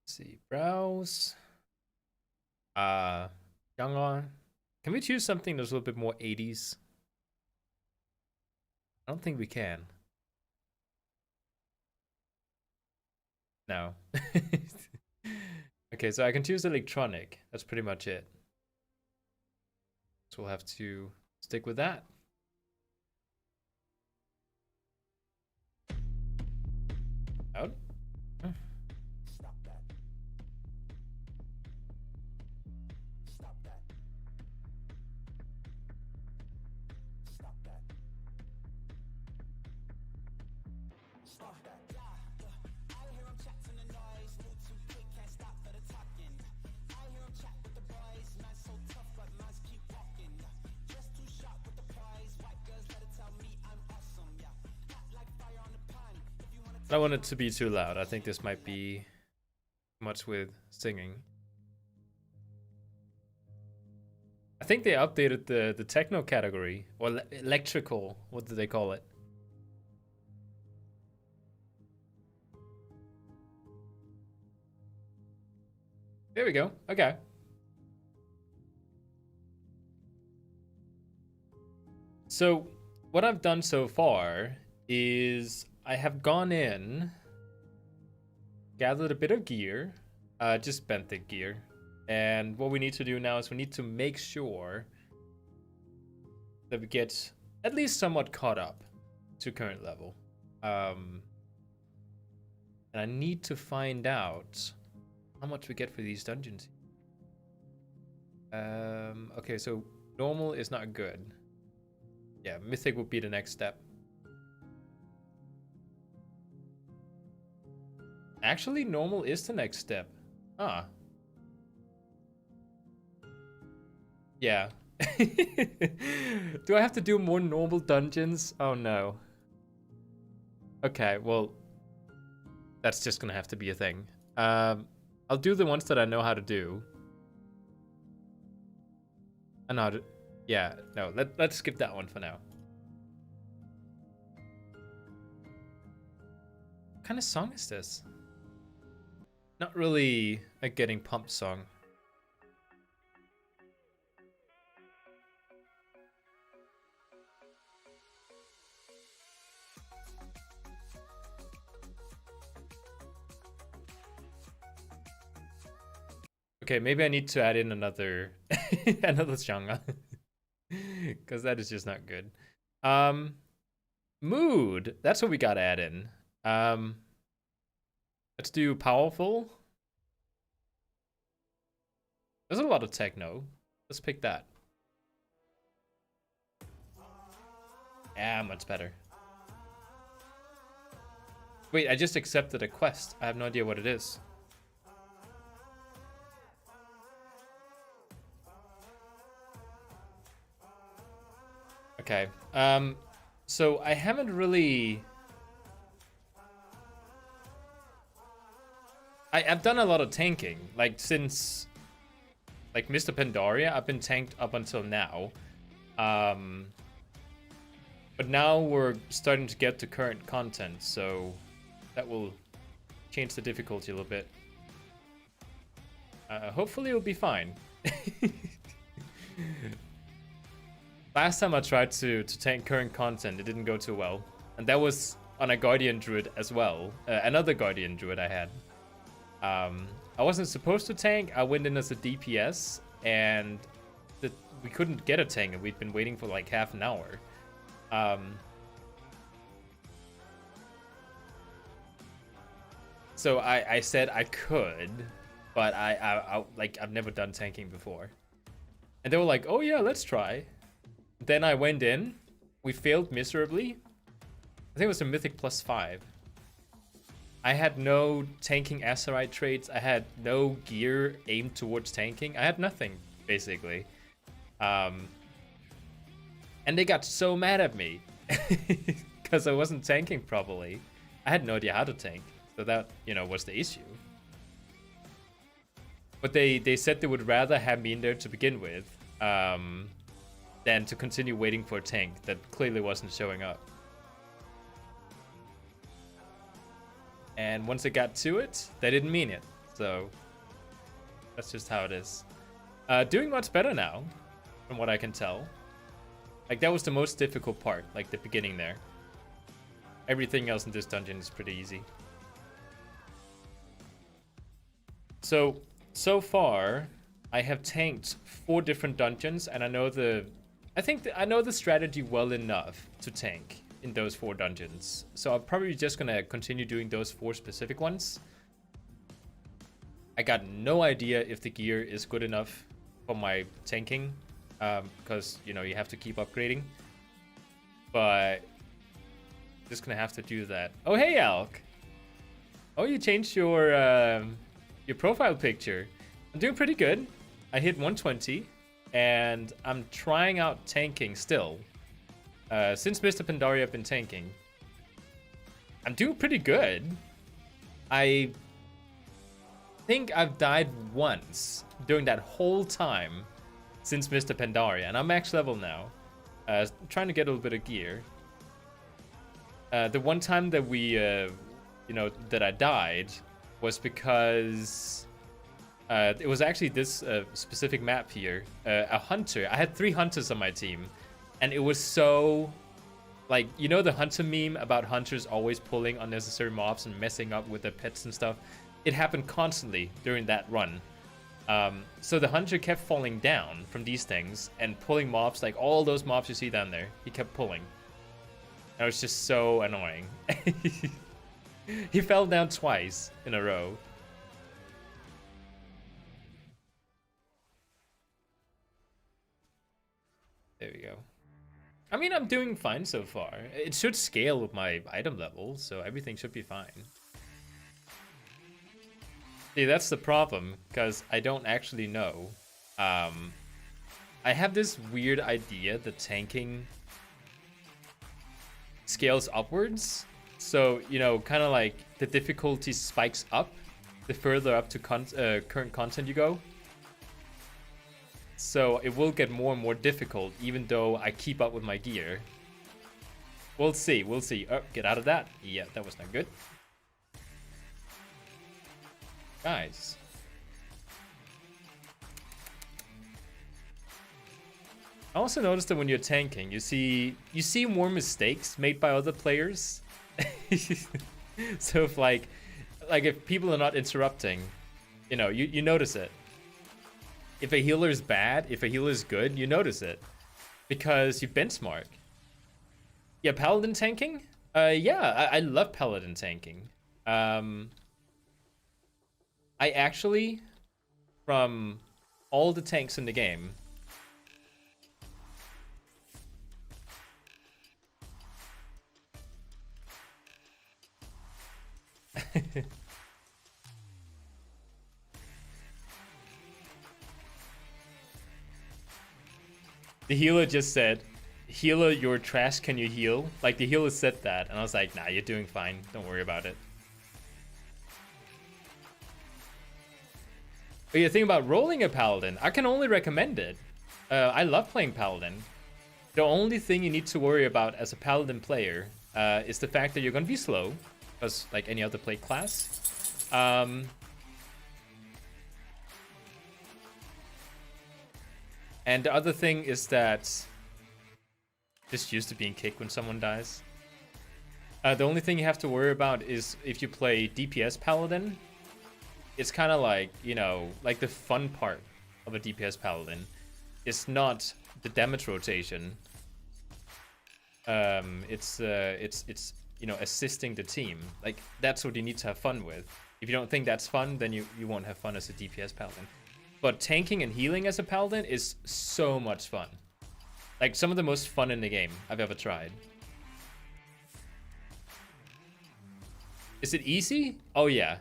Let's see, browse. Young on. Can we choose something that's a little bit more 80s? I don't think we can. No. Okay, so I can choose electronic. That's pretty much it. So we'll have to stick with that. Out. Stop that. Stop that. Stop that. Stop that. I hear him chatting the noise. Move too quick, can't stop for the talking. I hear him chat with the boys. Man so tough, but man's keep walking. Just too sharp with the prize. White girls let it tell me I'm awesome. Yeah, hot like fire on the pan. If you wanna. I don't want it to be too loud. I think this might be much with singing. I think they updated the techno category or electrical. What do they call it? There we go. Okay. So what I've done so far is I have gone in, gathered a bit of gear, just benthic gear. And what we need to do now is we need to make sure that we get at least somewhat caught up to current level. And I need to find out how much we get for these dungeons. Okay, so normal is not good. Yeah, Mythic would be the next step. Actually, normal is the next step. Ah. Yeah. Do I have to do more normal dungeons? Oh no. Okay, well, that's just gonna have to be a thing. I'll do the ones that I know how to do. I know how to... Yeah, no, let's skip that one for now. What kind of song is this? Not really a getting pumped song. Okay, maybe I need to add in another another genre. Because that is just not good. Mood. That's what we gotta add in. Let's do powerful. There's a lot of techno. Let's pick that. Yeah, much better. Wait, I just accepted a quest. I have no idea what it is. Okay. So I haven't really... I've done a lot of tanking. Like, since... Like, Mr. Pandaria, I've been tanked up until now. But now we're starting to get to current content, so... That will change the difficulty a little bit. Hopefully it'll be fine. Last time I tried to tank current content, it didn't go too well. And that was on a Guardian Druid as well. Another Guardian Druid I had. I wasn't supposed to tank. I went in as a DPS, and we couldn't get a tank, and we'd been waiting for like half an hour. So I said I could, but I've never done tanking before. And they were like, oh yeah, let's try. Then I went in. We failed miserably. I think it was a Mythic +5. I had no tanking Azerite traits. I had no gear aimed towards tanking. I had nothing, basically. And they got so mad at me because I wasn't tanking properly. I had no idea how to tank. So that, was the issue. But they said they would rather have me in there to begin with. Than to continue waiting for a tank that clearly wasn't showing up. And once it got to it, they didn't mean it. So that's just how it is. Doing much better now, from what I can tell. Like, that was the most difficult part, like the beginning there. Everything else in this dungeon is pretty easy. So far, I have tanked 4 different dungeons, and I know I know the strategy well enough to tank in those 4 dungeons. So I'm probably just gonna continue doing those 4 specific ones. I got no idea if the gear is good enough for my tanking, because, you know, you have to keep upgrading. But just gonna have to do that. Oh, hey, Alk. Oh, you changed your profile picture. I'm doing pretty good. I hit 120, and I'm trying out tanking still. Since Mr. Pandaria, I've been tanking. I'm doing pretty good. I think I've died once during that whole time since Mr. Pandaria, and I'm max level now. Trying to get a little bit of gear. The one time that that I died was because it was actually this specific map here. A hunter. I had 3 hunters on my team, and it was so, like, you know the hunter meme about hunters always pulling unnecessary mobs and messing up with their pets and stuff? It happened constantly during that run. So the hunter kept falling down from these things and pulling mobs, like all those mobs you see down there. He kept pulling. And it was just so annoying. He fell down twice in a row. There we go. I mean, I'm doing fine so far. It should scale with my item level, so everything should be fine. See, that's the problem, because I don't actually know. I have this weird idea that tanking scales upwards. So, you know, kind of like the difficulty spikes up the further up to current content you go. So it will get more and more difficult, even though I keep up with my gear. We'll see, we'll see. Oh, get out of that. Yeah, that was not good. Guys. I also noticed that when you're tanking, you see more mistakes made by other players. So if like if people are not interrupting, you know, you notice it. If a healer is bad, if a healer is good, you notice it because you benchmark. Yeah, paladin tanking? Yeah, I love paladin tanking. I actually, from all the tanks in the game, the healer just said, "Healer, you're trash, can you heal?" Like, the healer said that, and I was like, nah, you're doing fine. Don't worry about it. But yeah, think about rolling a paladin. I can only recommend it. I love playing paladin. The only thing you need to worry about as a paladin player is the fact that you're going to be slow, because like any other play class. And the other thing is that just used to being kicked when someone dies. The only thing you have to worry about is if you play DPS paladin, it's kind of like, you know, like the fun part of a DPS paladin. It's not the damage rotation. It's you know, assisting the team. Like, that's what you need to have fun with. If you don't think that's fun, then you won't have fun as a DPS paladin. But tanking and healing as a paladin is so much fun. Like, some of the most fun in the game I've ever tried. Is it easy? Oh yeah.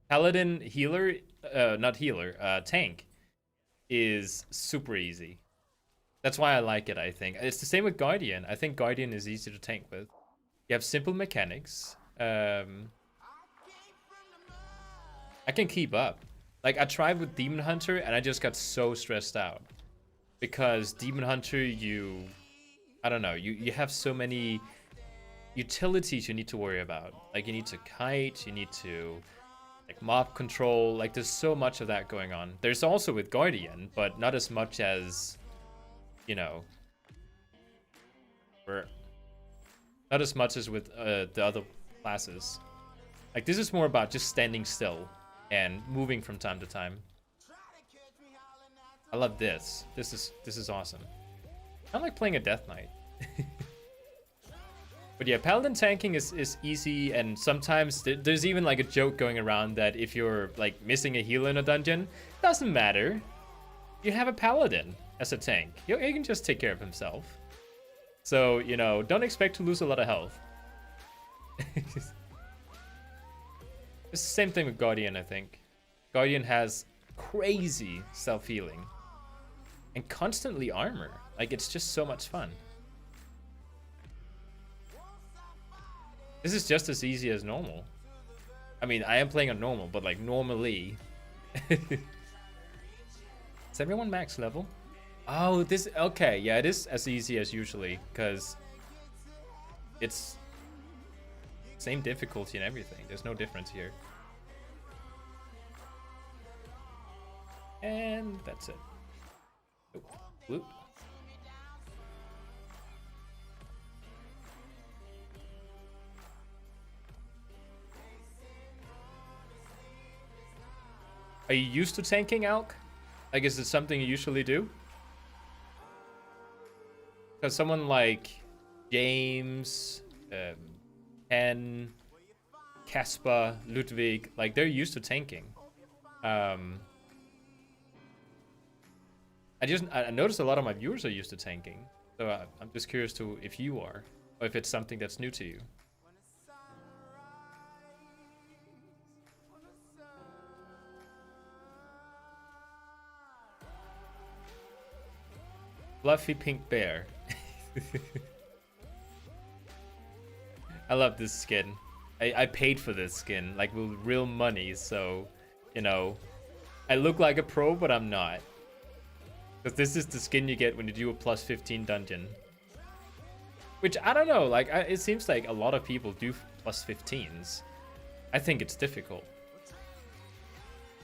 Paladin healer, not healer, tank is super easy. That's why I like it, I think. It's the same with Guardian. I think Guardian is easy to tank with. You have simple mechanics. I can keep up. Like, I tried with Demon Hunter and I just got so stressed out. Because Demon Hunter, I don't know, you have so many utilities you need to worry about. Like, you need to kite, you need to like mob control. Like there's so much of that going on. There's also with Guardian, but not as much as, you know, not as much as with the other classes. Like this is more about just standing still and moving from time to time. I love this. This is awesome. I like playing a Death Knight. But yeah, Paladin tanking is easy, and sometimes there's even like a joke going around that if you're like missing a healer in a dungeon, doesn't matter. You have a Paladin as a tank. He can just take care of himself. So, you know, don't expect to lose a lot of health. It's the same thing with Guardian, I think. Guardian has crazy self-healing and constantly armor. Like, it's just so much fun. This is just as easy as normal. I mean, I am playing on normal, but like normally. Is everyone max level? Oh, this, okay, yeah, it is as easy as usually, because it's same difficulty and everything. There's no difference here. And that's it. Oh, whoop. Are you used to tanking, Alk? Like, is it something you usually do? Because someone like James, Ken, Casper, Ludwig, like, they're used to tanking. I noticed a lot of my viewers are used to tanking. So I'm just curious to if you are, or if it's something that's new to you. Fluffy pink bear. I love this skin. I paid for this skin, like with real money, so, you know, I look like a pro, but I'm not. Because this is the skin you get when you do a plus 15 dungeon. Which, I don't know, like, it seems like a lot of people do plus 15s. I think it's difficult.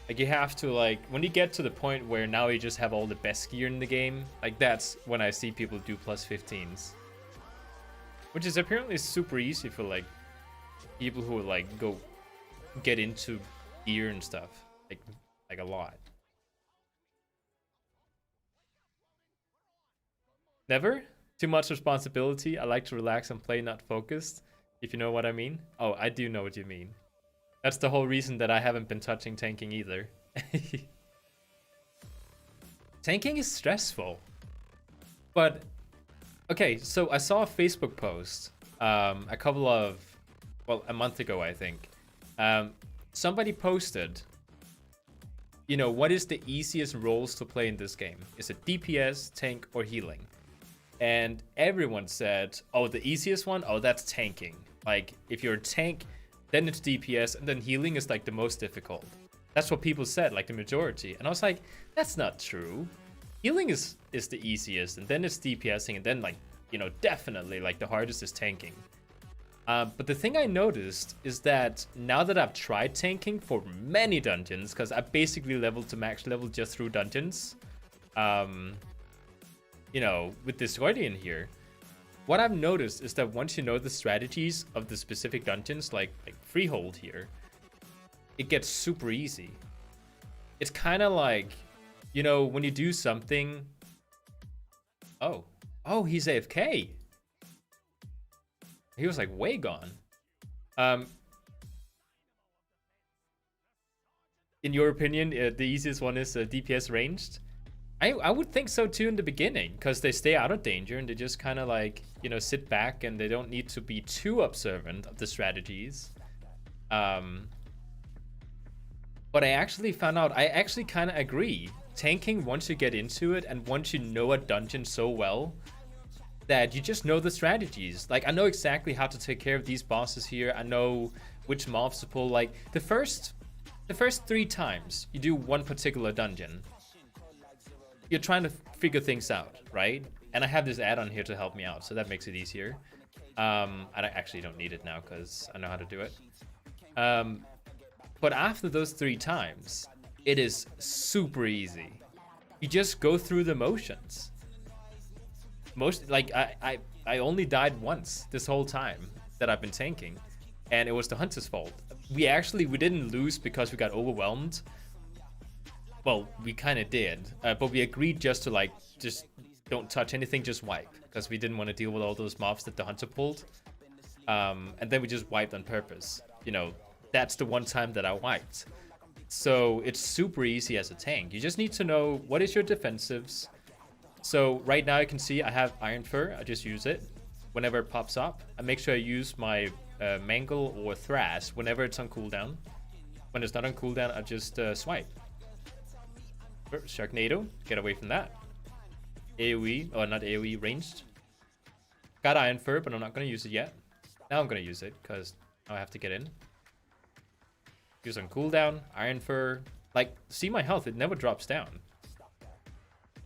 Like, you have to, like, when you get to the point where now you just have all the best gear in the game, like, that's when I see people do plus 15s. Which is apparently super easy for, like, people who, like, get into gear and stuff. Like a lot. Never? Too much responsibility. I like to relax and play, not focused. If you know what I mean. Oh, I do know what you mean. That's the whole reason that I haven't been touching tanking either. Tanking is stressful. But, okay, so I saw a Facebook post a month ago, I think. Somebody posted, you know, what is the easiest roles to play in this game? Is it DPS, tank, or healing? And everyone said, oh, the easiest one? Oh, that's tanking. Like, if you're a tank, then it's DPS, and then healing is like the most difficult. That's what people said, like the majority. And I was like, that's not true. Healing is the easiest, and then it's DPSing, and then, like, you know, definitely like the hardest is tanking. But the thing I noticed is that now that I've tried tanking for many dungeons, because I basically leveled to max level just through dungeons, you know, with this Guardian here, what I've noticed is that once you know the strategies of the specific dungeons, like Freehold here, it gets super easy. It's kind of like, you know, when you do something... Oh, he's AFK. He was like way gone. In your opinion, the easiest one is DPS ranged? I would think so too in the beginning, because they stay out of danger and they just kind of like, you know, sit back and they don't need to be too observant of the strategies. But I actually found out, I actually kind of agree. Tanking, once you get into it and once you know a dungeon so well, that you just know the strategies. Like, I know exactly how to take care of these bosses here. I know which mobs to pull. Like, the first 3 times you do one particular dungeon, you're trying to figure things out, right? And I have this add-on here to help me out, so that makes it easier. I actually don't need it now because I know how to do it. But after those 3 times, it is super easy. You just go through the motions. I only died once this whole time that I've been tanking, and it was the hunter's fault. We didn't lose because we got overwhelmed. Well, we kind of did, but we agreed just to just don't touch anything, just wipe, because we didn't want to deal with all those mobs that the hunter pulled. And then we just wiped on purpose. You know, that's the one time that I wiped. So it's super easy as a tank. You just need to know what is your defensives. So right now you can see I have Iron Fur. I just use it whenever it pops up. I make sure I use my Mangle or Thrash whenever it's on cooldown. When it's not on cooldown, I just swipe. Sharknado, get away from that. AoE, or not AoE, ranged. Got Iron Fur, but I'm not going to use it yet. Now I'm going to use it, because now I have to get in. Use on cooldown, Iron Fur. Like, see my health, it never drops down.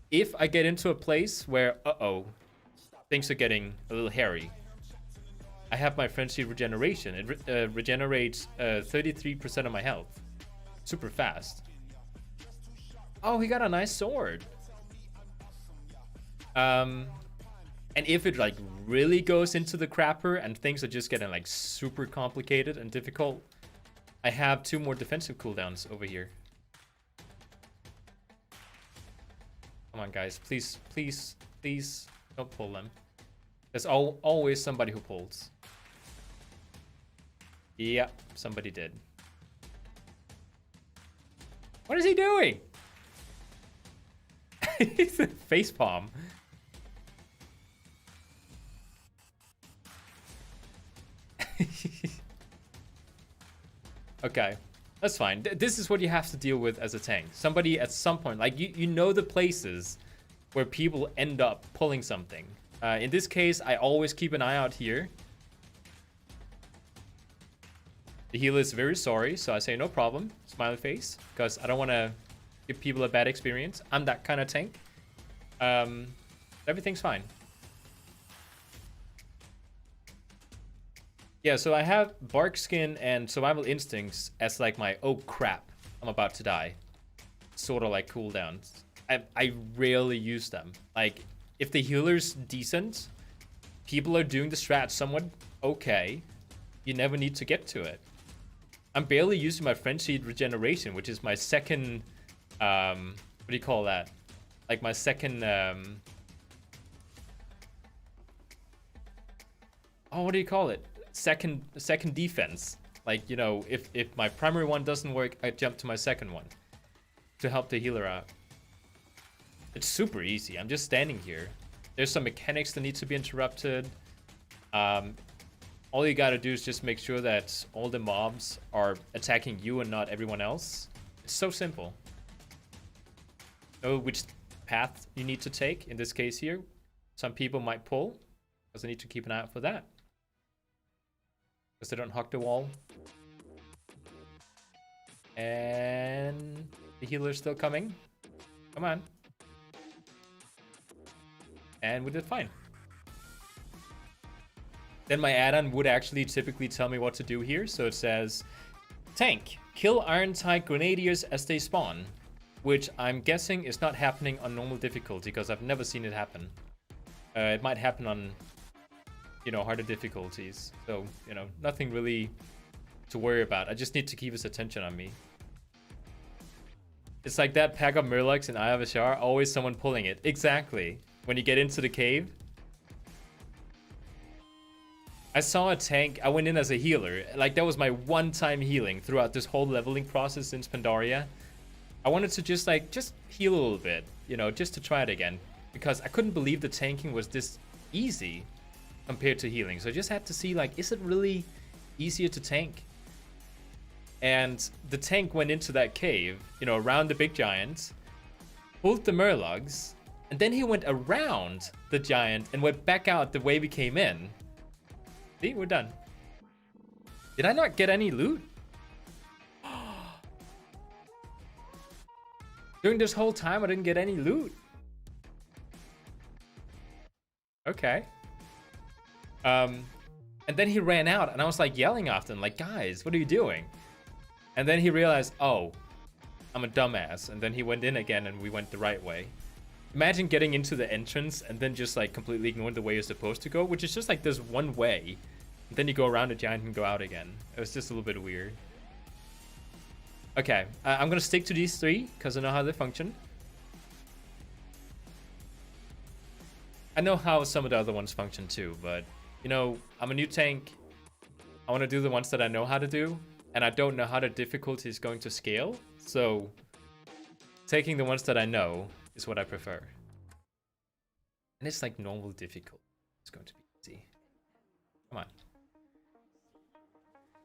If I get into a place where, things are getting a little hairy, I have my Frenzied Regeneration. It regenerates 33% of my health. Super fast. Oh, he got a nice sword. And if it like really goes into the crapper and things are just getting like super complicated and difficult, I have 2 more defensive cooldowns over here. Come on, guys. Please, please, please don't pull them. There's always somebody who pulls. Yeah, somebody did. What is he doing? He's a facepalm. Okay, that's fine. This is what you have to deal with as a tank. Somebody at some point, like you know the places where people end up pulling something. In this case, I always keep an eye out here. The healer is very sorry, so I say no problem, smiley face, because I don't want to give people a bad experience. I'm that kind of tank. Everything's fine. Yeah, so I have Bark Skin and Survival Instincts as like my, oh crap, I'm about to die, sort of like cooldowns. I rarely use them. Like, if the healer's decent, people are doing the strat somewhat okay, you never need to get to it. I'm barely using my Frenzied Regeneration, which is my second, what do you call that? Like my second, oh, what do you call it? Second defense. Like, you know, if my primary one doesn't work, I jump to my second one to help the healer out. It's super easy. I'm just standing here. There's some mechanics that need to be interrupted. All you gotta do is just make sure that all the mobs are attacking you and not everyone else. It's so simple. Know which path you need to take. In this case here, some people might pull, because I need to keep an eye out for that. Because they don't hug the wall. And the healer's still coming. Come on. And we did fine. Then my add-on would actually typically tell me what to do here. So it says, tank, kill Iron-type Grenadiers as they spawn. Which I'm guessing is not happening on normal difficulty, because I've never seen it happen. It might happen on, you know, harder difficulties. So, you know, nothing really to worry about. I just need to keep his attention on me. It's like that pack of Murlocs in Eye of Ashar, always someone pulling it. Exactly. When you get into the cave. I saw a tank, I went in as a healer. Like, that was my one-time healing throughout this whole leveling process since Pandaria. I wanted to just heal a little bit, you know, just to try it again. Because I couldn't believe the tanking was this easy compared to healing. So I just had to see, like, is it really easier to tank? And the tank went into that cave, you know, around the big giant, pulled the Murlocs, and then he went around the giant and went back out the way we came in. See, we're done. Did I not get any loot? During this whole time, I didn't get any loot. Okay. And then he ran out, and I was like yelling after him, like, guys, what are you doing? And then he realized, oh, I'm a dumbass. And then he went in again and we went the right way. Imagine getting into the entrance and then just like completely ignoring the way you're supposed to go, which is just like there's one way. And then you go around the giant and go out again. It was just a little bit weird. Okay, I'm gonna stick to these three because I know how they function. I know how some of the other ones function too, but you know, I'm a new tank. I want to do the ones that I know how to do, and I don't know how the difficulty is going to scale. So taking the ones that I know is what I prefer. And it's like normal difficult. It's going to be easy. Come on.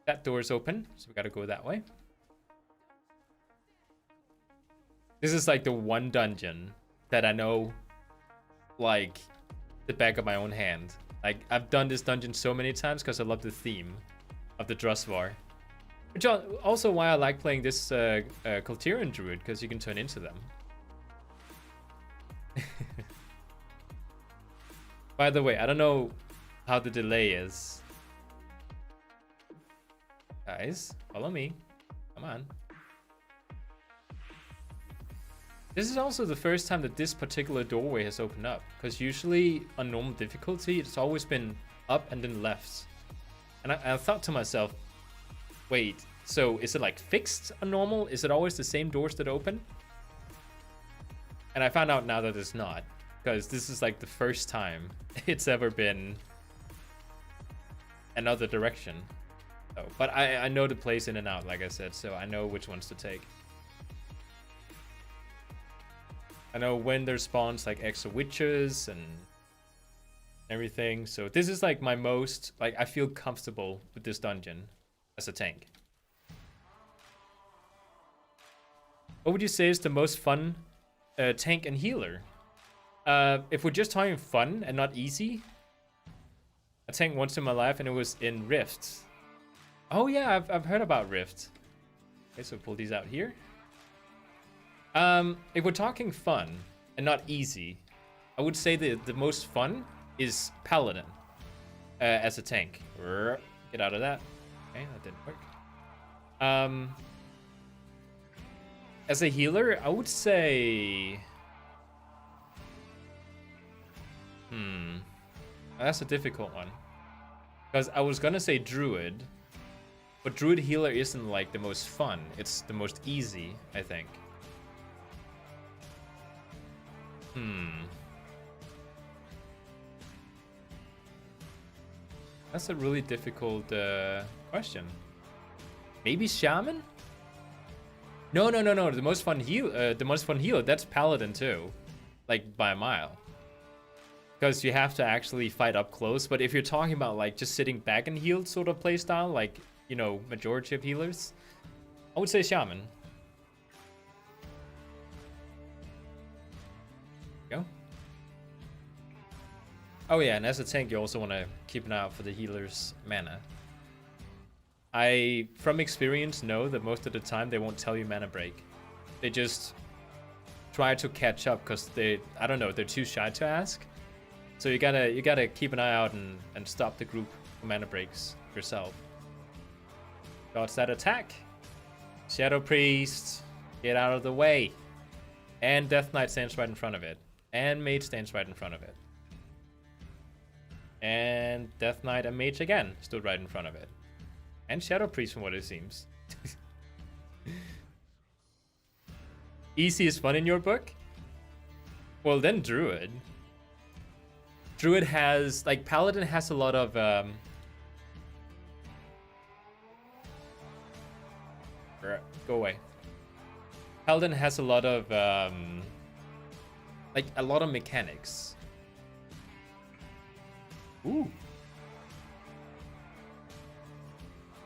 That door is open, so we gotta go that way. This is like the one dungeon that I know like the back of my own hand. Like I've done this dungeon so many times because I love the theme of the Drusvar. Which also why I like playing this Kultiran Druid, because you can turn into them. By the way, I don't know how the delay is. Guys, follow me. Come on. This is also the first time that this particular doorway has opened up, because usually on normal difficulty, it's always been up and then left. And I thought to myself, wait, so is it like fixed on normal? Is it always the same doors that open? And I found out now that it's not, because this is like the first time it's ever been another direction. So, but I know the place in and out, like I said, so I know which ones to take. I know when there spawns like extra witches and everything. So this is like my most, like I feel comfortable with this dungeon as a tank. What would you say is the most fun tank and healer? If we're just talking fun and not easy, I tanked once in my life and it was in Rift. Oh yeah, I've heard about Rift. Okay, so pull these out here. If we're talking fun and not easy, I would say the most fun is Paladin as a tank. Get out of that. Okay, that didn't work. As a healer, I would say... That's a difficult one. Because I was gonna say Druid, but Druid healer isn't like the most fun. It's the most easy, I think. That's a really difficult question. Maybe Shaman? No. The most fun healer, that's Paladin too. Like by a mile. Because you have to actually fight up close. But if you're talking about like just sitting back and heal sort of playstyle, like, you know, majority of healers, I would say Shaman. Go. Oh yeah, and as a tank, you also want to keep an eye out for the healer's mana. I, from experience, know that most of the time they won't tell you mana break. They just try to catch up because I don't know, they're too shy to ask. So you gotta keep an eye out and stop the group for mana breaks yourself. Dodge that attack. Shadow Priest, get out of the way. And Death Knight stands right in front of it. And Mage stands right in front of it. And Death Knight and Mage again stood right in front of it. And Shadow Priest from what it seems. Easy is fun in your book? Well then Druid. Druid has, like, Paladin has a lot of go away. Paladin has a lot of like a lot of mechanics. Ooh.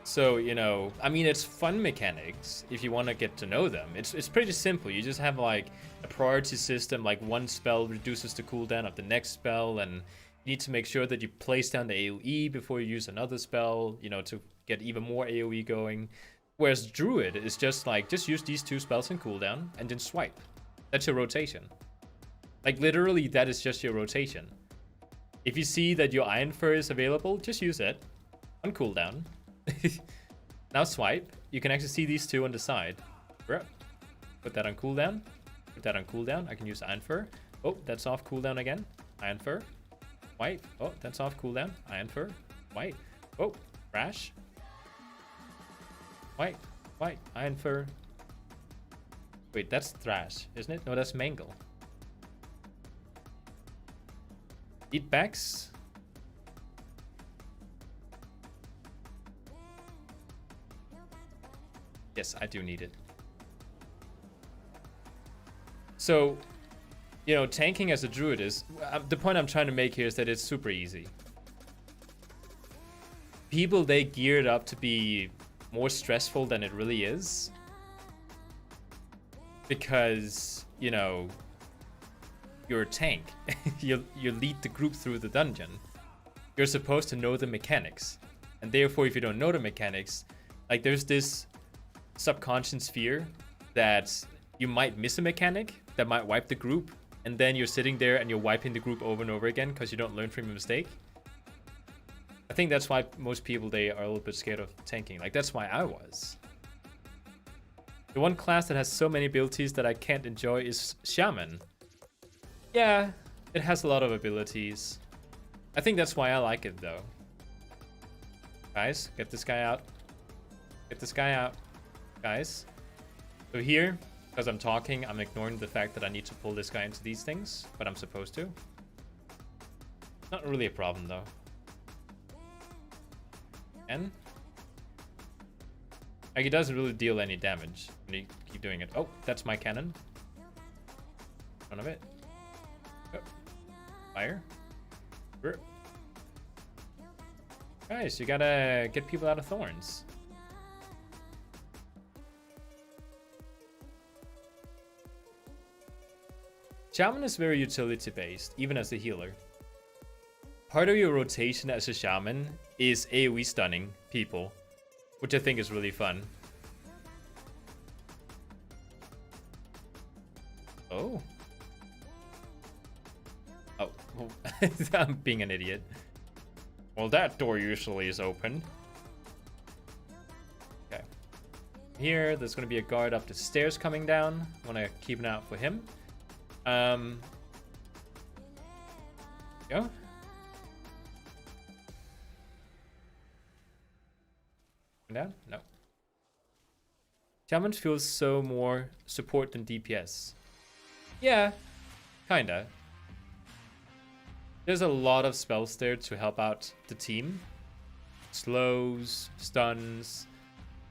So, you know, I mean, it's fun mechanics if you want to get to know them. It's pretty simple. You just have like a priority system, like one spell reduces the cooldown of the next spell, and you need to make sure that you place down the AoE before you use another spell, you know, to get even more AoE going. Whereas Druid is just like, just use these two spells in cooldown and then swipe. That's your rotation. Like literally that is just your rotation. If you see that your Iron Fur is available, just use it on cooldown. Now swipe. you can actually see these two on the side. Put that on cooldown. Put that on cooldown. I can use Iron Fur. Oh, that's off cooldown again. Iron Fur. White. Oh, that's off cooldown. Iron Fur. White. Oh, Crash. White. White. Iron Fur. Wait, that's Thrash, isn't it? No, that's Mangle. Eat backs. Yes, I do need it. So, you know, tanking as a druid is... the point I'm trying to make here is that it's super easy. People, they gear it up to be more stressful than it really is. Because, you know, you're a tank. you lead the group through the dungeon. You're supposed to know the mechanics. And therefore, if you don't know the mechanics, like there's this subconscious fear that you might miss a mechanic that might wipe the group, and then you're sitting there and you're wiping the group over and over again because you don't learn from your mistake. I think that's why most people, they are a little bit scared of tanking. Like, that's why I was. The one class that has so many abilities that I can't enjoy is Shaman. Yeah, it has a lot of abilities. I think that's why I like it, though. Guys, get this guy out. Get this guy out. Guys. So here, because I'm talking, I'm ignoring the fact that I need to pull this guy into these things, but I'm supposed to. Not really a problem, though. And like, it doesn't really deal any damage when you keep doing it. Oh, that's my cannon. None of it. Oh. Fire. Burp. Guys, you gotta get people out of thorns. Shaman is very utility based, even as a healer. Part of your rotation as a shaman is AoE stunning people, which I think is really fun. Oh. Oh, I'm being an idiot. Well, that door usually is open. Okay. Here, there's going to be a guard up the stairs coming down. I want to keep an eye out for him. Go. Down? No. Shaman feels so more support than DPS. Yeah, kinda. There's a lot of spells there to help out the team. Slows, stuns,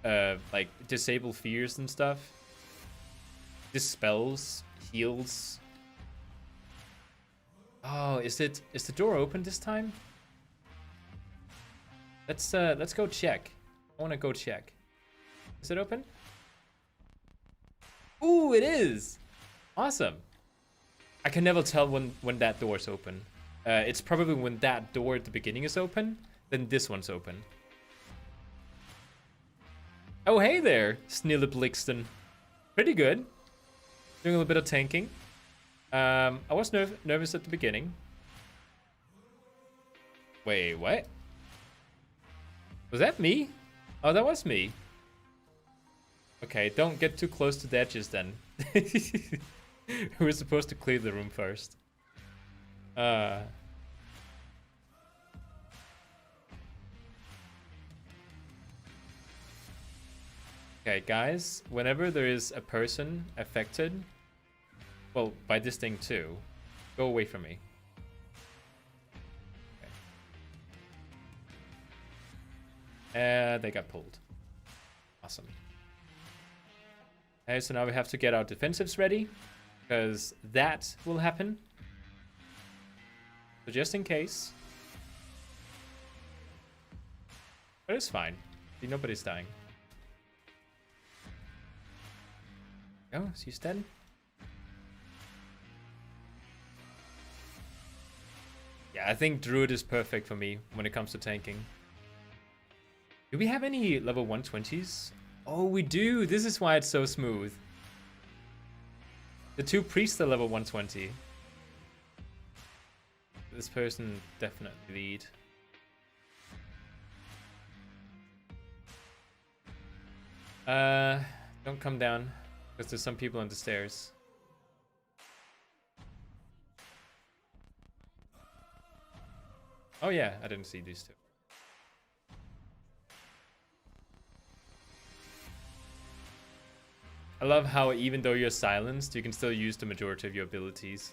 like disable fears and stuff. Dispels, heals. Oh, is the door open this time? Let's go check. I want to go check. Is it open? Ooh, it is! Awesome. I can never tell when that door's open. It's probably when that door at the beginning is open, then this one's open. Oh, hey there, Snilleblixten. Pretty good. Doing a little bit of tanking. I was nervous at the beginning. Wait, what? Was that me? Oh, that was me. Okay, don't get too close to the edges then. We were supposed to clear the room first. Okay, guys, whenever there is a person affected, well, by this thing too, go away from me. Okay. They got pulled. Awesome. Okay, so now we have to get our defensives ready, because that will happen. So just in case. But it's fine. See, nobody's dying. Oh, is he dead? Yeah, I think Druid is perfect for me when it comes to tanking. Do we have any level 120s? Oh, we do. This is why it's so smooth. The two priests are level 120. This person definitely lead. Don't come down, because there's some people on the stairs. Oh yeah, I didn't see these two. I love how even though you're silenced, you can still use the majority of your abilities.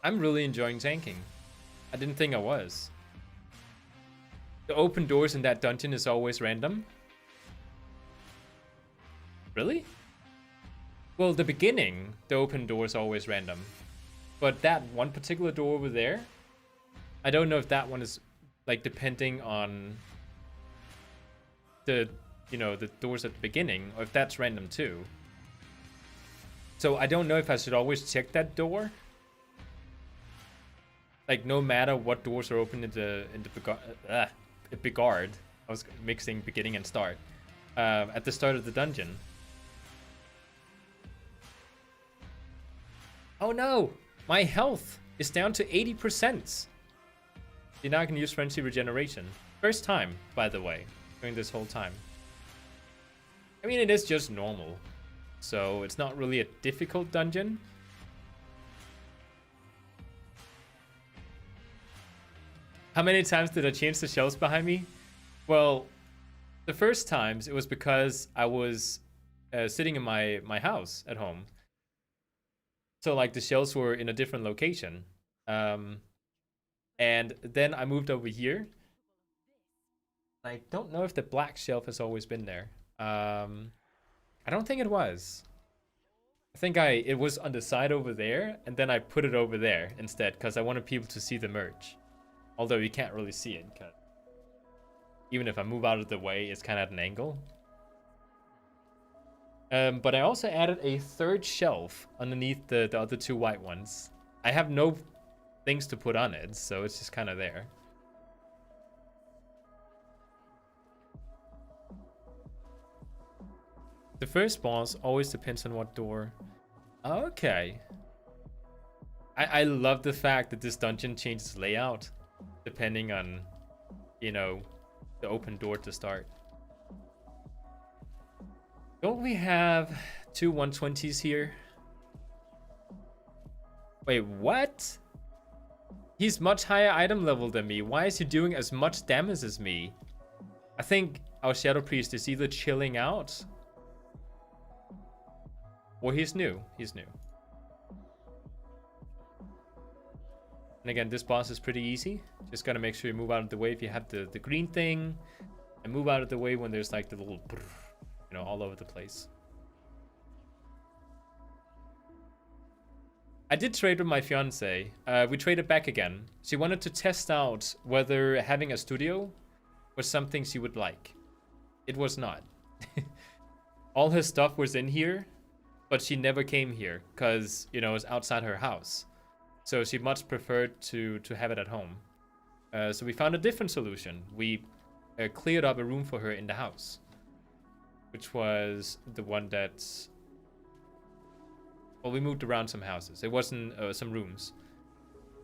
I'm really enjoying tanking. I didn't think I was. The open doors in that dungeon is always random. Really? Well, the beginning, the open door is always random. But that one particular door over there, I don't know if that one is like depending on the, you know, the doors at the beginning, or if that's random too. So I don't know if I should always check that door. Like no matter what doors are open in the Bigard. I was mixing beginning and start. At the start of the dungeon. Oh no! My health is down to 80%. You now can use Frenzy Regeneration. First time, by the way, during this whole time. I mean, it is just normal. So it's not really a difficult dungeon. How many times did I change the shelves behind me? Well, the first times it was because I was sitting in my house at home. So like the shelves were in a different location. And then I moved over here. I don't know if the black shelf has always been there. I don't think it was. I think it was on the side over there, and then I put it over there instead because I wanted people to see the merch. Although you can't really see it, because even if I move out of the way, it's kind of at an angle. But I also added a third shelf underneath the other two white ones. I have no things to put on it, so it's just kind of there. The first boss always depends on what door. Okay. I love the fact that this dungeon changes layout depending on, you know, the open door to start. Don't we have two 120s here? Wait, what? He's much higher item level than me. Why is he doing as much damage as me? I think our Shadow Priest is either chilling out or he's new. He's new. And again, this boss is pretty easy. Just gotta make sure you move out of the way if you have the green thing. And move out of the way when there's like the little, you know, all over the place. I did trade with my fiance. We traded back again. She wanted to test out whether having a studio was something she would like. It was not. All her stuff was in here, but she never came here because, you know, it's outside her house. So she much preferred to have it at home. So we found a different solution. We cleared up a room for her in the house, which was the one that... Well, we moved around some houses. It wasn't some rooms.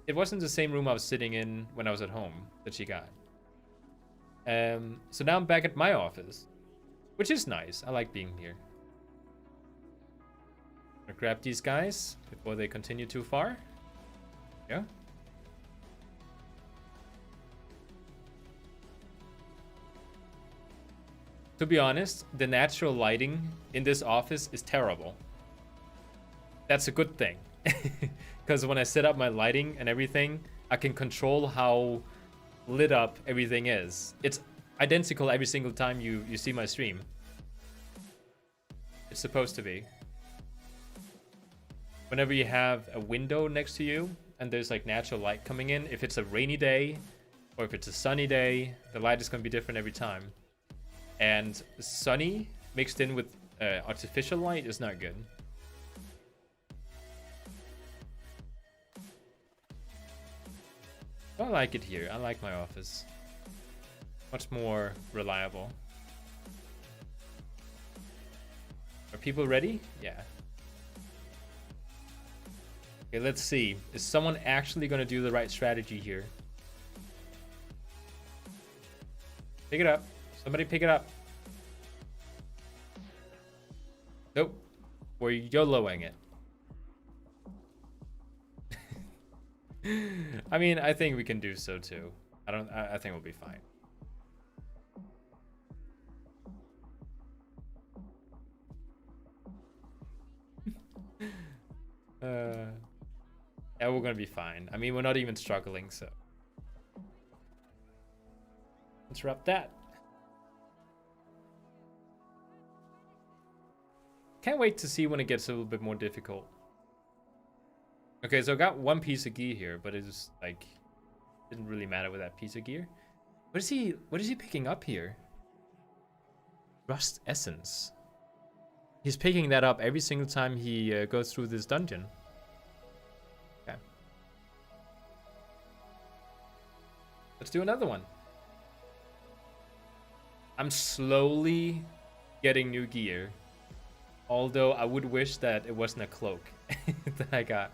It wasn't the same room I was sitting in when I was at home that she got. So now I'm back at my office, which is nice. I like being here. I'm gonna grab these guys before they continue too far. Yeah. To be honest, the natural lighting in this office is terrible. That's a good thing. Because when I set up my lighting and everything, I can control how lit up everything is. It's identical every single time you see my stream. It's supposed to be. Whenever you have a window next to you and there's like natural light coming in, if it's a rainy day or if it's a sunny day, the light is going to be different every time. And sunny mixed in with artificial light is not good. I like it here. I like my office. Much more reliable. Are people ready? Yeah. Okay, let's see. Is someone actually going to do the right strategy here? Pick it up. Somebody pick it up. Nope. We're YOLOing it. I mean, I think we can do so too. I think we'll be fine. Yeah, we're gonna be fine. I mean, we're not even struggling, so let's wrap that. Can't wait to see when it gets a little bit more difficult. Okay, so I got one piece of gear here, but it's like didn't really matter with that piece of gear. What is he picking up here? Rust essence. He's picking that up every single time he goes through this dungeon. Okay. Let's do another one. I'm slowly getting new gear. Although I would wish that it wasn't a cloak that I got.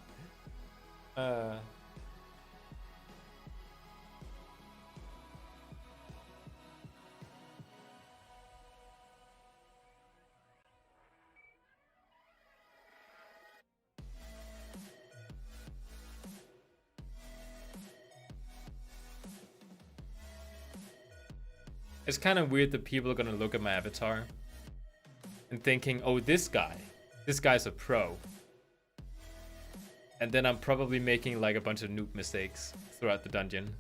It's kind of weird that people are gonna look at my avatar and thinking, oh, this guy's a pro. And then I'm probably making like a bunch of noob mistakes throughout the dungeon.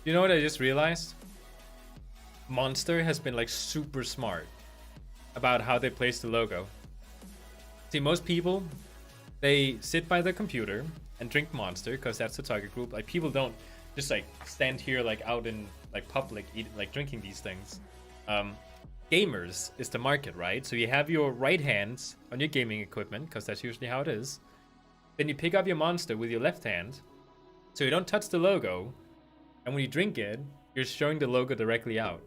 You know what I just realized? Monster has been like super smart about how they place the logo. See, most people, they sit by the computer and drink Monster because that's the target group. Like, people don't just like stand here like out in like public like drinking these things. Gamers is the market, right? So you have your right hand on your gaming equipment because that's usually how it is. Then you pick up your Monster with your left hand so you don't touch the logo, and when you drink it, you're showing the logo directly out.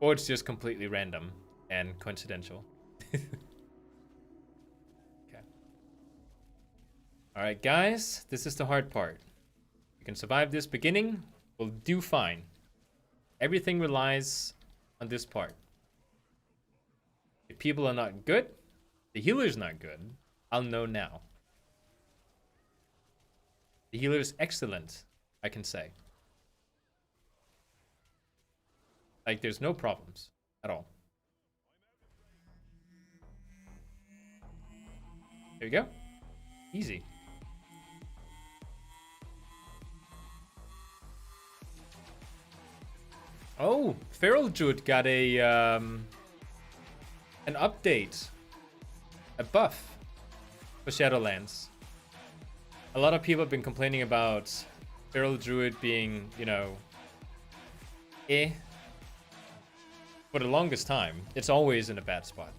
Or it's just completely random and coincidental. Okay. Alright, guys, this is the hard part. We can survive this beginning, we'll do fine. Everything relies on this part. If people are not good, the healer's not good, I'll know now. The healer is excellent, I can say. Like, there's no problems at all. There we go. Easy. Oh, Feral Druid got a an update, a buff for Shadowlands. A lot of people have been complaining about Feral Druid being, you know, for the longest time. It's always in a bad spot,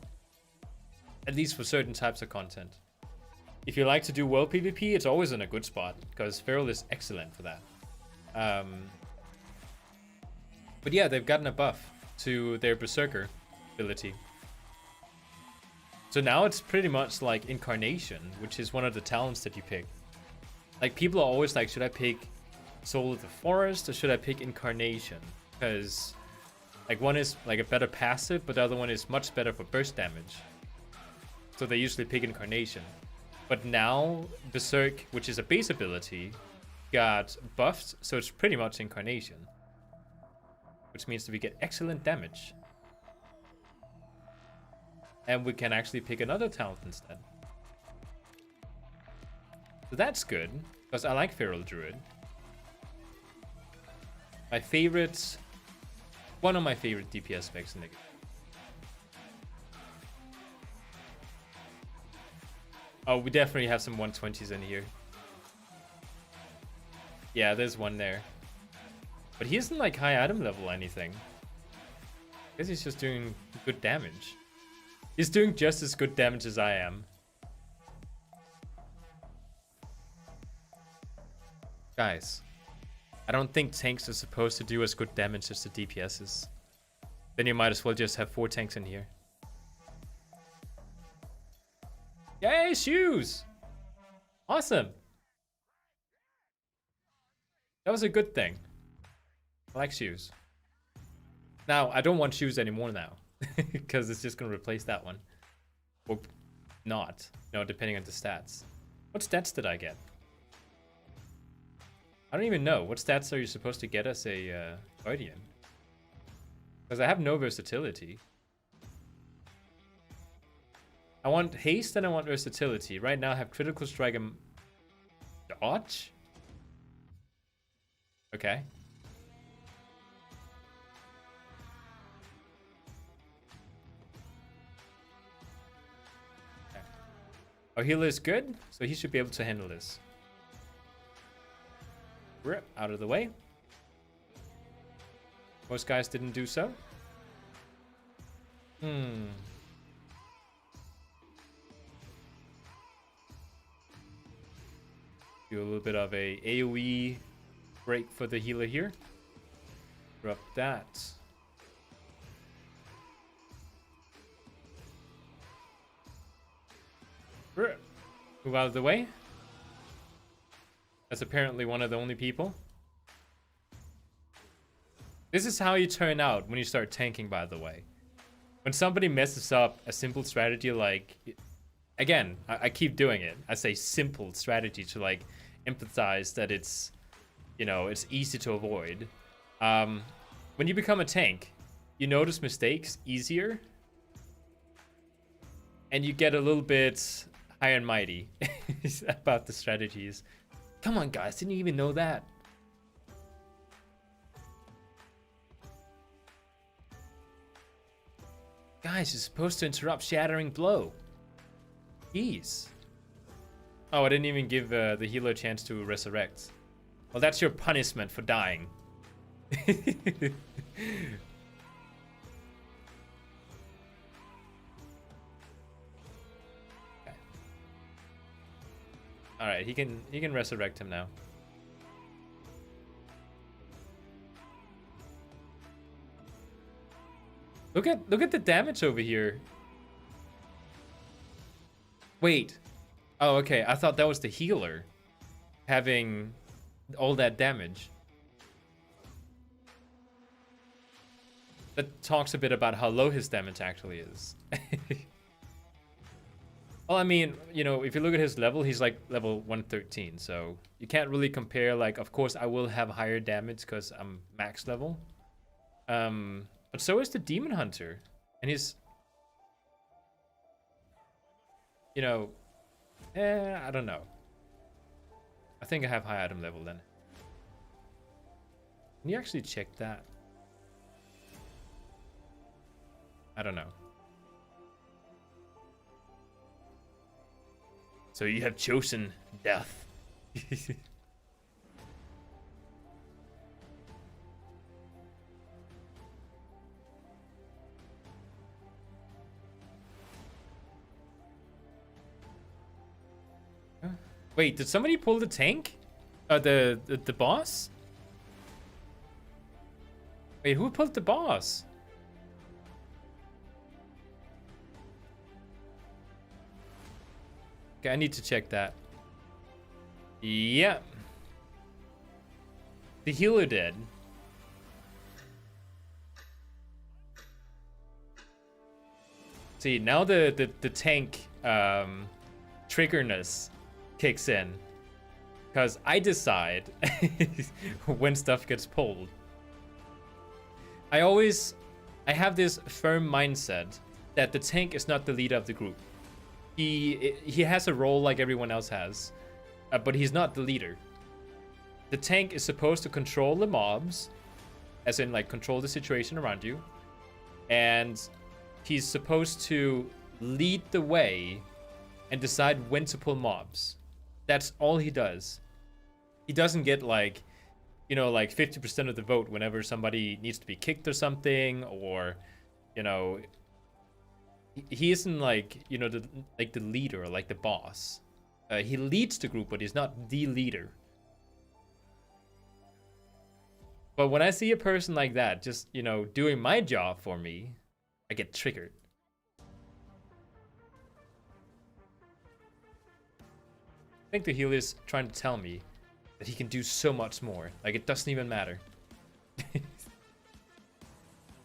at least for certain types of content. If you like to do world PvP, it's always in a good spot because Feral is excellent for that. But yeah, they've gotten a buff to their Berserker ability. So now it's pretty much like Incarnation, which is one of the talents that you pick. Like, people are always like, should I pick Soul of the Forest or should I pick Incarnation? Because like, one is like a better passive, but the other one is much better for burst damage. So they usually pick Incarnation. But now Berserk, which is a base ability, got buffed, so it's pretty much Incarnation. Which means that we get excellent damage. And we can actually pick another talent instead. So that's good, because I like Feral Druid. My favorite... One of my favorite DPS specs in the game. Oh, we definitely have some 120s in here. Yeah, there's one there. But he isn't like high item level or anything. I guess he's just doing good damage. He's doing just as good damage as I am. Guys, I don't think tanks are supposed to do as good damage as the DPSs. Then you might as well just have 4 tanks in here. Yay, shoes! Awesome. That was a good thing. I like shoes. Now, I don't want shoes anymore now. Because it's just going to replace that one. Or not. No, depending on the stats. What stats did I get? I don't even know. What stats are you supposed to get as a Guardian? Because I have no versatility. I want haste and I want versatility. Right now I have critical strike and dodge? Okay. Our healer is good, so he should be able to handle this. Rip, out of the way. Most guys didn't do so. Do a little bit of a AoE break for the healer here. Drop that. Move out of the way. That's apparently one of the only people. This is how you turn out when you start tanking, by the way. When somebody messes up a simple strategy like... Again, I keep doing it. I say simple strategy to like empathize that it's, you know, it's easy to avoid. When you become a tank, you notice mistakes easier. And you get a little bit high and mighty about the strategies. Come on, guys, didn't you even know that? Guys, you're supposed to interrupt Shattering Blow. Jeez. Oh, I didn't even give the healer a chance to resurrect. Well, that's your punishment for dying. All right, he can resurrect him now. Look at the damage over here. Wait. Oh, okay. I thought that was the healer having all that damage. That talks a bit about how low his damage actually is. Well, I mean, you know, if you look at his level, he's like level 113, so you can't really compare. Like, of course, I will have higher damage because I'm max level. But so is the Demon Hunter, and he's, you know, I don't know. I think I have high item level then. Can you actually check that? I don't know. So you have chosen death. Wait, did somebody pull the tank? The boss? Wait, who pulled the boss? Okay, I need to check that. Yeah. The healer did. See, now the tank triggerness kicks in. Because I decide when stuff gets pulled. I have this firm mindset that the tank is not the leader of the group. He has a role like everyone else has, but he's not the leader. The tank is supposed to control the mobs, as in like control the situation around you, and he's supposed to lead the way and decide when to pull mobs. That's all he does. He doesn't get like, you know, like 50% of the vote whenever somebody needs to be kicked or something, or, you know, he isn't like, you know, the leader or like the boss. He leads the group, but he's not the leader. But when I see a person like that, just, you know, doing my job for me, I get triggered. think the healer is trying to tell me that he can do so much more. Like, it doesn't even matter.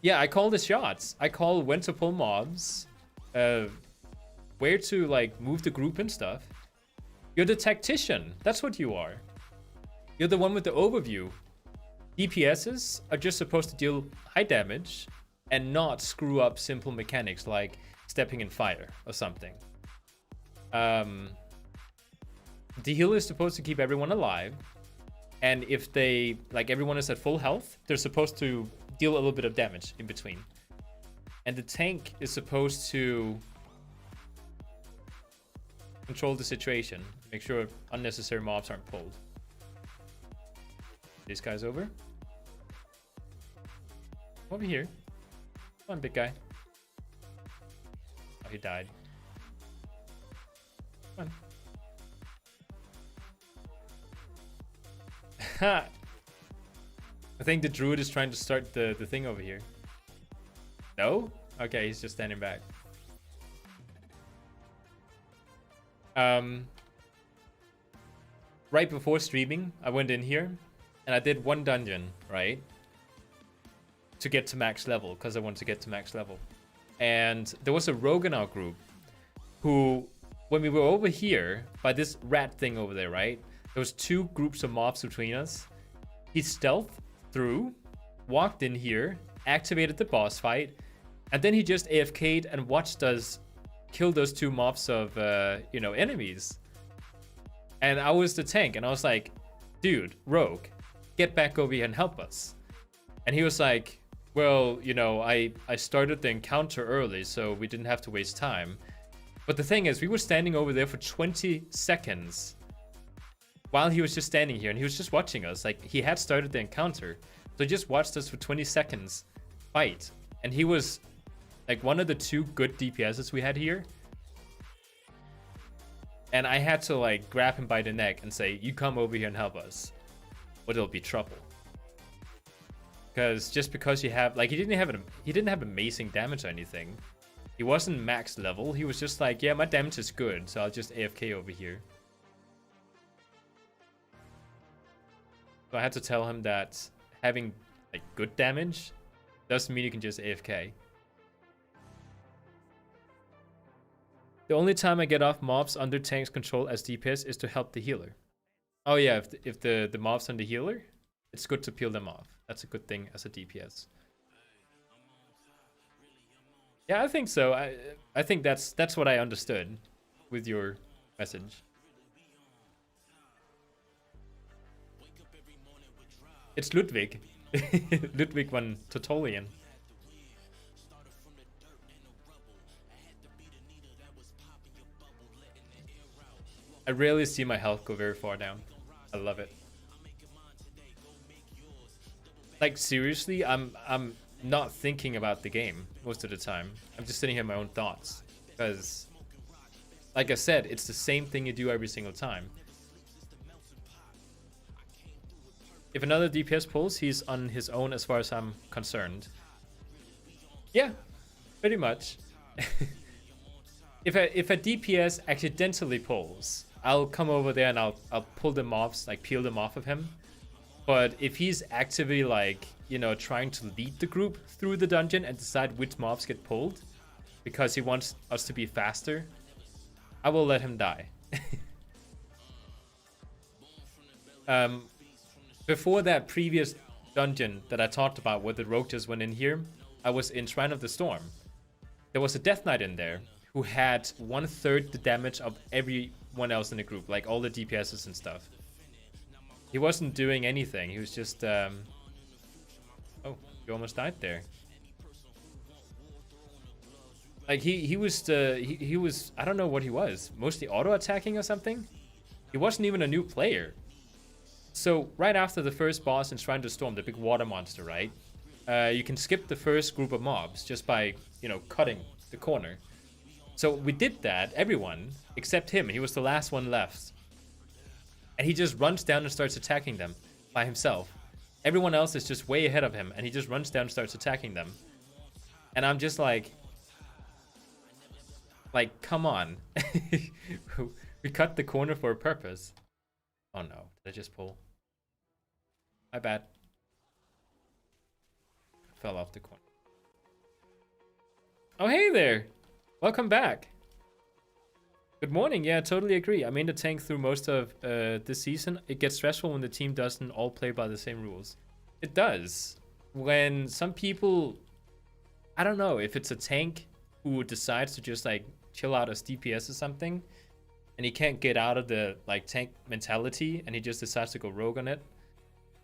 Yeah, I call the shots. I call when to pull mobs, where to, like, move the group and stuff. You're the tactician. That's what you are. You're the one with the overview. DPSs are just supposed to deal high damage and not screw up simple mechanics like stepping in fire or something. The healer is supposed to keep everyone alive, and if they, like, everyone is at full health, they're supposed to deal a little bit of damage in between. And the tank is supposed to control the situation, make sure unnecessary mobs aren't pulled. This guy's over. Over here. Come on, big guy. Oh, he died. Come on. Ha! I think the Druid is trying to start the thing over here. No? Okay, he's just standing back. Right before streaming, I went in here and I did one dungeon, right? To get to max level, because I wanted to get to max level. And there was a rogue in our group who, when we were over here by this rat thing over there, right? There was two groups of mobs between us. He stealthed through, walked in here, activated the boss fight, and then he just AFK'd and watched us kill those two mobs of, enemies. And I was the tank, and I was like, dude, rogue, get back over here and help us. And he was like, well, I started the encounter early, so we didn't have to waste time. But the thing is, we were standing over there for 20 seconds while he was just standing here, and he was just watching us. Like, he had started the encounter, so he just watched us for 20 seconds fight. And he was like one of the two good DPSs we had here. And I had to, like, grab him by the neck and say, you come over here and help us, or there'll be trouble. Because just because you have, like, he didn't have amazing damage or anything. He wasn't max level. He was just like, yeah, my damage is good, so I'll just AFK over here. So I had to tell him that having, like, good damage doesn't mean you can just AFK. The only time I get off mobs under tank's control as DPS is to help the healer. Oh yeah, if the mobs on the healer, it's good to peel them off. That's a good thing as a DPS. Yeah, I think so. I think that's what I understood with your message. It's Ludwig. Ludwig van Totolian. I rarely see my health go very far down. I love it. Like, seriously, I'm not thinking about the game most of the time. I'm just sitting here in my own thoughts. Because, like I said, it's the same thing you do every single time. If another DPS pulls, he's on his own as far as I'm concerned. Yeah, pretty much. If a DPS accidentally pulls, I'll come over there and I'll pull them off, like peel them off of him. But if he's actively, like, trying to lead the group through the dungeon and decide which mobs get pulled because he wants us to be faster, I will let him die. Before that previous dungeon that I talked about where the rogue just went in here, I was in Shrine of the Storm. There was a Death Knight in there who had 1/3 the damage of everyone else in the group, like all the DPSs and stuff. He wasn't doing anything. He was just, oh, you almost died there. Like, he was, I don't know what he was. Mostly auto-attacking or something? He wasn't even a new player. So, right after the first boss in Shrine of the Storm, the big water monster, right? You can skip the first group of mobs just by, cutting the corner. So, we did that, everyone, except him. He was the last one left. And he just runs down and starts attacking them by himself. Everyone else is just way ahead of him, and he just runs down and starts attacking them. And I'm just like, come on. We cut the corner for a purpose. Oh no, did I just pull? My bad. Fell off the corner. Oh, hey there! Welcome back. Good morning. Yeah, I totally agree. I'm in the tank through most of this season. It gets stressful when the team doesn't all play by the same rules. It does. When some people... I don't know if it's a tank who decides to just like chill out as DPS or something, and he can't get out of the like tank mentality and he just decides to go rogue on it.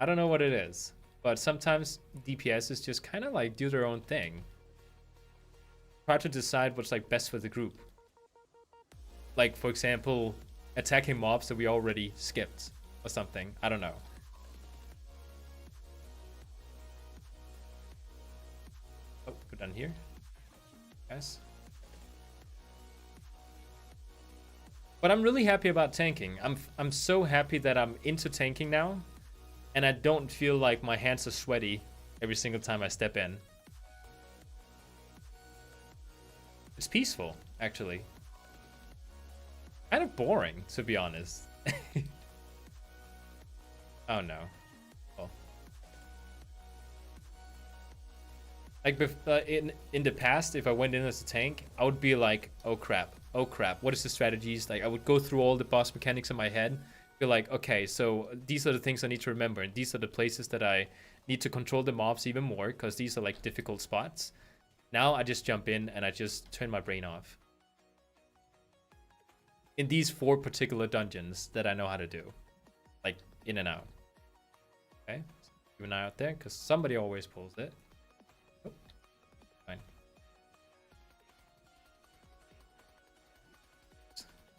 I don't know what it is, but sometimes DPSs just kind of like do their own thing. Try to decide what's like best for the group. Like, for example, attacking mobs that we already skipped or something. I don't know. Oh, we're done here. Guys. But I'm really happy about tanking. I'm so happy that I'm into tanking now. And I don't feel like my hands are sweaty every single time I step in. It's peaceful, actually. Kind of boring, to be honest. Oh no. Oh. Like in the past, if I went in as a tank, I would be like, oh crap, what is the strategies? Like I would go through all the boss mechanics in my head, be like, okay, so these are the things I need to remember, and these are the places that I need to control the mobs even more, because these are like difficult spots. Now I just jump in and I just turn my brain off. In these 4 particular dungeons that I know how to do. Like, in and out. Okay, keep an eye out there, because somebody always pulls it. Oh, fine.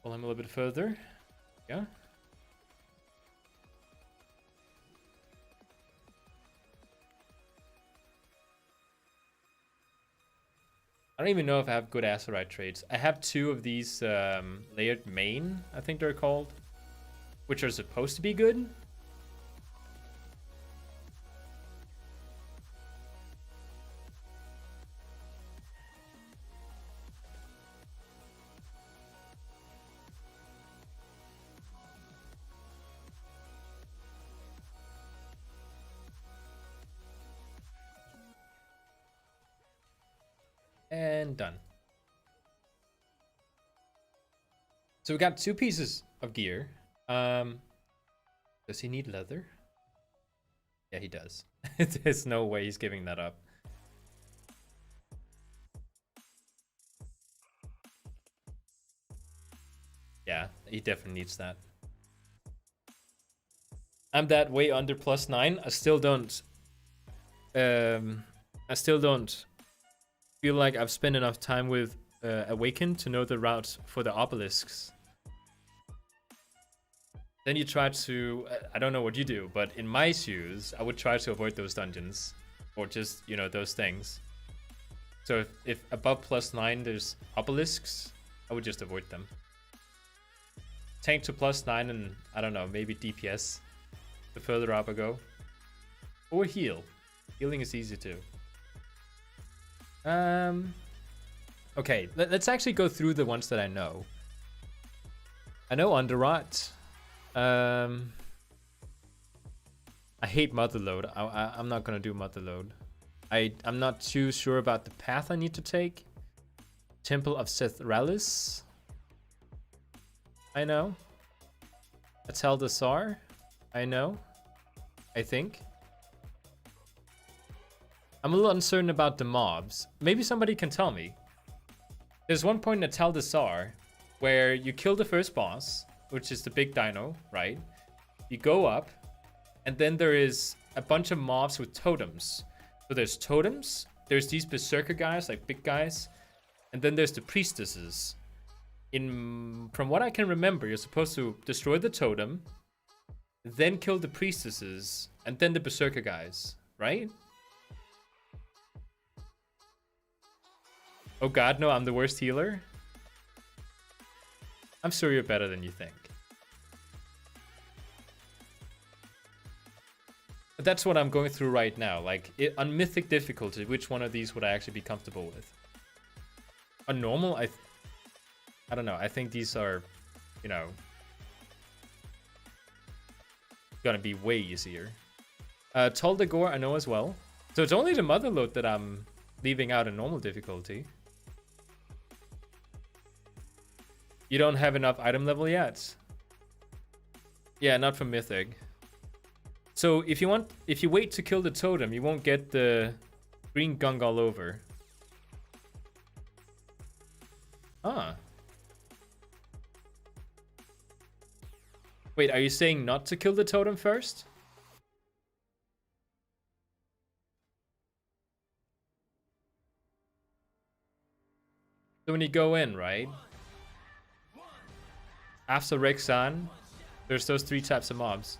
Pull him a little bit further. Yeah. I don't even know if I have good Azerite traits. I have 2 of these layered main, I think they're called, which are supposed to be good. And done. So we got 2 pieces of gear. Does he need leather? Yeah, he does. There's no way he's giving that up. Yeah, he definitely needs that. I'm that way under +9. I still don't feel like I've spent enough time with Awakened to know the routes for the obelisks. Then you try to, I don't know what you do, but in my shoes, I would try to avoid those dungeons. Or just, you know, those things. So if above +9 there's obelisks, I would just avoid them. Tank to +9 and, I don't know, maybe DPS. The further up I go. Or heal. Healing is easy too. Okay, let's actually go through the ones that I know. I know Underrot. I hate Motherload. I'm not gonna do Motherload. I'm not too sure about the path I need to take. Temple of Sethralis. I know. Atel'Dasar. I know. I think. I'm a little uncertain about the mobs. Maybe somebody can tell me. There's one point in Atel'Dasar where you kill the first boss, which is the big dino, right? You go up, and then there is a bunch of mobs with totems. So there's totems, there's these berserker guys, like big guys, and then there's the priestesses. From what I can remember, you're supposed to destroy the totem, then kill the priestesses, and then the berserker guys, right? Oh god, no, I'm the worst healer? I'm sure you're better than you think. But that's what I'm going through right now. Like, on Mythic difficulty, which one of these would I actually be comfortable with? On normal, I don't know. I think these are you know, gonna be way easier. Toldagor I know as well. So it's only the Motherlode that I'm leaving out in normal difficulty. You don't have enough item level yet. Yeah, not for Mythic. So if you wait to kill the totem, you won't get the green gunk all over. Ah. Wait, are you saying not to kill the totem first? So when you go in, right? After Rexan, there's those 3 types of mobs.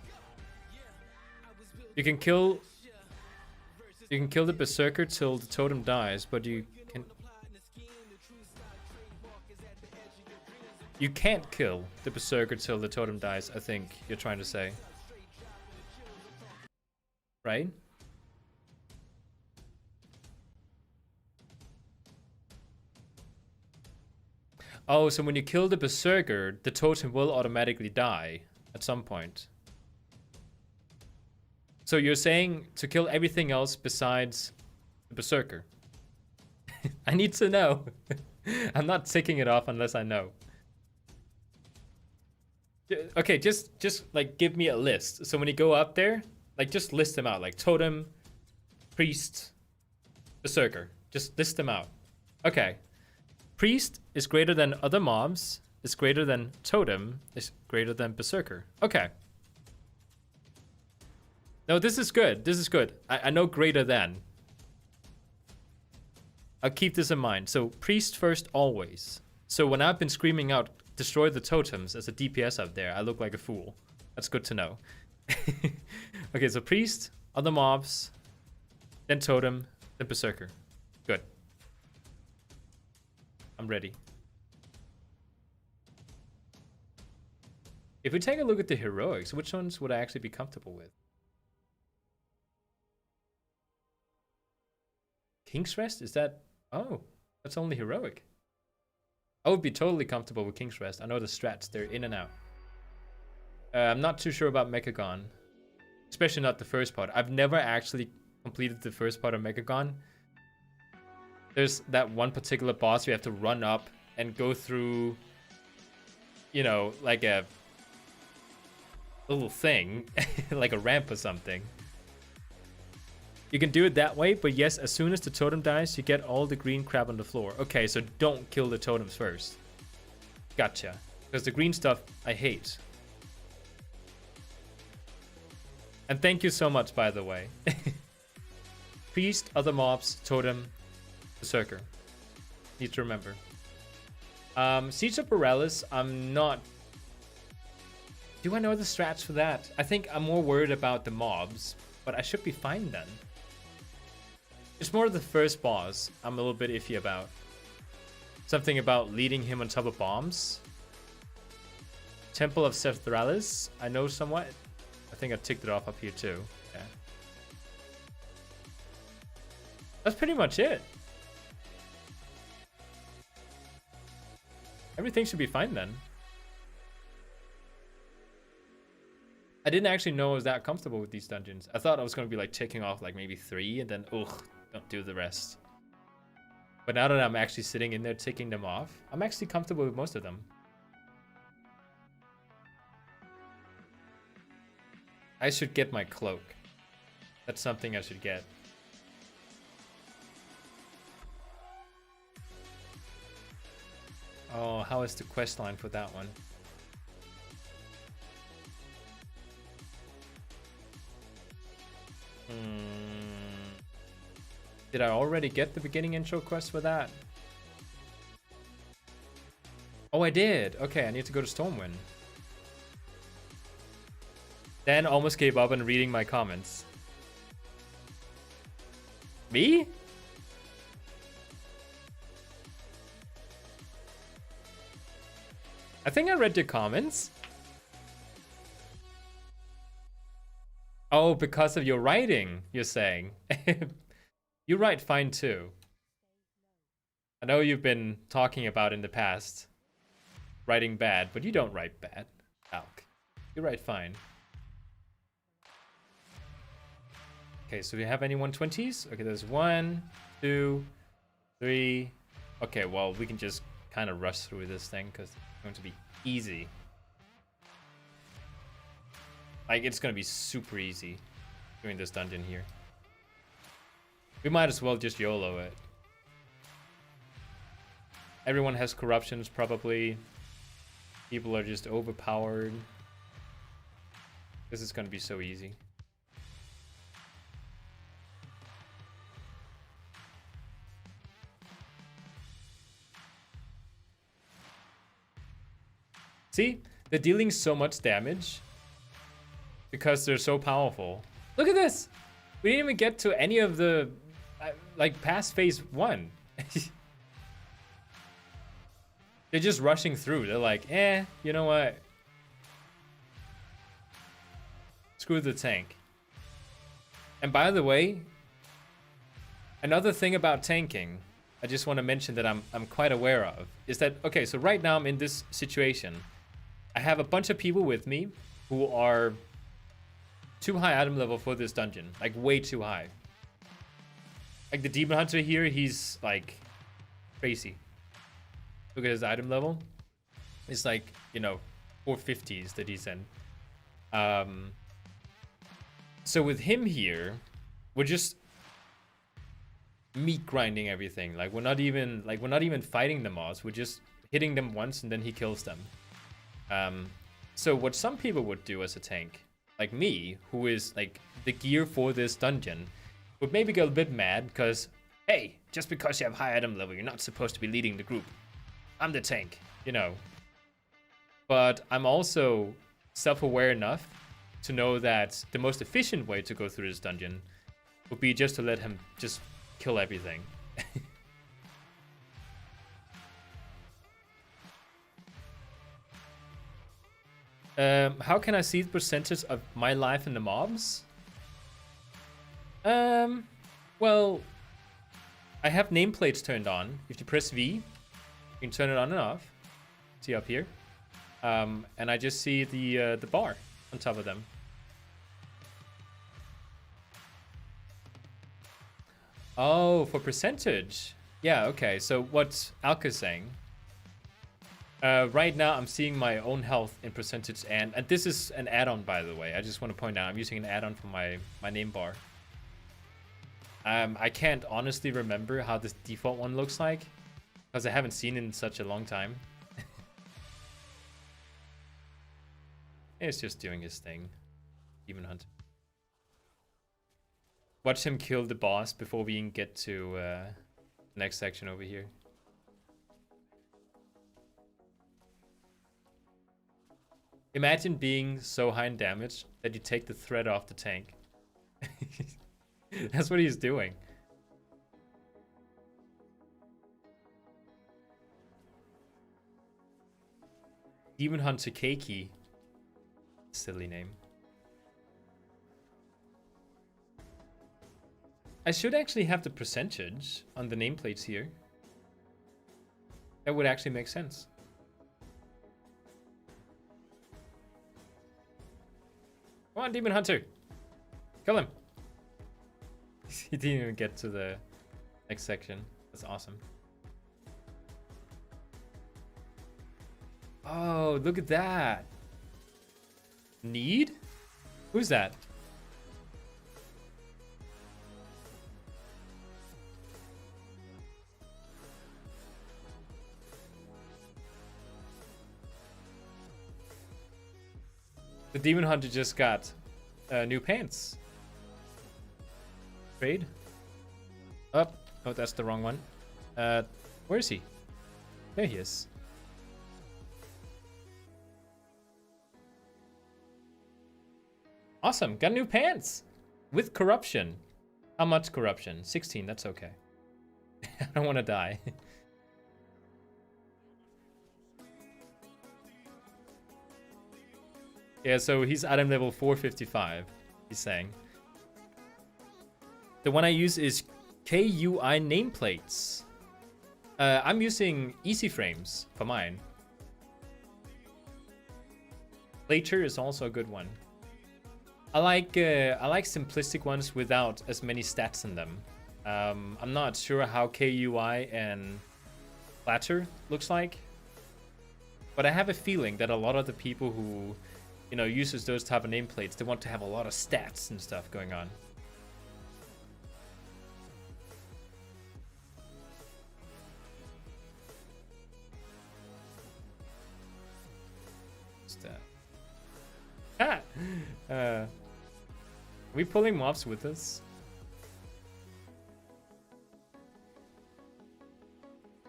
You can kill the Berserker till the totem dies, but you can't kill the Berserker till the totem dies, I think you're trying to say. Right? Oh, so when you kill the Berserker, the totem will automatically die at some point. So you're saying to kill everything else besides the Berserker? I need to know. I'm not ticking it off unless I know. Okay, just like give me a list. So when you go up there, like just list them out. Like Totem, Priest, Berserker. Just list them out. Okay. Priest is greater than other mobs, is greater than Totem, is greater than Berserker. Okay. No, this is good. This is good. I know greater than. I'll keep this in mind. So Priest first always. So when I've been screaming out, destroy the totems as a DPS up there, I look like a fool. That's good to know. Okay, so Priest, other mobs, then Totem, then Berserker. Good. I'm ready. If we take a look at the heroics, which ones would I actually be comfortable with? King's Rest? Is that... Oh, that's only heroic. I would be totally comfortable with King's Rest. I know the strats, they're in and out. I'm not too sure about Mechagon. Especially not the first part. I've never actually completed the first part of Mechagon. There's that one particular boss you have to run up and go through, you know, like a little thing, like a ramp or something. You can do it that way, but yes, as soon as the totem dies, you get all the green crap on the floor. Okay, so don't kill the totems first. Gotcha. Because the green stuff, I hate. And thank you so much, by the way. Priest, other mobs, totem, Berserker. Need to remember. Siege of Borealis, I'm not... Do I know the strats for that? I think I'm more worried about the mobs, but I should be fine then. It's more the first boss I'm a little bit iffy about. Something about leading him on top of bombs. Temple of Sethralis, I know somewhat. I think I ticked it off up here too. Yeah. That's pretty much it. Everything should be fine then. I didn't actually know I was that comfortable with these dungeons. I thought I was going to be like ticking off like maybe 3 and then, ugh, don't do the rest. But now that I'm actually sitting in there ticking them off, I'm actually comfortable with most of them. I should get my cloak. That's something I should get. Oh, how is the quest line for that one? Did I already get the beginning intro quest for that? Oh, I did. Okay, I need to go to Stormwind. Then almost gave up on reading my comments. Me? I think I read your comments. Oh, because of your writing, you're saying. You write fine too. I know you've been talking about in the past. writing bad, but you don't write bad, Alk. You write fine. Okay, so we have any 120s? Okay, there's 1, 2, 3. Okay, well, we can just kind of rush through this thing because it's going to be easy. Like, it's going to be super easy doing this dungeon here. We might as well just YOLO it. Everyone has corruptions, probably. People are just overpowered. This is going to be so easy. See? They're dealing so much damage because they're so powerful. Look at this! We didn't even get to any of the... like, past phase 1. They're just rushing through. They're like, you know what? Screw the tank. And by the way, another thing about tanking, I just want to mention that I'm quite aware of, is that, okay, so right now I'm in this situation. I have a bunch of people with me who are too high item level for this dungeon. Like, way too high. Like, the Demon Hunter here, he's, like, crazy. Look at his item level. It's like, you know, 450s that he's in. So with him here, we're just meat grinding everything. Like, we're not even fighting the mods. We're just hitting them once and then he kills them. So what some people would do as a tank, like me, who is like the gear for this dungeon, would maybe get a bit mad because, hey, just because you have high item level, you're not supposed to be leading the group. I'm the tank, you know. But I'm also self-aware enough to know that the most efficient way to go through this dungeon would be just to let him just kill everything. How can I see the percentage of my life in the mobs? Well, I have nameplates turned on. If you press V, you can turn it on and off. See up here. And I just see the bar on top of them. Oh, for percentage. Yeah, okay. So what Alka is saying. Right now, I'm seeing my own health in percentage, and this is an add-on, by the way. I just want to point out, I'm using an add-on for my name bar. I can't honestly remember how this default one looks like, because I haven't seen it in such a long time. It's just doing his thing. Demon Hunter. Watch him kill the boss before we can get to the next section over here. Imagine being so high in damage that you take the thread off the tank. That's what he's doing. Demon Hunter Keiki. Silly name. I should actually have the percentage on the nameplates here. That would actually make sense. Come on, Demon Hunter. Kill him. He didn't even get to the next section. That's awesome. Oh, look at that. Need? Who's that? The Demon Hunter just got new pants. Trade. Oh, that's the wrong one. Where is he? There he is. Awesome, got new pants with corruption. How much corruption? 16, that's okay. I don't want to die. Yeah, so he's item level 455, he's saying. The one I use is KUI nameplates. I'm using easy frames for mine. Later is also a good one. I like simplistic ones without as many stats in them. I'm not sure how KUI and Platter looks like, but I have a feeling that a lot of the people who, you know, uses those type of nameplates, they want to have a lot of stats and stuff going on. What's that? Are we pulling mobs with us?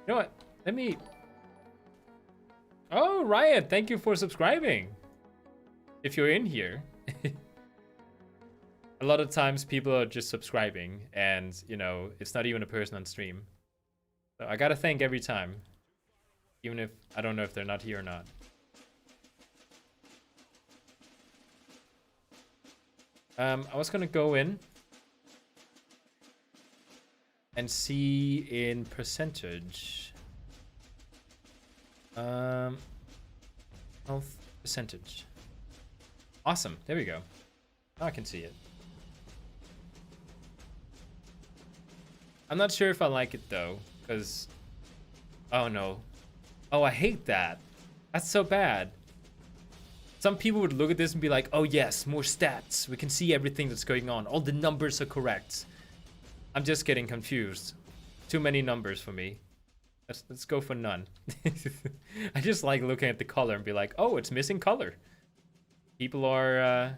You know what? Let me... Oh, Riot, thank you for subscribing. If you're in here. A lot of times people are just subscribing and, you know, it's not even a person on stream. So I gotta thank every time. Even if I don't know if they're not here or not. I was gonna go in and see in percentage. Health percentage. Awesome. There we go. Now I can see it. I'm not sure if I like it though, because... Oh no. Oh, I hate that. That's so bad. Some people would look at this and be like, oh yes, more stats. We can see everything that's going on. All the numbers are correct. I'm just getting confused. Too many numbers for me. Let's go for none. I just like looking at the color and be like, oh, it's missing color. People are...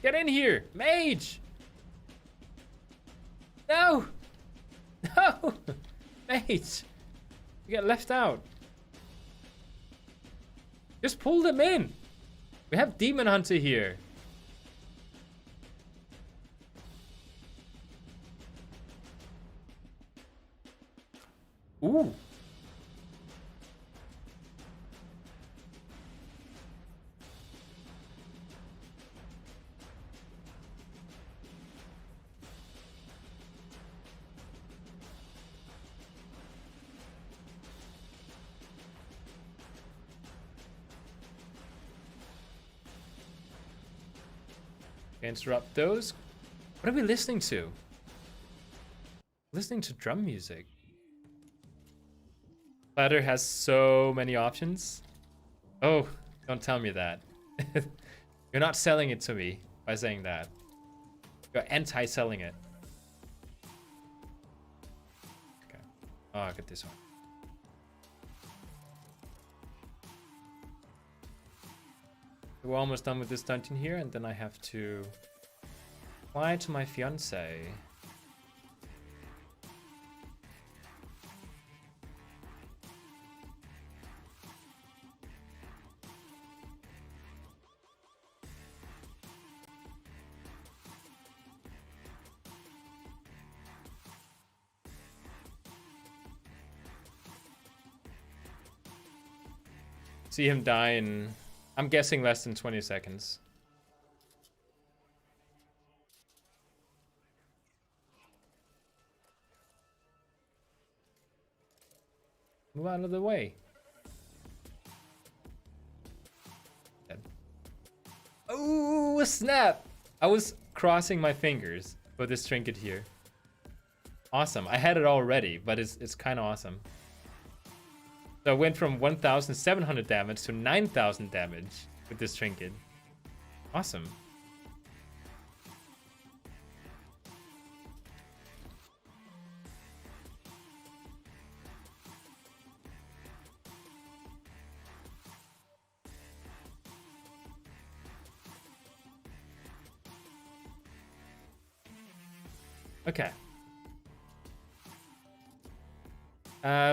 Get in here! Mage! No! No! Mage! You get left out. Just pull them in. We have Demon Hunter here. Ooh. Interrupt those. What are we listening to? Listening to drum music. Platter has so many options. Oh, don't tell me that. You're not selling it to me by saying that. You're anti-selling it. Okay. Oh, I got this one. We're almost done with this dungeon here, and then I have to fly to my fiance. See him die in, I'm guessing, less than 20 seconds. Move out of the way. Dead. Oh, snap! I was crossing my fingers for this trinket here. Awesome. I had it already, but it's kind of awesome. So I went from 1,700 damage to 9,000 damage with this trinket. Awesome. Okay.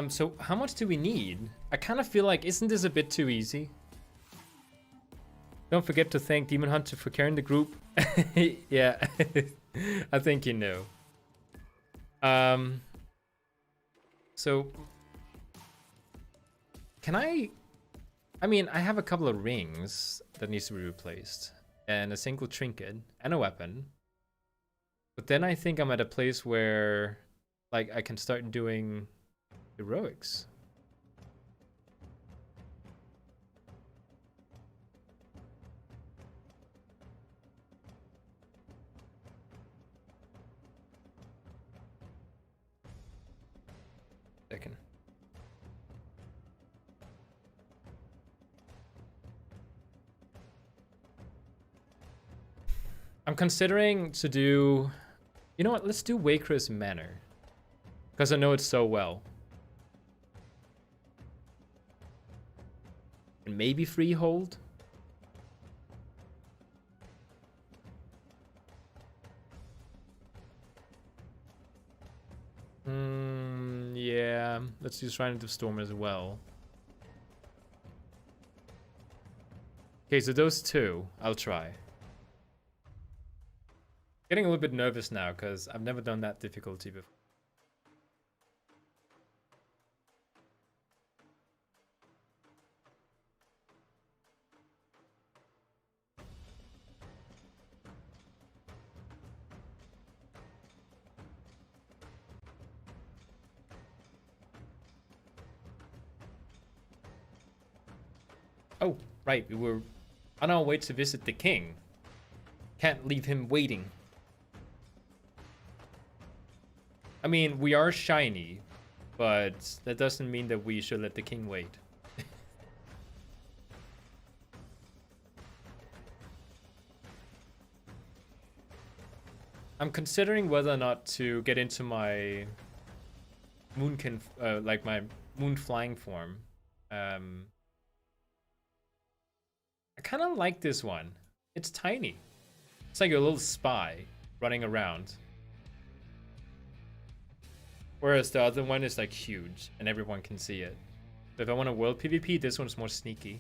So how much do we need? I kind of feel like, isn't this a bit too easy? Don't forget to thank Demon Hunter for carrying the group. Yeah, I think you know. So can I mean, I have a couple of rings that needs to be replaced and a single trinket and a weapon. But then I think I'm at a place where like I can start doing heroics. Second. I'm considering to do... You know what? Let's do Waker's Manor. Because I know it so well. And maybe Freehold? Yeah. Let's do Shrine of the Storm as well. Okay, so those two, I'll try. Getting a little bit nervous now, because I've never done that difficulty before. Oh, right, we were on our way to visit the king. Can't leave him waiting. I mean, we are shiny, but that doesn't mean that we should let the king wait. I'm considering whether or not to get into my moonkin, like my moon flying form. I kind of like this one. It's tiny. It's like a little spy running around. Whereas the other one is like huge and everyone can see it. So if I want a world PvP, this one's more sneaky.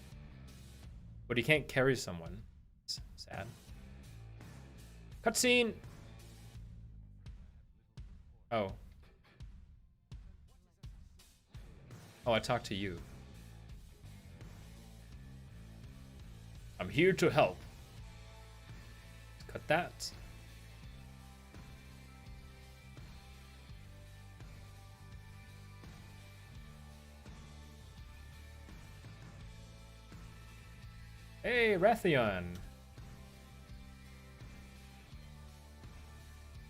But you can't carry someone. It's sad. Cutscene! Oh. Oh, I talked to you. I'm here to help. Let's cut that. Hey, Rathion.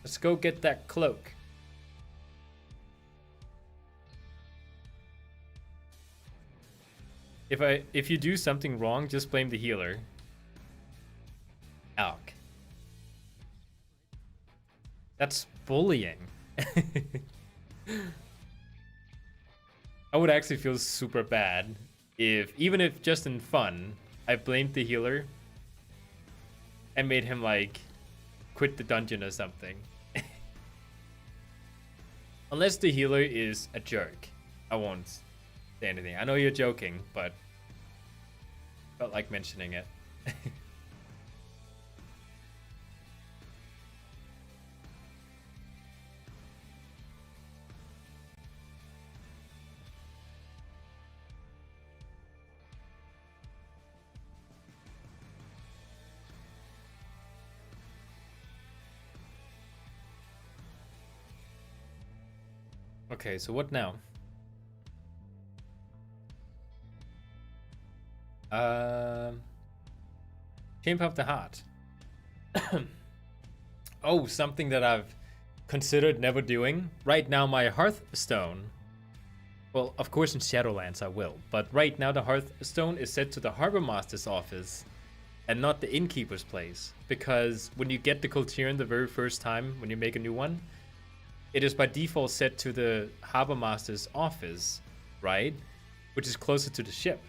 Let's go get that cloak. If you do something wrong, just blame the healer. Alk. That's bullying. I would actually feel super bad if, even if just in fun, I blamed the healer and made him like quit the dungeon or something. Unless the healer is a jerk, I won't say anything. I know you're joking, but felt like mentioning it. Okay, so what now? Chamber of the Heart. Oh, something that I've considered never doing. Right now, my Hearthstone. Well, of course, in Shadowlands I will, but right now the Hearthstone is set to the Harbor Master's office and not the Innkeeper's place. Because when you get the Coltiran the very first time, when you make a new one, it is by default set to the Harbor Master's office, right? Which is closer to the ship.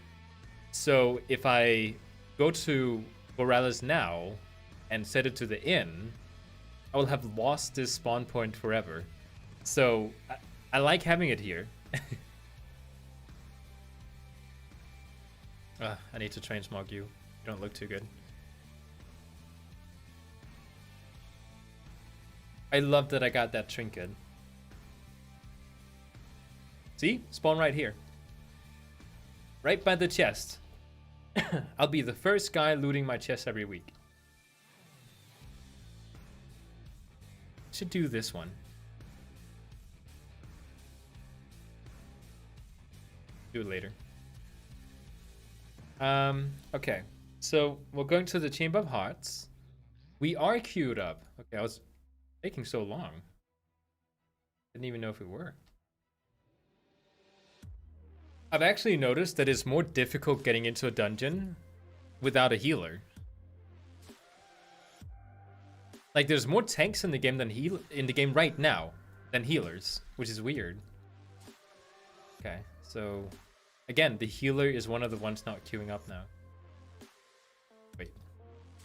So if I go to Borealis now and set it to the inn, I will have lost this spawn point forever. So I like having it here. I need to transmog you. You don't look too good. I love that I got that trinket. See? Spawn right here. Right by the chest. I'll be the first guy looting my chest every week. Should do this one. Do it later. Okay. So we're going to the Chamber of Hearts. We are queued up. Okay, I was taking so long. Didn't even know if we were. I've actually noticed that it's more difficult getting into a dungeon without a healer. Like, there's more tanks in the game than in the game right now than healers, which is weird. Okay, so again, the healer is one of the ones not queuing up now. Wait,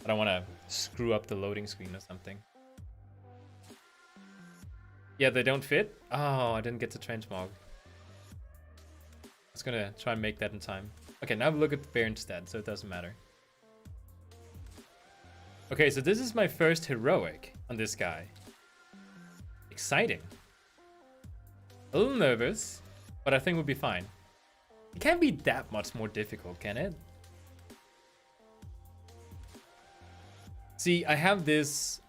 I don't want to screw up the loading screen or something. Yeah, they don't fit. Oh, I didn't get to transmog. I was gonna try and make that in time. Okay, now look at the bear instead, so it doesn't matter. Okay, so this is my first heroic on this guy. Exciting. A little nervous, but I think we'll be fine. It can't be that much more difficult, can it? See, I have this...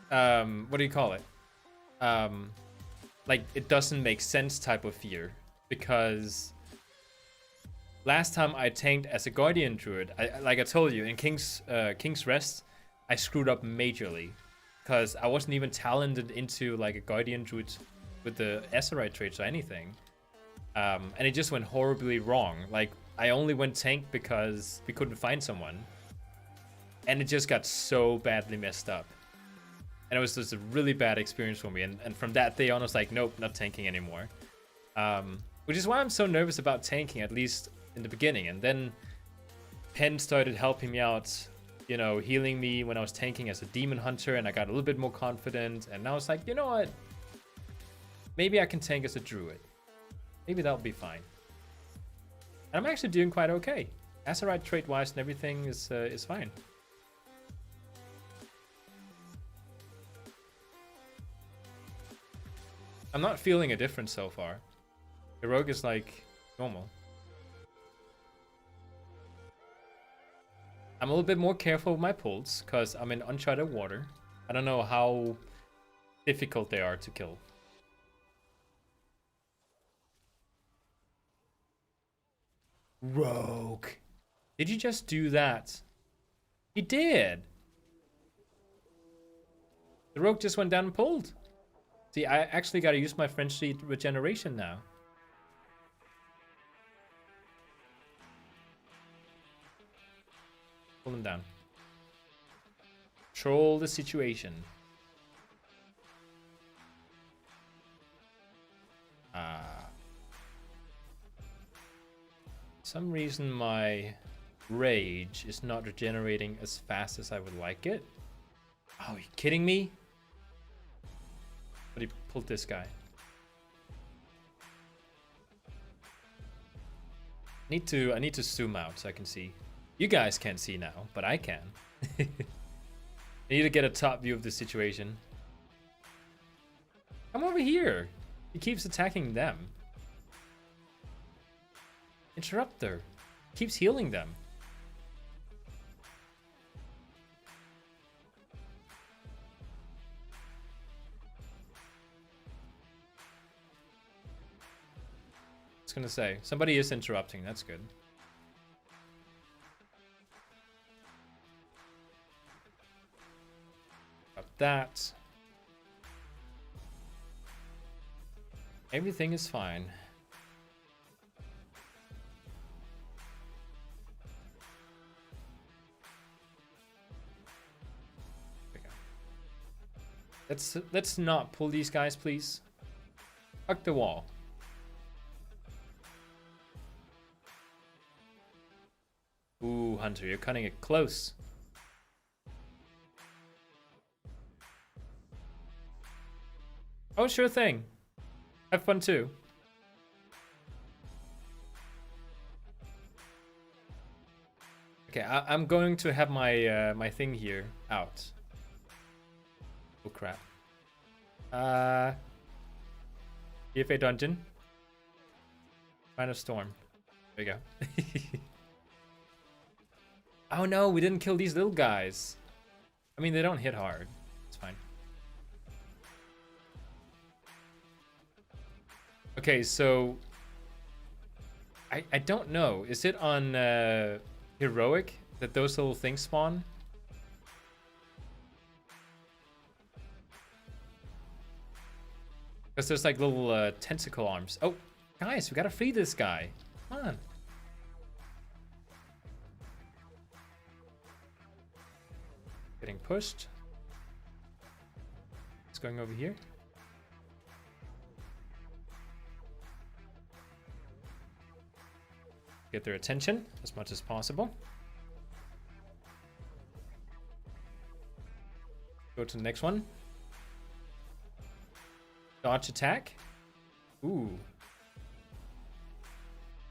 what do you call it? Like, it doesn't make sense type of fear. Because last time I tanked as a Guardian Druid, like I told you, in King's Rest, I screwed up majorly. Because I wasn't even talented into like a Guardian Druid with the Azerite traits or anything. And it just went horribly wrong. Like, I only went tank because we couldn't find someone. And it just got so badly messed up. And it was just a really bad experience for me. And from that day on, I was like, nope, not tanking anymore. Which is why I'm so nervous about tanking, at least in the beginning. And then Pen started helping me out, you know, healing me when I was tanking as a demon hunter, and I got a little bit more confident. And now it's like, you know what? Maybe I can tank as a druid. Maybe that'll be fine. And I'm actually doing quite okay. Azerite trait-wise and everything is fine. I'm not feeling a difference so far. Heroic is like normal. I'm a little bit more careful with my pulls because I'm in uncharted water. I don't know how difficult they are to kill. Rogue. Did you just do that? He did. The rogue just went down and pulled. See, I actually gotta use my French seed regeneration now. Pull him down. Control the situation. For some reason my rage is not regenerating as fast as I would like it. Oh, are you kidding me? But he pulled this guy. I need to zoom out so I can see. You guys can't see now, but I can. I need to get a top view of the situation. Come over here. He keeps attacking them. Interrupter. Keeps healing them. I was gonna say, somebody is interrupting, that's good. Got that. Everything is fine. There we go. Let's not pull these guys, please. Fuck the wall. Ooh, Hunter, you're cutting it close. Oh, sure thing. Have fun too. Okay, I'm going to have my my thing here out. Oh crap. BFA dungeon. Find a storm. There you go. Oh no, we didn't kill these little guys. I mean, they don't hit hard. It's fine. Okay, so I don't know. Is it on heroic that those little things spawn? Because there's like little tentacle arms. Oh, Guys, we gotta free this guy. Come on. Getting pushed. It's going over here. Get their attention as much as possible. Go to the next one. Dodge attack. Ooh.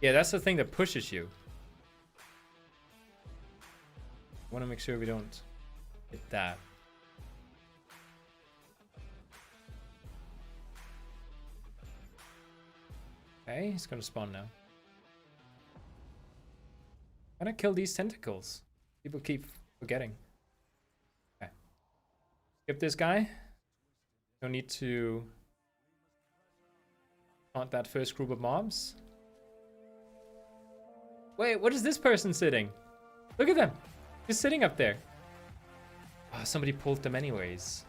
Yeah, that's the thing that pushes you. I want to make sure we don't hit that. Okay, he's gonna spawn now. I'm gonna kill these tentacles. People keep forgetting. Okay. Skip this guy. Don't need to taunt that first group of mobs. Wait, what is this person sitting? Look at them. Just sitting up there. Oh, somebody pulled them anyways.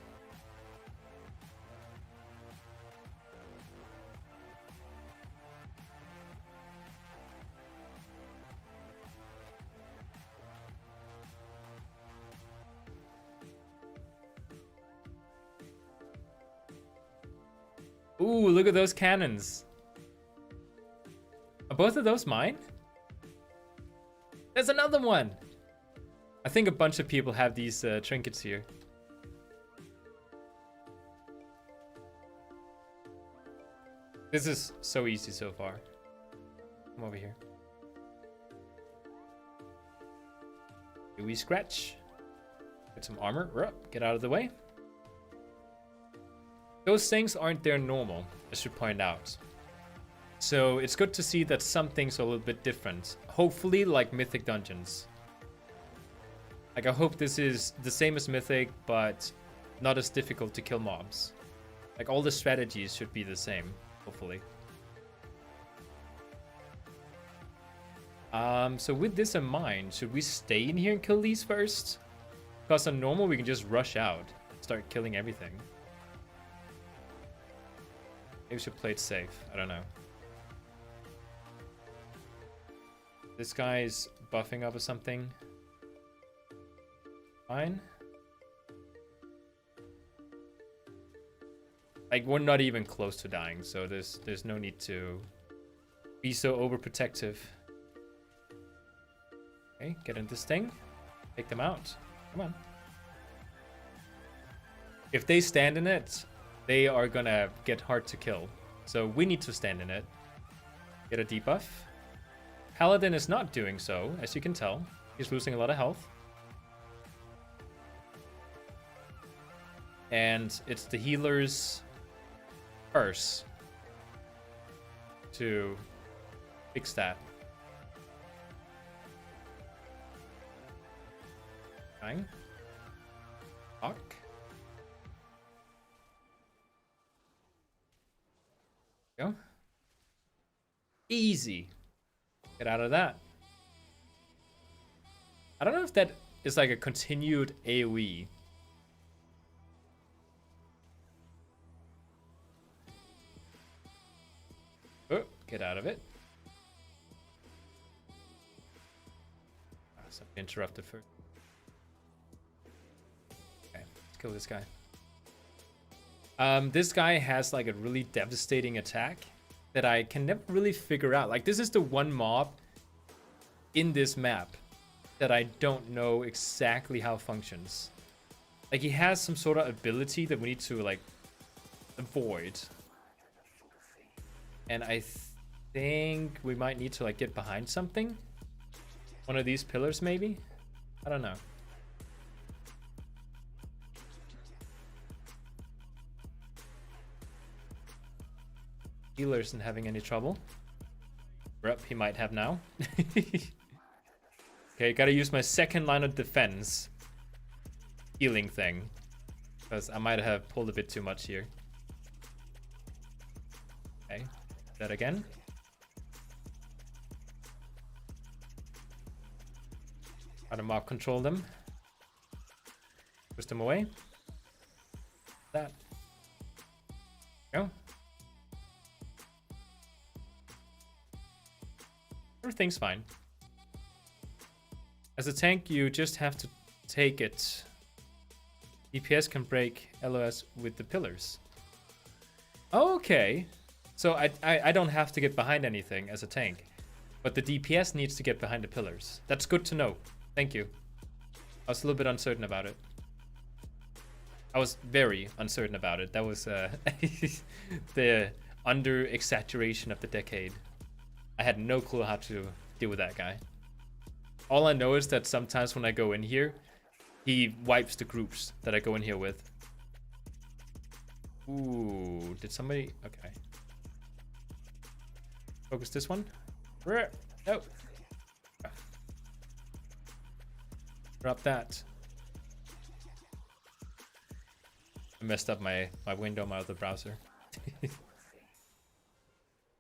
Ooh, look at those cannons. Are both of those mine? There's another one. I think a bunch of people have these trinkets here. This is so easy so far. Come over here. Do we scratch? Get some armor. Get out of the way. Those things aren't there normal, I should point out. So it's good to see that some things are a little bit different. Hopefully like Mythic dungeons. Like I hope this is the same as Mythic, but not as difficult to kill mobs. Like all the strategies should be the same, hopefully. So with this in mind, should we stay in here and kill these first? Because on normal we can just rush out and start killing everything. Maybe we should play it safe. I don't know. This guy's buffing up or something. Fine. Like we're not even close to dying, so there's no need to be so overprotective. Okay, get in this thing. Take them out. Come on. If they stand in it, they are gonna get hard to kill. So we need to stand in it. Get a debuff. Paladin is not doing so, as you can tell. He's losing a lot of health. And it's the healer's curse to fix that. Fine. Fuck. Go. Easy. Get out of that. I don't know if that is like a continued AoE. Oh, get out of it. Something interrupted first. Okay, let's kill this guy. This guy has like a really devastating attack that I can never really figure out. Like this is the one mob in this map that I don't know exactly how it functions. Like he has some sort of ability that we need to like avoid. And I think we might need to like get behind something. One of these pillars maybe? I don't know. Healer isn't having any trouble. Rep, he might have now. Okay, gotta use my second line of defense healing thing. Because I might have pulled a bit too much here. Okay, that again. Try to mob control them. Push them away. That. Go. everything's fine. As a tank, you just have to take it. DPS can break LOS with the pillars. Okay. So I don't have to get behind anything as a tank. But the DPS needs to get behind the pillars. That's good to know. Thank you. I was a little bit uncertain about it. I was very uncertain about it. That was the under-exaggeration of the decade. I had no clue how to deal with that guy. All I know is that sometimes when I go in here, he wipes the groups that I go in here with. Ooh, did somebody... Okay. Focus this one. No. Drop that. I messed up my window, my other browser.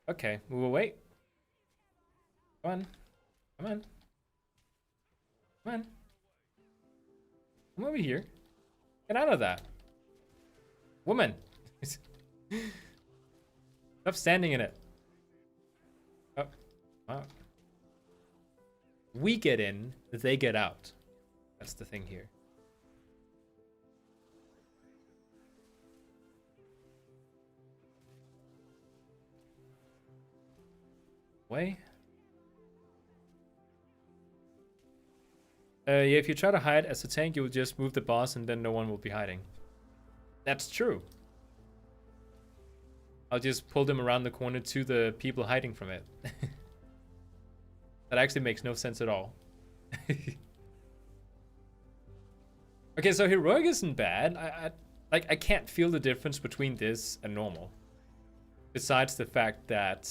Okay, move away. Come on. Come on. Come on. Come over here. Get out of that. Woman. Stop standing in it. Oh. Wow. We get in, they get out. That's the thing here. Way. Yeah, if you try to hide as a tank, you will just move the boss and then no one will be hiding. That's true. I'll just pull them around the corner to the people hiding from it. That actually makes no sense at all. Okay, so heroic isn't bad. I can't feel the difference between this and normal. Besides the fact that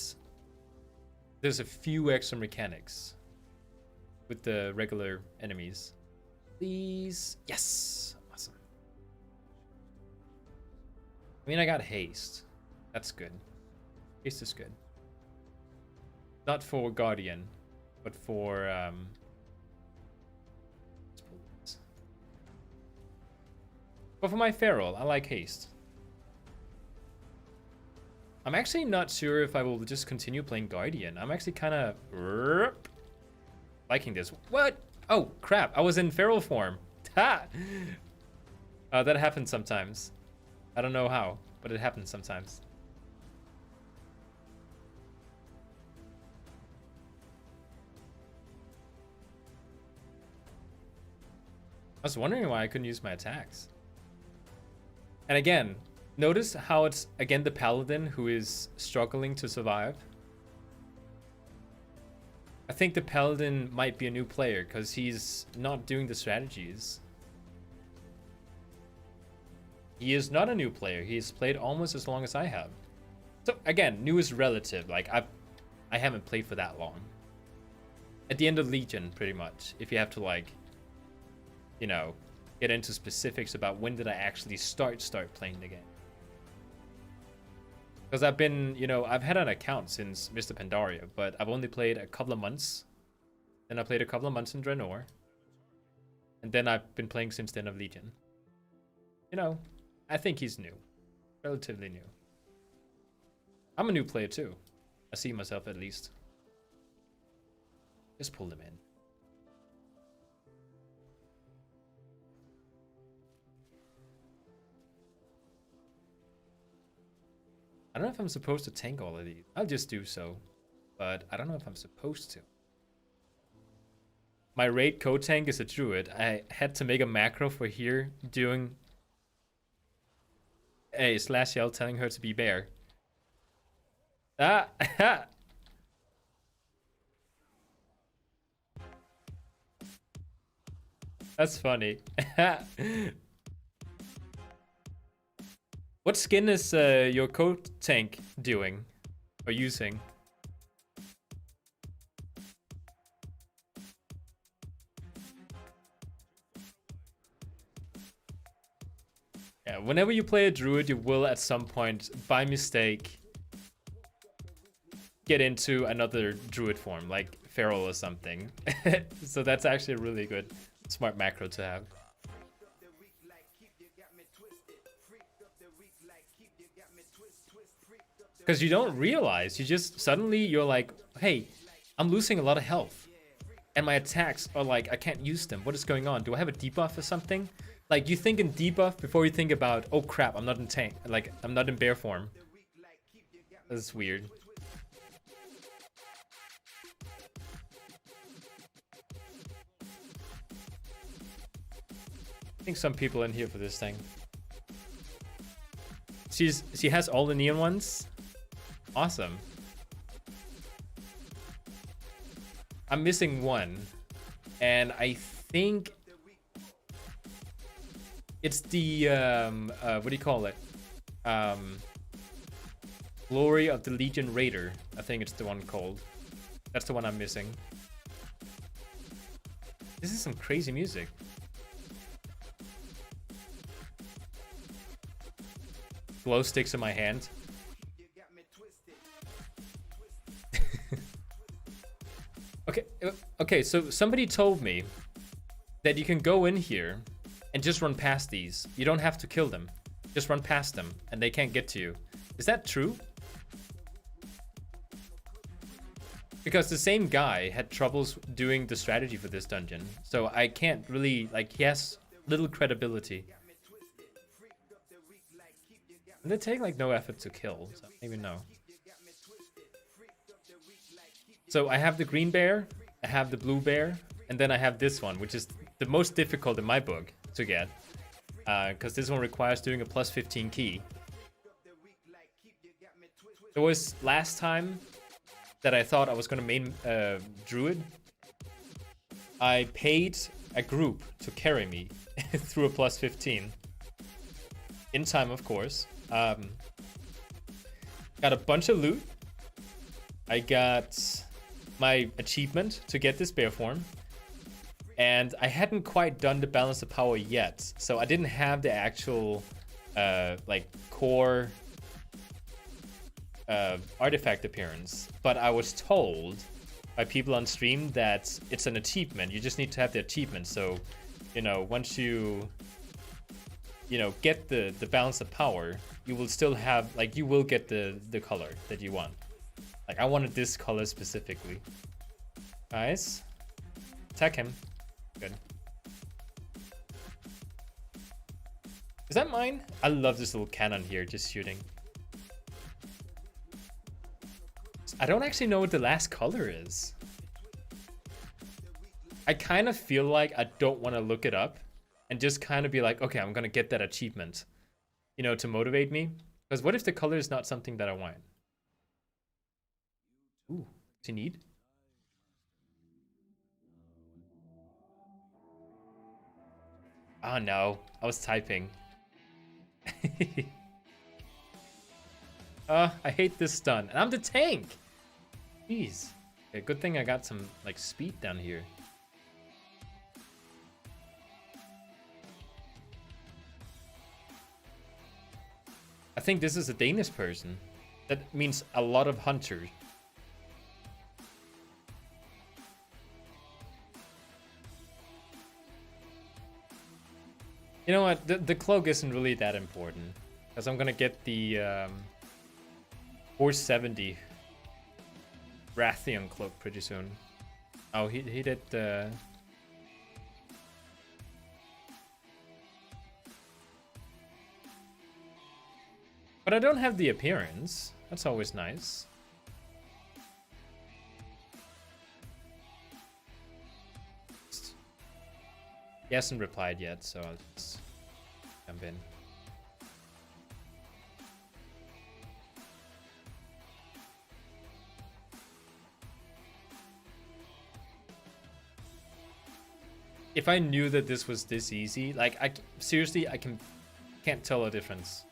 there's a few extra mechanics with the regular enemies. Please. Yes. Awesome. I mean, I got haste. That's good. Haste is good. Not for Guardian, but for but for my Feral, I like haste. I'm actually not sure if I will just continue playing Guardian. I'm actually kind of liking this. What? Oh, crap. I was in Feral form. Ha! That happens sometimes. I don't know how, but it happens sometimes. I was wondering why I couldn't use my attacks. And again, notice how it's, again, the paladin who is struggling to survive. I think the paladin might be a new player because he's not doing the strategies. He is not a new player. He's played almost as long as I have. So again, new is relative. Like I haven't played for that long. At the end of Legion, pretty much. If you have to like, you know, get into specifics about when did I actually start playing the game. Because I've been, you know, I've had an account since Mr. Pandaria, but I've only played a couple of months. Then I played a couple of months in Draenor. And then I've been playing since the end of Legion. You know, I think he's new. Relatively new. I'm a new player too. I see myself at least. Just pull them in. I don't know if I'm supposed to tank all of these. I'll just do so. But I don't know if I'm supposed to. My raid code tank is a Druid. I had to make a macro for here doing a /L telling her to be bear. Ah! That's funny. What skin is your code tank doing or using? Yeah, whenever you play a Druid, you will at some point, by mistake, get into another Druid form, like Feral or something. So that's actually a really good, smart macro to have. Because you don't realize, you just suddenly you're like, hey, I'm losing a lot of health. And my attacks are like, I can't use them. What is going on? Do I have a debuff or something? Like, you think in debuff before you think about, oh crap, I'm not in tank. Like, I'm not in bear form. That's weird. I think some people in here for this thing. She has all the neon ones. Awesome. I'm missing one, and I think it's the what do you call it? Glory of the Legion Raider. I think it's the one called. That's the one I'm missing. This is some crazy music. Glow sticks in my hand. Okay, so somebody told me that you can go in here and just run past these. You don't have to kill them. Just run past them and they can't get to you. Is that true? Because the same guy had troubles doing the strategy for this dungeon. So I can't really, like, he has little credibility. And they take like no effort to kill, so I don't even know. So I have the green bear, I have the blue bear, and then I have this one, which is the most difficult in my book to get. Because this one requires doing a plus 15 key. It was last time that I thought I was going to main Druid. I paid a group to carry me through a plus 15. In time, of course. Got a bunch of loot. I got my achievement to get this bear form. And I hadn't quite done the balance of power yet. So I didn't have the actual like core artifact appearance. But I was told by people on stream that it's an achievement. You just need to have the achievement. So, you know, once you get the balance of power, you will still have, like, you will get the color that you want. Like, I wanted this color specifically. Nice. Attack him. Good. Is that mine? I love this little cannon here, just shooting. I don't actually know what the last color is. I kind of feel like I don't want to look it up and just kind of be like, okay, I'm going to get that achievement, you know, to motivate me. Because what if the color is not something that I want? Ooh, does he need? Oh no, I was typing. I hate this stun. And I'm the tank! Jeez. Okay, good thing I got some, like, speed down here. I think this is a Danish person. That means a lot of hunters. You know what? The cloak isn't really that important. Because I'm gonna get the 470 Rathian cloak pretty soon. Oh, he did the... But I don't have the appearance. That's always nice. He hasn't replied yet, so I'll just jump in. If I knew that this was this easy, like, seriously, I can't tell a difference.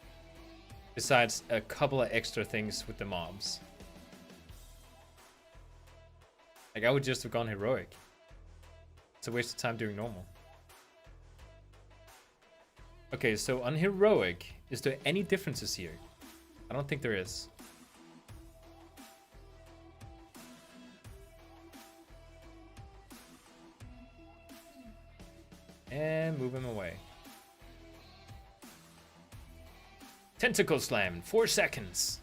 Besides a couple of extra things with the mobs. Like, I would just have gone heroic. It's a waste of time doing normal. Okay, so on heroic, is there any differences here? I don't think there is. And move him away. Tentacle slam in 4 seconds.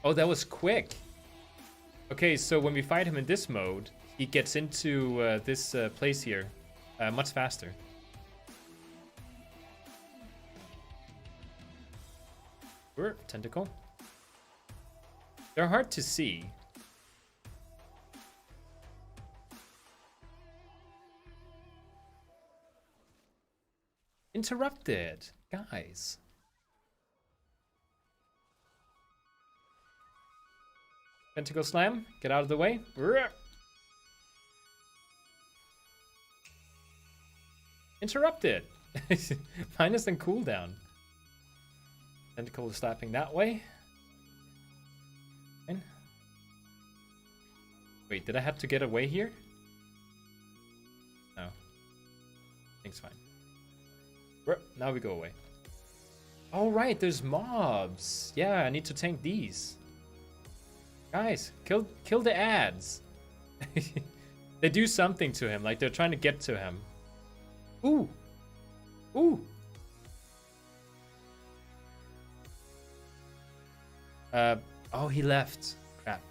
Oh, that was quick. Okay, so when we fight him in this mode, he gets into this place here much faster. Sure, tentacle. They're hard to see. Interrupted, guys. Tentacle slam, get out of the way. Interrupted. Minus and cooldown. Tentacle is slapping that way. And wait, did I have to get away here? No. Thing's fine. Now we go away. All right, there's mobs. Yeah, I need to tank these. Guys, kill the ads. They do something to him, like they're trying to get to him. Ooh. Ooh. Oh, he left. Crap.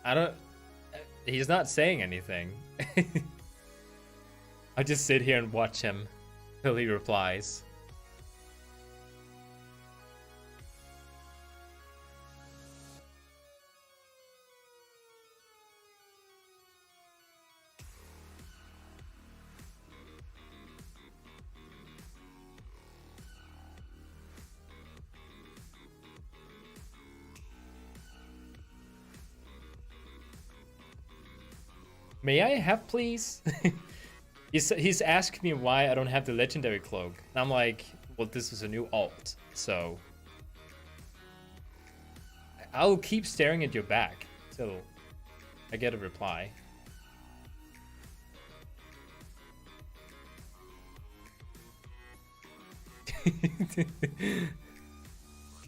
I don't... He's not saying anything. I just sit here and watch him till he replies. May I have, please? He's asking me why I don't have the legendary cloak. And I'm like, well, this is a new alt, so I'll keep staring at your back till I get a reply.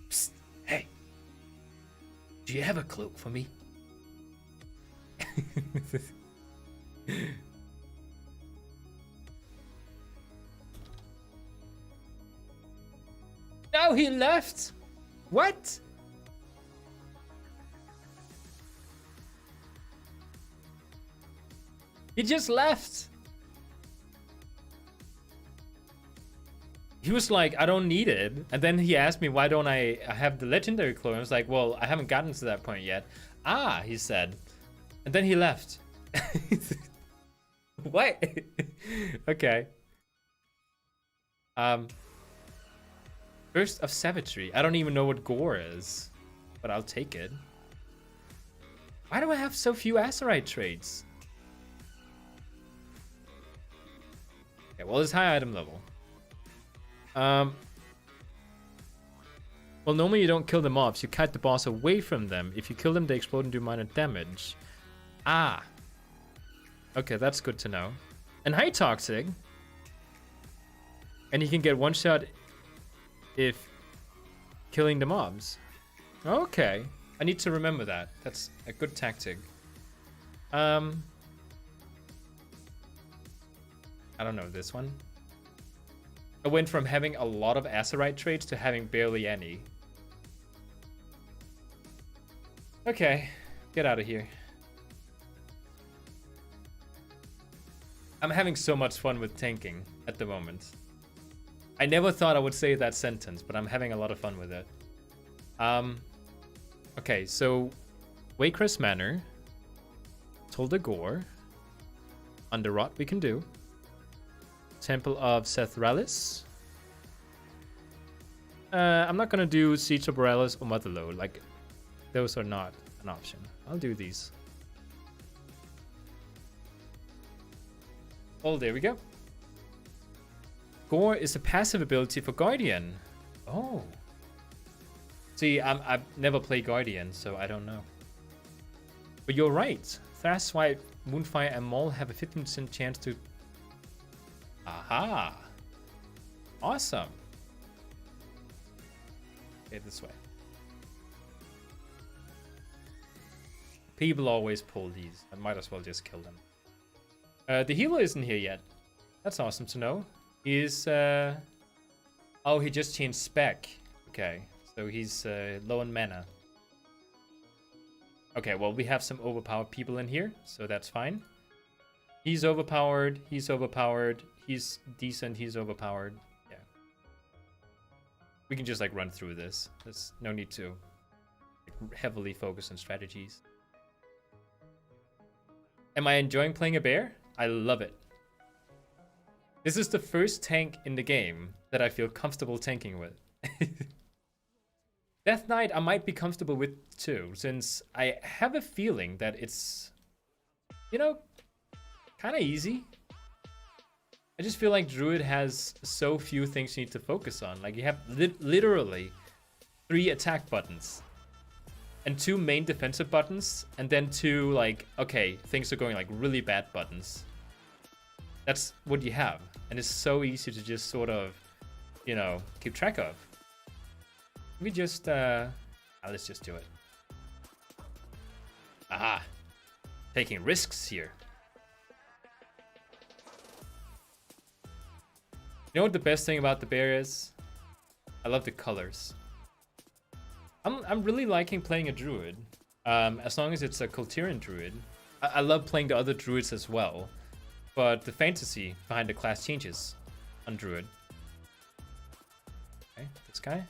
Psst, hey, do you have a cloak for me? No, he left. What? He just left. He was like, I don't need it. And then he asked me, why don't I have the legendary clone? I was like, well, I haven't gotten to that point yet. Ah, he said. And then he left. What? Okay. Burst of Savagery. I don't even know what gore is, but I'll take it. Why do I have so few Azerite traits? Okay, well, it's high item level. Well, normally you don't kill the mobs. You kite the boss away from them. If you kill them, they explode and do minor damage. Ah. Okay, that's good to know. And high toxic. And you can get one shot if killing the mobs. Okay. I need to remember that. That's a good tactic. I don't know this one. I went from having a lot of Azerite traits to having barely any. Okay, get out of here. I'm having so much fun with tanking at the moment. I never thought I would say that sentence, but I'm having a lot of fun with it. Okay, so Waycrest Manor, Tolda Gore, Underrot we can do. Temple of Sethralis. I'm not gonna do Siege of Borealis or Motherlode. Like, those are not an option. I'll do these. Oh, there we go. Gore is a passive ability for Guardian. Oh. See, I've never played Guardian, so I don't know. But you're right. Thrashwipe, Moonfire, and Maul have a 15% chance to Aha. Awesome. Okay, this way. People always pull these. I might as well just kill them. The healer isn't here yet. That's awesome to know. He's oh, he just changed spec. Okay, so he's low on mana. Okay, well, we have some overpowered people in here, so that's fine. He's overpowered, he's overpowered, he's decent, he's overpowered. Yeah. We can just, like, run through this. There's no need to heavily focus on strategies. Am I enjoying playing a bear? I love it. This is the first tank in the game that I feel comfortable tanking with. Death Knight I might be comfortable with too, since I have a feeling that it's, you know, kind of easy. I just feel like Druid has so few things you need to focus on. Like, you have literally 3 attack buttons and 2 main defensive buttons, and then 2, like, okay, things are going like really bad buttons. That's what you have, and it's so easy to just sort of, you know, keep track of. We just let's just do it. Aha, taking risks here. You know what the best thing about the bear is? I love the colors. I'm really liking playing a druid, as long as it's a Kultirian druid. I love playing the other druids as well, but the fantasy behind the class changes on druid. Okay, this guy.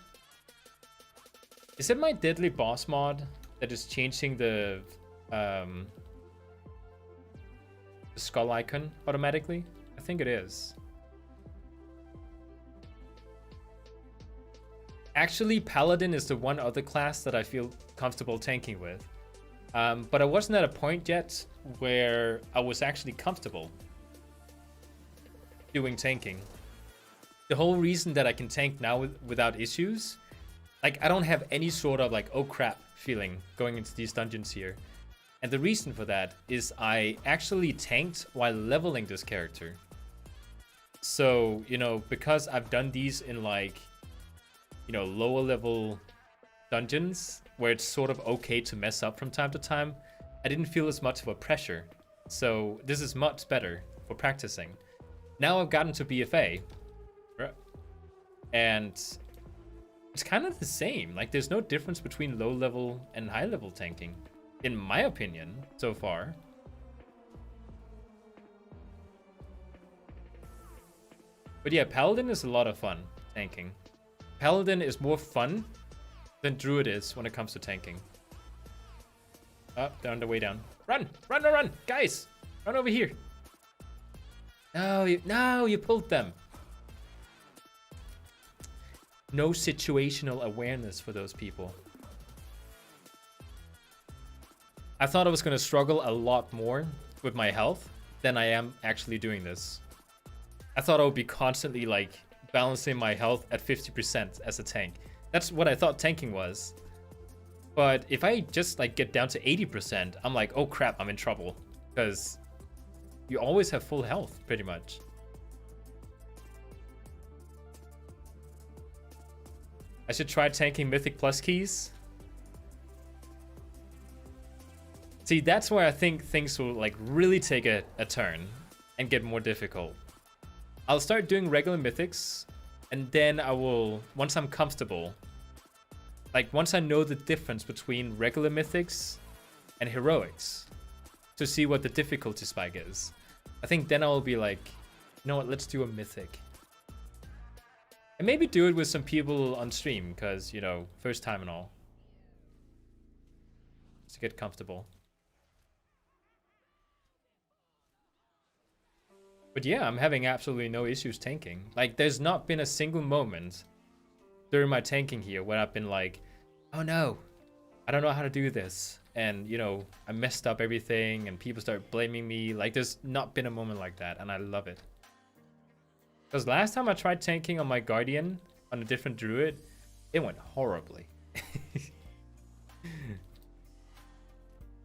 Is it my deadly boss mod that is changing the skull icon automatically? I think it is. Actually, Paladin is the one other class that I feel comfortable tanking with. But I wasn't at a point yet where I was actually comfortable doing tanking. The whole reason that I can tank now without issues, like, I don't have any sort of like, oh crap feeling going into these dungeons here. And the reason for that is I actually tanked while leveling this character. So, you know, because I've done these in like, you know, lower level dungeons where it's sort of okay to mess up from time to time, I didn't feel as much of a pressure. So this is much better for practicing. Now I've gotten to BFA, and it's kind of the same. Like, there's no difference between low level and high level tanking, in my opinion, so far. But yeah, Paladin is a lot of fun tanking. Paladin is more fun than Druid is when it comes to tanking. Oh, they're on the way down. Run! Run, run, run! Guys! Run over here! No, you pulled them. No situational awareness for those people. I thought I was going to struggle a lot more with my health than I am actually doing this. I thought I would be constantly, like, balancing my health at 50% as a tank. That's what I thought tanking was. But if I just, like, get down to 80%, I'm like, oh crap, I'm in trouble. Because you always have full health, pretty much. I should try tanking Mythic plus keys. See, that's where I think things will, like, really take a turn and get more difficult. I'll start doing regular Mythics, and then I will, once I'm comfortable, like, once I know the difference between regular Mythics and Heroics, to see what the difficulty spike is, I think then I will be like, you know what, let's do a Mythic. And maybe do it with some people on stream, because, you know, first time and all. Just to get comfortable. But yeah, I'm having absolutely no issues tanking. Like, there's not been a single moment during my tanking here where I've been like, oh no, I don't know how to do this. And, you know, I messed up everything and people start blaming me. Like, there's not been a moment like that, and I love it. Because last time I tried tanking on my Guardian on a different Druid, it went horribly.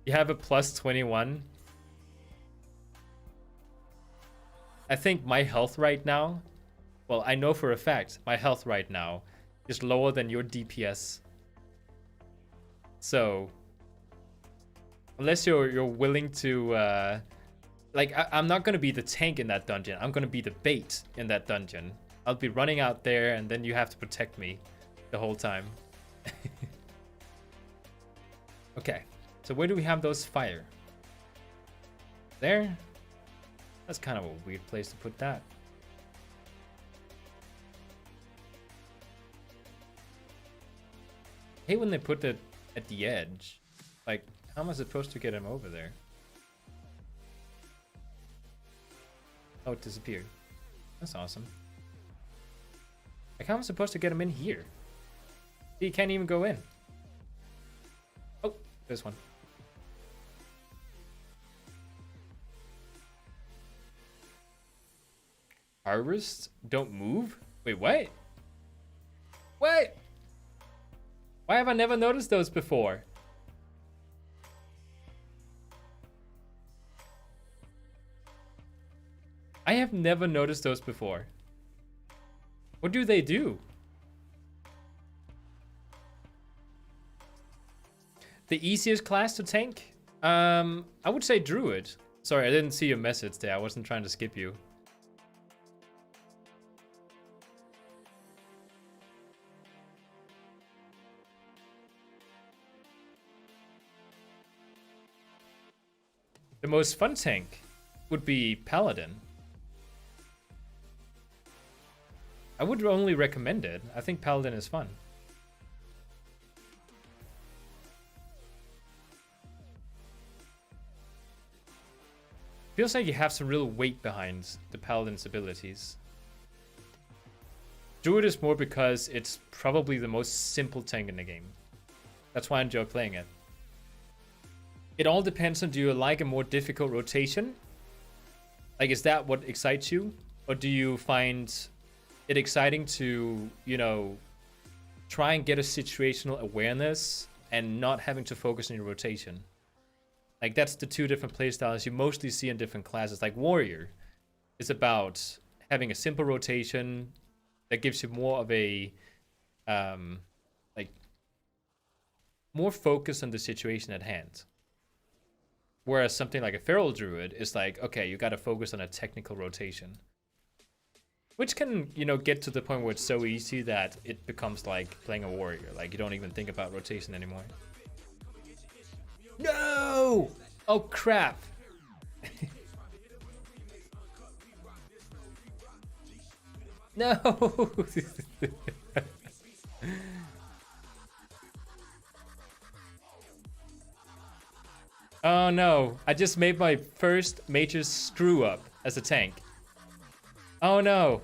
You have a plus 21. I think my health right now, well, I know for a fact my health right now is lower than your DPS. So, unless you're willing to, like, I'm not gonna be the tank in that dungeon. I'm gonna be the bait in that dungeon. I'll be running out there, and then you have to protect me the whole time. Okay, so where do we have those fire? There? That's kind of a weird place to put that. I hate when they put it at the edge. Like, how am I supposed to get him over there? Oh, it disappeared. That's awesome. Like, how am I supposed to get him in here? He can't even go in. Oh, there's one. Arborists don't move? Wait, what? What? Why have I never noticed those before? I have never noticed those before. What do they do? The easiest class to tank? I would say Druid. Sorry, I didn't see your message there. I wasn't trying to skip you. The most fun tank would be Paladin. I would only recommend it. I think Paladin is fun. Feels like you have some real weight behind the Paladin's abilities. Druid is more because it's probably the most simple tank in the game. That's why I enjoy playing it. It all depends on, do you like a more difficult rotation? Like, is that what excites you? Or do you find it exciting to, you know, try and get a situational awareness and not having to focus on your rotation? Like, that's the two different playstyles you mostly see in different classes. Like Warrior is about having a simple rotation that gives you more of a, like, more focus on the situation at hand. Whereas something like a Feral Druid is like, okay, you gotta focus on a technical rotation. Which can, you know, get to the point where it's so easy that it becomes like playing a warrior. Like, you don't even think about rotation anymore. No! Oh, crap. No! Oh no, I just made my first major screw up as a tank. Oh no.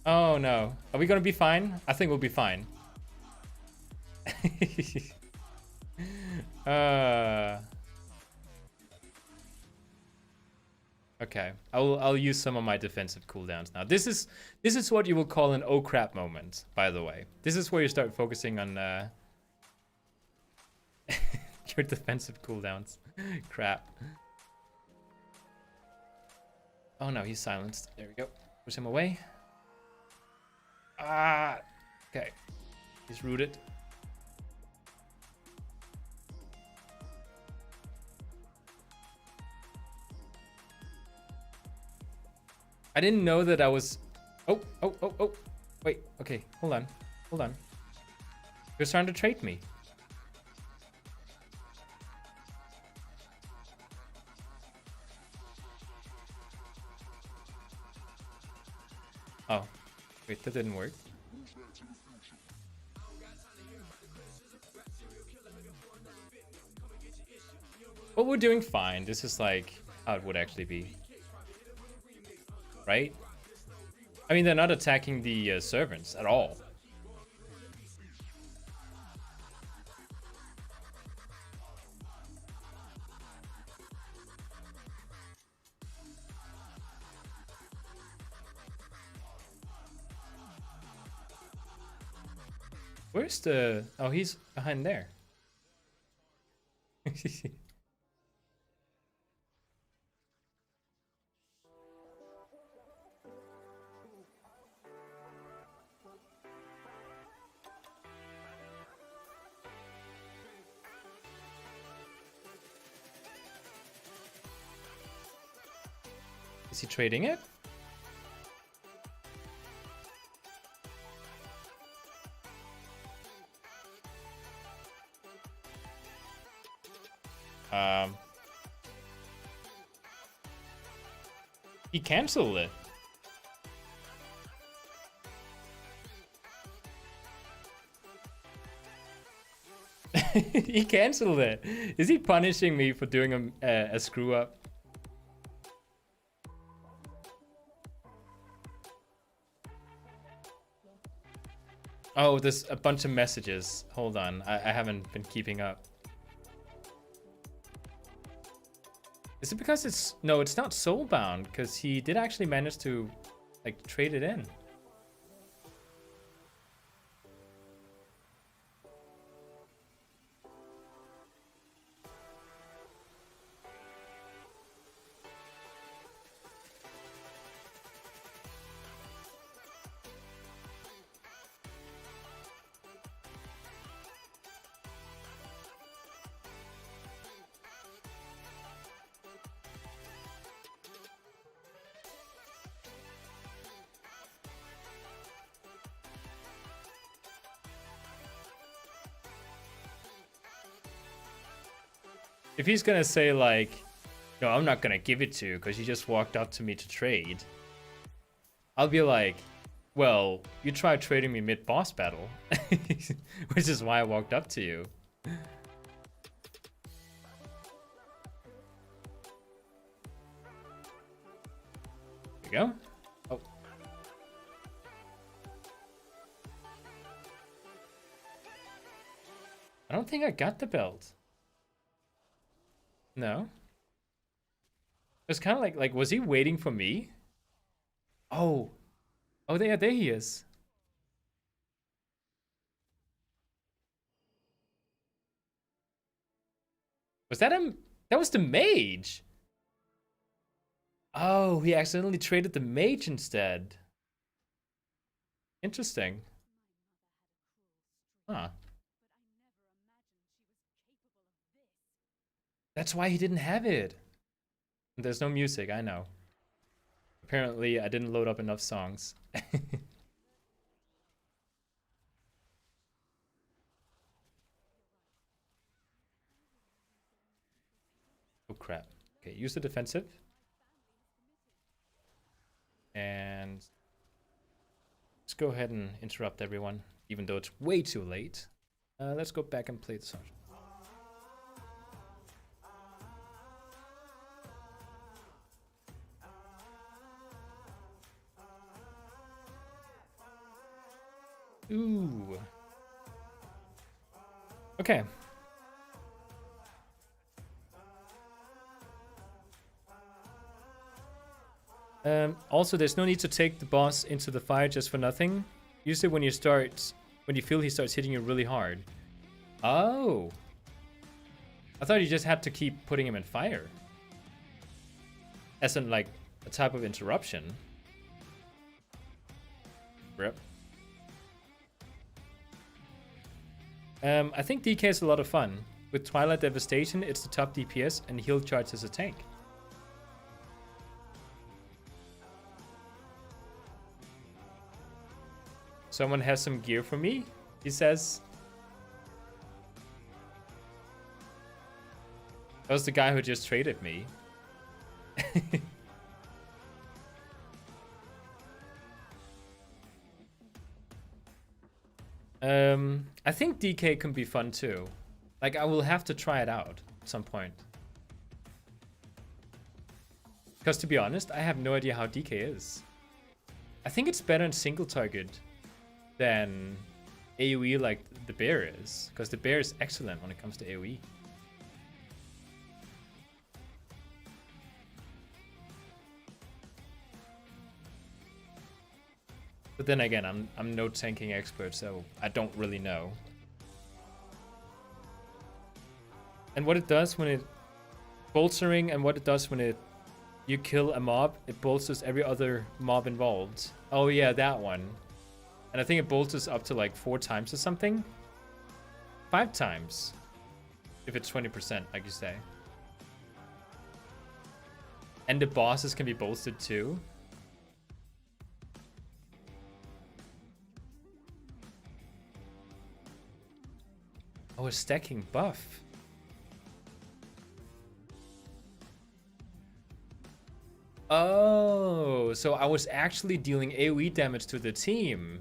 Oh no. Are we gonna be fine? I think we'll be fine. Okay, I'll use some of my defensive cooldowns now. This is what you will call an oh crap moment, by the way. This is where you start focusing on your defensive cooldowns. Crap. Oh no, he's silenced. There we go. Push him away. Ah, okay. He's rooted. I didn't know that I was... Oh. Wait, okay, hold on. You're trying to trade me. Oh, wait, that didn't work. Well, we're doing fine. This is like how it would actually be. Right? I mean, they're not attacking the servants at all. Where's the... Oh, he's behind there. Is he trading it? He canceled it. He canceled it. Is he punishing me for doing a screw up? Oh, there's a bunch of messages. Hold on, I haven't been keeping up. Is it because it's... No, it's not soulbound, because he did actually manage to, like, trade it in. If he's gonna say like, no, I'm not gonna give it to you because you just walked up to me to trade, I'll be like, well, you tried trading me mid-boss battle, which is why I walked up to you. There we go. Oh. I don't think I got the belt. No. It's kind of like, was he waiting for me? Oh. Oh, there he is. Was that him? That was the mage. Oh, he accidentally traded the mage instead. Interesting. Huh. That's why he didn't have it. There's no music, I know. Apparently, I didn't load up enough songs. Oh crap. Okay, use the defensive. And let's go ahead and interrupt everyone, even though it's way too late. Let's go back and play the song. Ooh. Okay. Also, there's no need to take the boss into the fire just for nothing. Usually when you feel he starts hitting you really hard. Oh. I thought you just had to keep putting him in fire. As in, like, a type of interruption. Rip. I think DK is a lot of fun. With Twilight Devastation, it's the top DPS and heal charge as a tank. Someone has some gear for me, he says. That was the guy who just traded me. I think DK can be fun too. Like, I will have to try it out at some point. Because to be honest, I have no idea how DK is. I think it's better in single target than AoE like the bear is. Because the bear is excellent when it comes to AoE. But then again, I'm no tanking expert, so I don't really know. And what it does when it bolstering, and what it does when you kill a mob, it bolsters every other mob involved. Oh yeah, that one. And I think it bolsters up to like 4 times or something. 5 times. If it's 20%, like you say. And the bosses can be bolstered too. Oh, a stacking buff. Oh, so I was actually dealing AoE damage to the team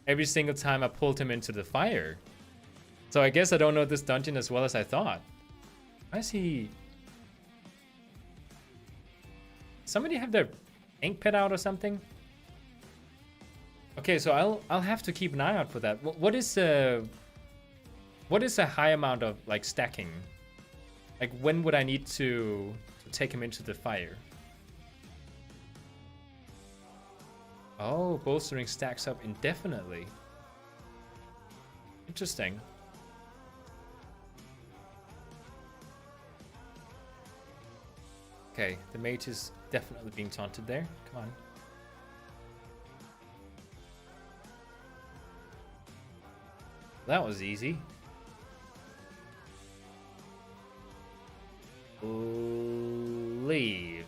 every single time I pulled him into the fire. So I guess I don't know this dungeon as well as I thought. Why is he... Somebody have their ink pad out or something? Okay, so I'll have to keep an eye out for that. What is a high amount of like stacking? Like when would I need to take him into the fire? Oh, bolstering stacks up indefinitely. Interesting. Okay, the mage is definitely being taunted there. Come on. That was easy. Leave.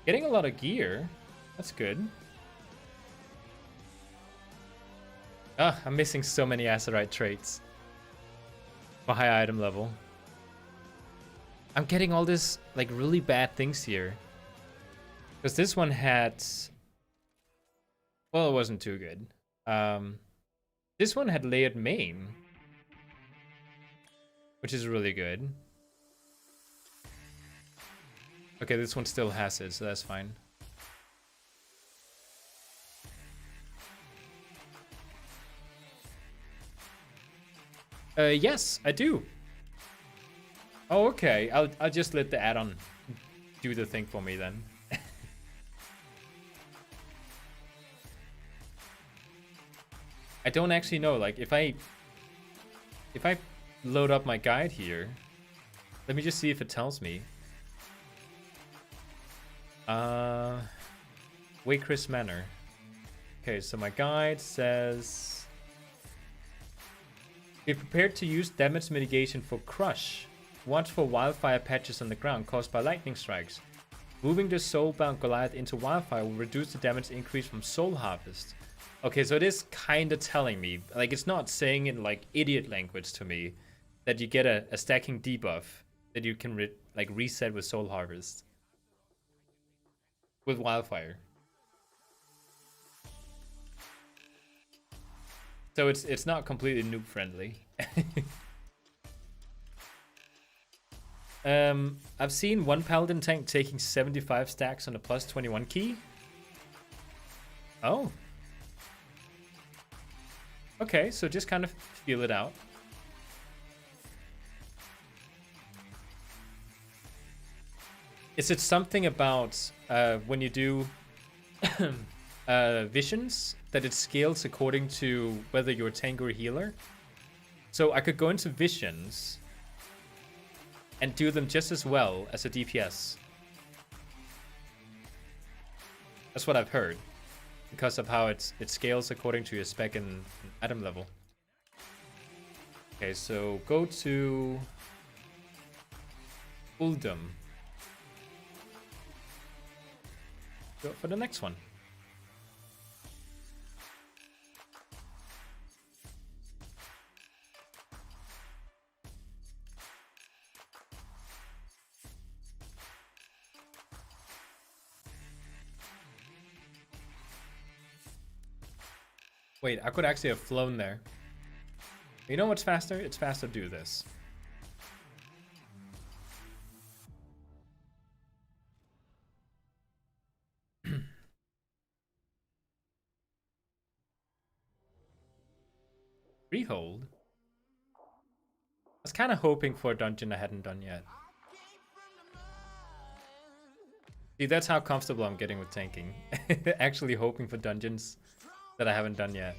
Getting a lot of gear. That's good. Ah, I'm missing so many Azerite traits for high item level. I'm getting all this like really bad things here. Because this one had... Well, it wasn't too good. This one had layered main, which is really good. Okay, this one still has it, so that's fine. Yes, I do. Oh, okay. I'll just let the add-on do the thing for me then. I don't actually know. Like, if I load up my guide here, let me just see if it tells me. Waycris Manor. Okay, so my guide says... Be prepared to use damage mitigation for Crush. Watch for wildfire patches on the ground caused by lightning strikes. Moving the soulbound Goliath into wildfire will reduce the damage increase from Soul Harvest. Okay, so it is kind of telling me, like it's not saying in like idiot language to me, that you get a stacking debuff that you can reset with Soul Harvest. With wildfire. So it's not completely noob friendly. I've seen one paladin tank taking 75 stacks on a plus 21 key. Oh. Okay, so just kind of feel it out. Is it something about when you do visions that it scales according to whether you're a tank or a healer? So I could go into visions and do them just as well as a DPS. That's what I've heard, because of how it scales according to your spec and item level. Okay, so go to Uldum. Go for the next one. Wait, I could actually have flown there. You know what's faster? It's faster to do this. Freehold? I was kind of hoping for a dungeon I hadn't done yet. See, that's how comfortable I'm getting with tanking. Actually hoping for dungeons that I haven't done yet.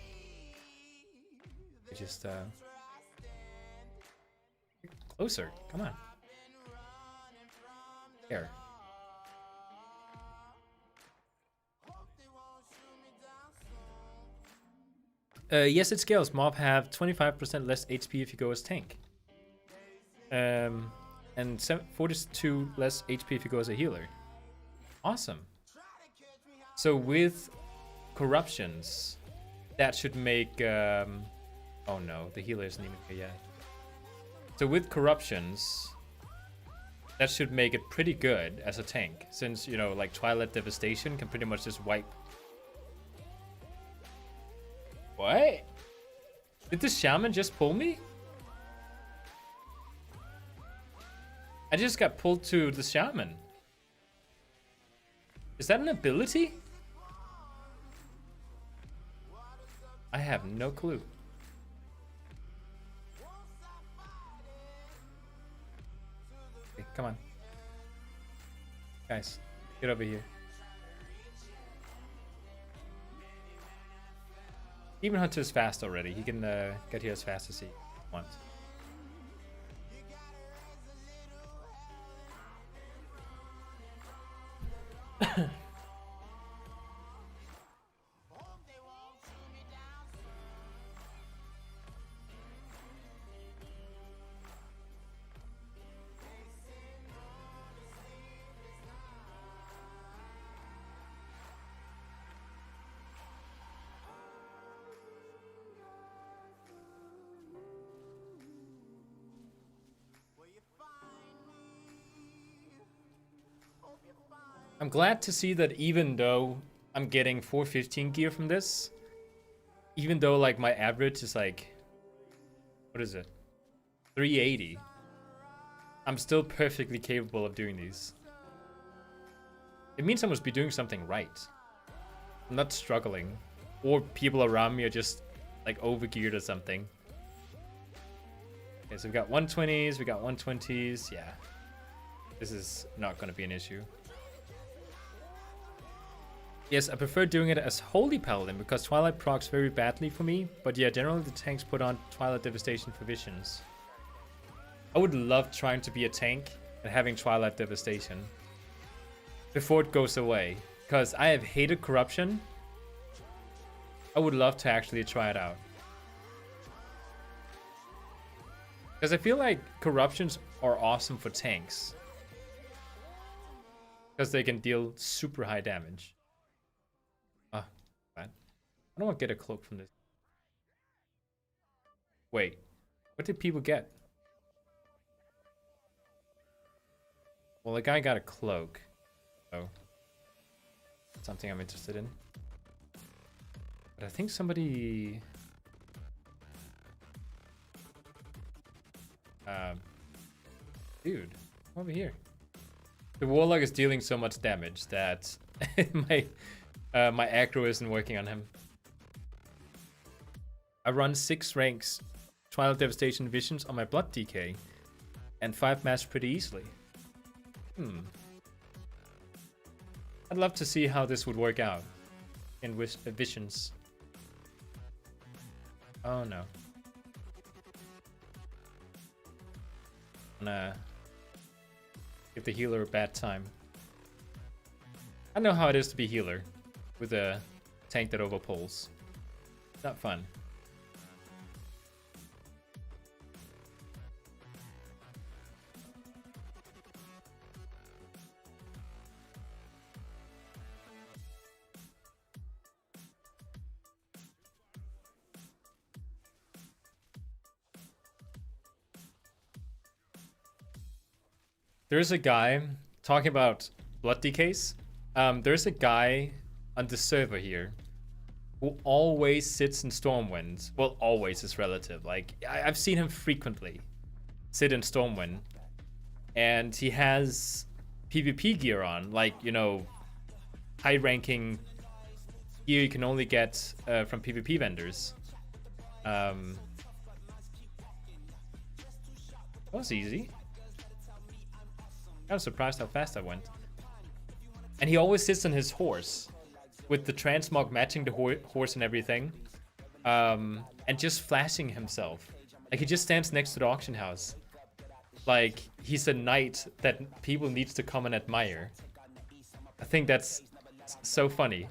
Just closer. Come on. Here. Yes, it scales. Mob have 25% less HP if you go as tank. And 42 less HP if you go as a healer. Awesome. So with corruptions, that should make... oh no, the healer isn't even here yet. So with corruptions, that should make it pretty good as a tank. Since, you know, like Twilight Devastation can pretty much just wipe. What? Did the Shaman just pull me? I just got pulled to the Shaman. Is that an ability? I have no clue. Okay, come on. Guys, get over here. Even Hunter is fast already. He can get here as fast as he wants. I'm glad to see that even though I'm getting 415 gear from this, even though like my average is like, what is it? 380. I'm still perfectly capable of doing these. It means I must be doing something right. I'm not struggling. Or people around me are just like overgeared or something. Okay, so we've got 120s, we got 120s, yeah. This is not gonna be an issue. Yes, I prefer doing it as Holy Paladin because Twilight procs very badly for me. But yeah, generally the tanks put on Twilight Devastation for visions. I would love trying to be a tank and having Twilight Devastation before it goes away. Because I have hated Corruption. I would love to actually try it out. Because I feel like Corruptions are awesome for tanks. Because they can deal super high damage. Ah, bad. I don't want to get a cloak from this. Wait, what did people get? Well, the guy got a cloak. So, something I'm interested in. But I think somebody... dude, come over here. The Warlock is dealing so much damage that my aggro isn't working on him. I run 6 ranks Twilight Devastation Visions on my Blood DK and 5 mass pretty easily. I'd love to see how this would work out in Visions. Oh no. I'm gonna give the healer a bad time. I know how it is to be healer with a tank that overpulls. Not fun. There's a guy talking about blood decays. There's a guy on the server here who always sits in Stormwind. Well, always is relative. Like, I've seen him frequently sit in Stormwind. And he has PvP gear on. Like, you know, high-ranking gear you can only get from PvP vendors. That was easy. I was surprised how fast I went. And he always sits on his horse, with the transmog matching the horse and everything, and just flashing himself. Like, he just stands next to the auction house. Like, he's a knight that people needs to come and admire. I think that's so funny.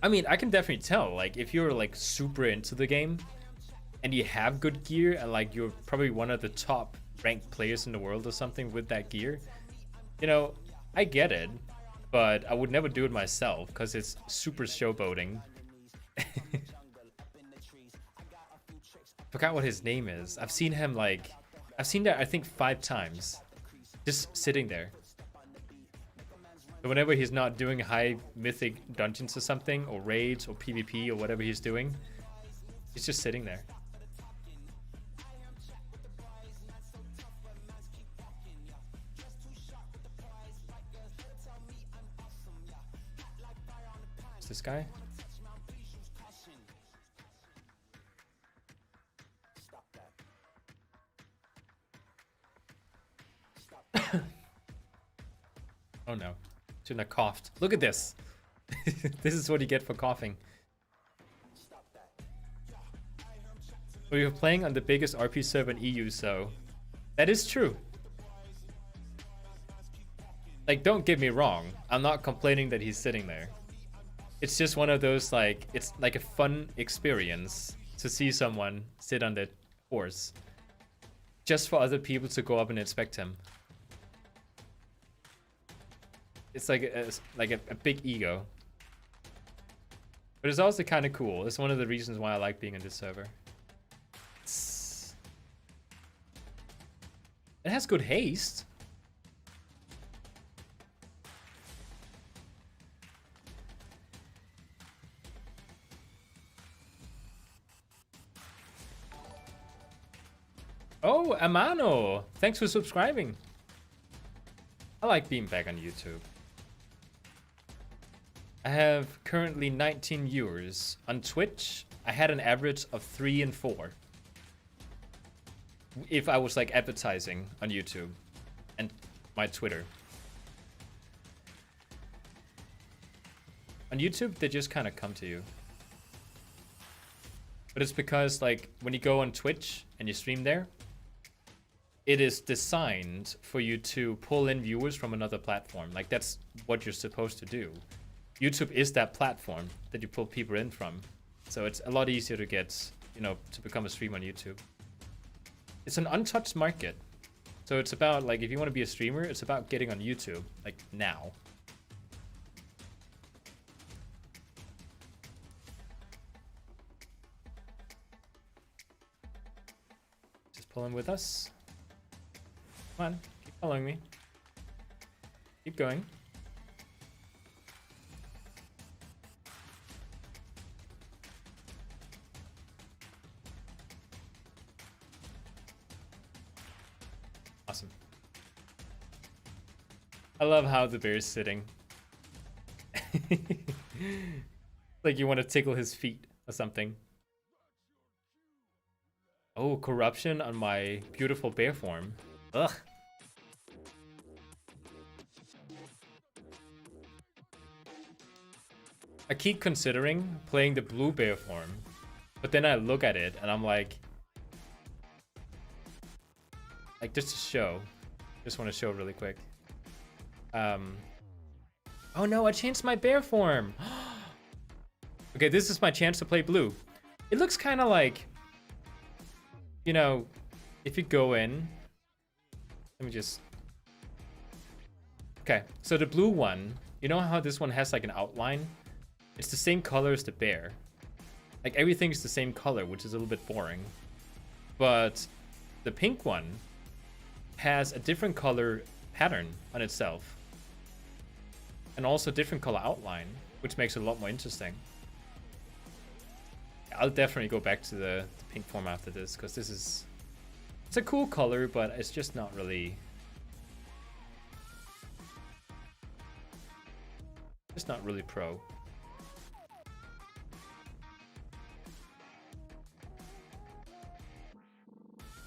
I mean, I can definitely tell, like, if you're, like, super into the game, and you have good gear, and, like, you're probably one of the top ranked players in the world or something with that gear, you know, I get it, but I would never do it myself, because it's super showboating. Forgot what his name is. I've seen him, like, I've seen that, I think, 5 times. Just sitting there. So whenever he's not doing high mythic dungeons or something, or raids, or PvP, or whatever he's doing, he's just sitting there. What's this guy? Oh no. Shouldn't have coughed. Look at this. This is what you get for coughing. So you're playing on the biggest RP server in EU, so that is true. Like, don't get me wrong. I'm not complaining that he's sitting there. It's just one of those, like, it's like a fun experience to see someone sit on the horse. Just for other people to go up and inspect him. It's like a big ego. But it's also kind of cool. It's one of the reasons why I like being on this server. It has good haste. Oh, Amano! Thanks for subscribing. I like being back on YouTube. I have currently 19 viewers. On Twitch, I had an average of 3 and 4. If I was like advertising on YouTube and my Twitter. On YouTube, they just kind of come to you. But it's because, like, when you go on Twitch and you stream there, it is designed for you to pull in viewers from another platform. Like, that's what you're supposed to do. YouTube is that platform that you pull people in from. So it's a lot easier to get, you know, to become a streamer on YouTube. It's an untouched market. So it's about, like, if you want to be a streamer, it's about getting on YouTube, like, now. Just pull in with us. Come on, keep following me. Keep going. Awesome. I love how the bear's sitting. Like you want to tickle his feet or something. Oh, corruption on my beautiful bear form. Ugh. I keep considering playing the blue bear form, but then I look at it and I'm like just to show. Just want to show really quick. Oh no, I changed my bear form. Okay, this is my chance to play blue. It looks kind of like, you know, if you go in, let me just, okay, so the blue one, you know how this one has like an outline? It's the same color as the bear. Like everything's the same color, which is a little bit boring. But the pink one has a different color pattern on itself. And also different color outline, which makes it a lot more interesting. I'll definitely go back to the pink form after this, because this is, it's a cool color, but it's just not really, just not really pro.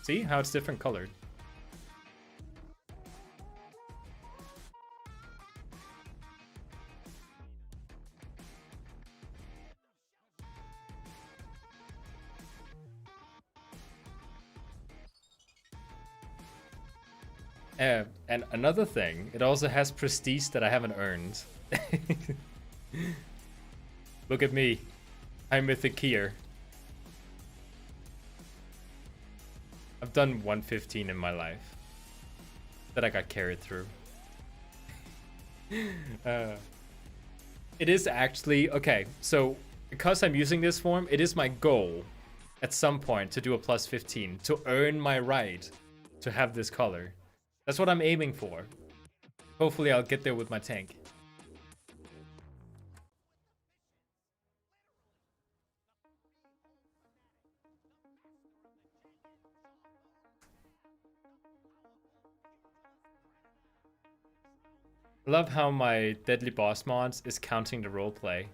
See how it's different colored? And another thing, it also has prestige that I haven't earned. Look at me. I'm Mythic here. I've done 115 in my life. That I got carried through. It is actually... Okay, so because I'm using this form, it is my goal at some point to do a plus 15. To earn my right to have this color. That's what I'm aiming for. Hopefully I'll get there with my tank. I love how my Deadly Boss mods is counting the roleplay.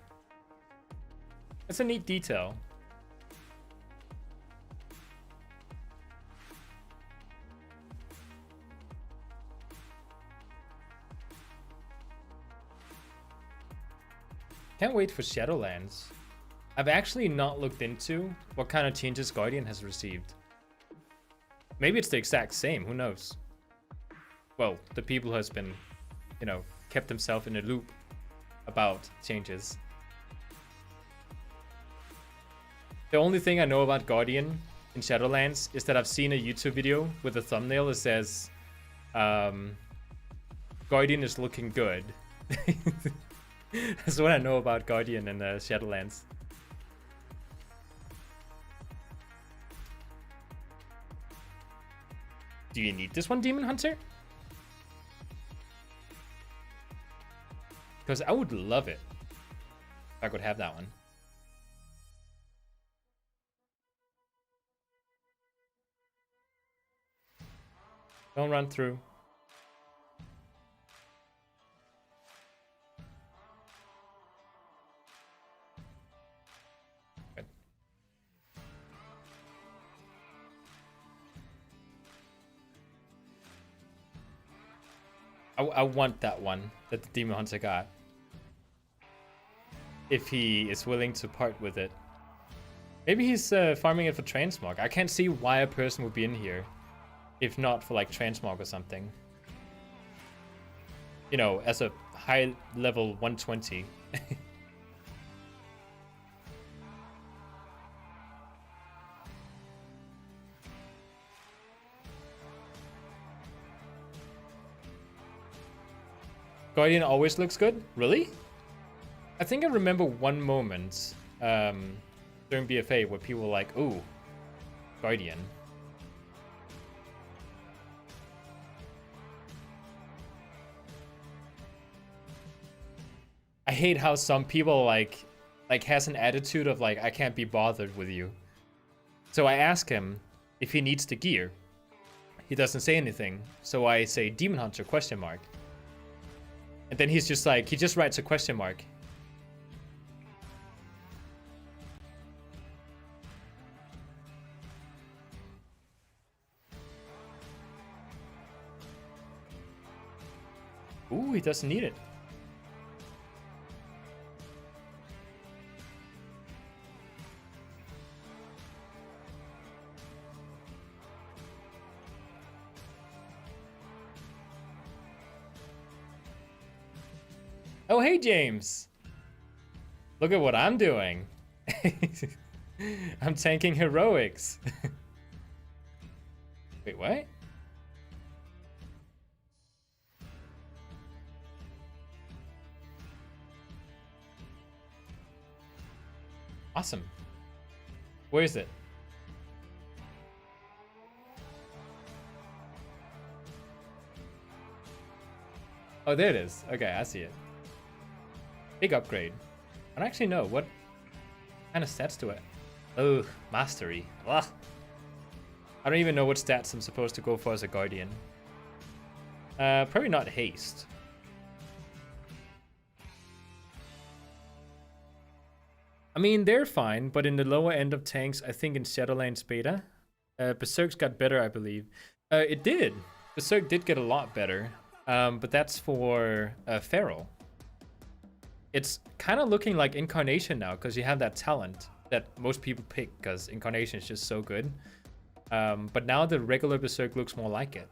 That's a neat detail. Can't wait for Shadowlands. I've actually not looked into what kind of changes Guardian has received. Maybe it's the exact same, who knows? Well, the people who has been, you know, kept himself in a loop about changes. The only thing I know about Guardian in Shadowlands is that I've seen a YouTube video with a thumbnail that says Guardian is looking good. That's what I know about Guardian and Shadowlands. Do you need this one, Demon Hunter? Because I would love it if I could have that one. Don't run through. Good. I want that one that the Demon Hunter got. If he is willing to part with it. Maybe he's farming it for transmog. I can't see why a person would be in here if not for like transmog or something. You know, as a high level 120. Guardian always looks good? Really? I think I remember one moment during BFA where people were like, ooh, Guardian. I hate how some people like has an attitude of like, I can't be bothered with you. So I ask him if he needs the gear. He doesn't say anything. So I say Demon Hunter question mark. And then he's just like, he just writes a question mark. Ooh, he doesn't need it. Oh, hey, James. Look at what I'm doing. I'm tanking heroics. Wait, what? Awesome. Where is it? Oh, there it is. Okay, I see it. Big upgrade. I don't actually know what kind of stats to it. Oh, mastery. Ugh. I don't even know what stats I'm supposed to go for as a guardian. Probably not haste. I mean, they're fine, but in the lower end of tanks, I think in Shadowlands beta, Berserk's got better, I believe. It did. Berserk did get a lot better, but that's for Feral. It's kind of looking like Incarnation now, because you have that talent that most people pick, because Incarnation is just so good. But now the regular Berserk looks more like it.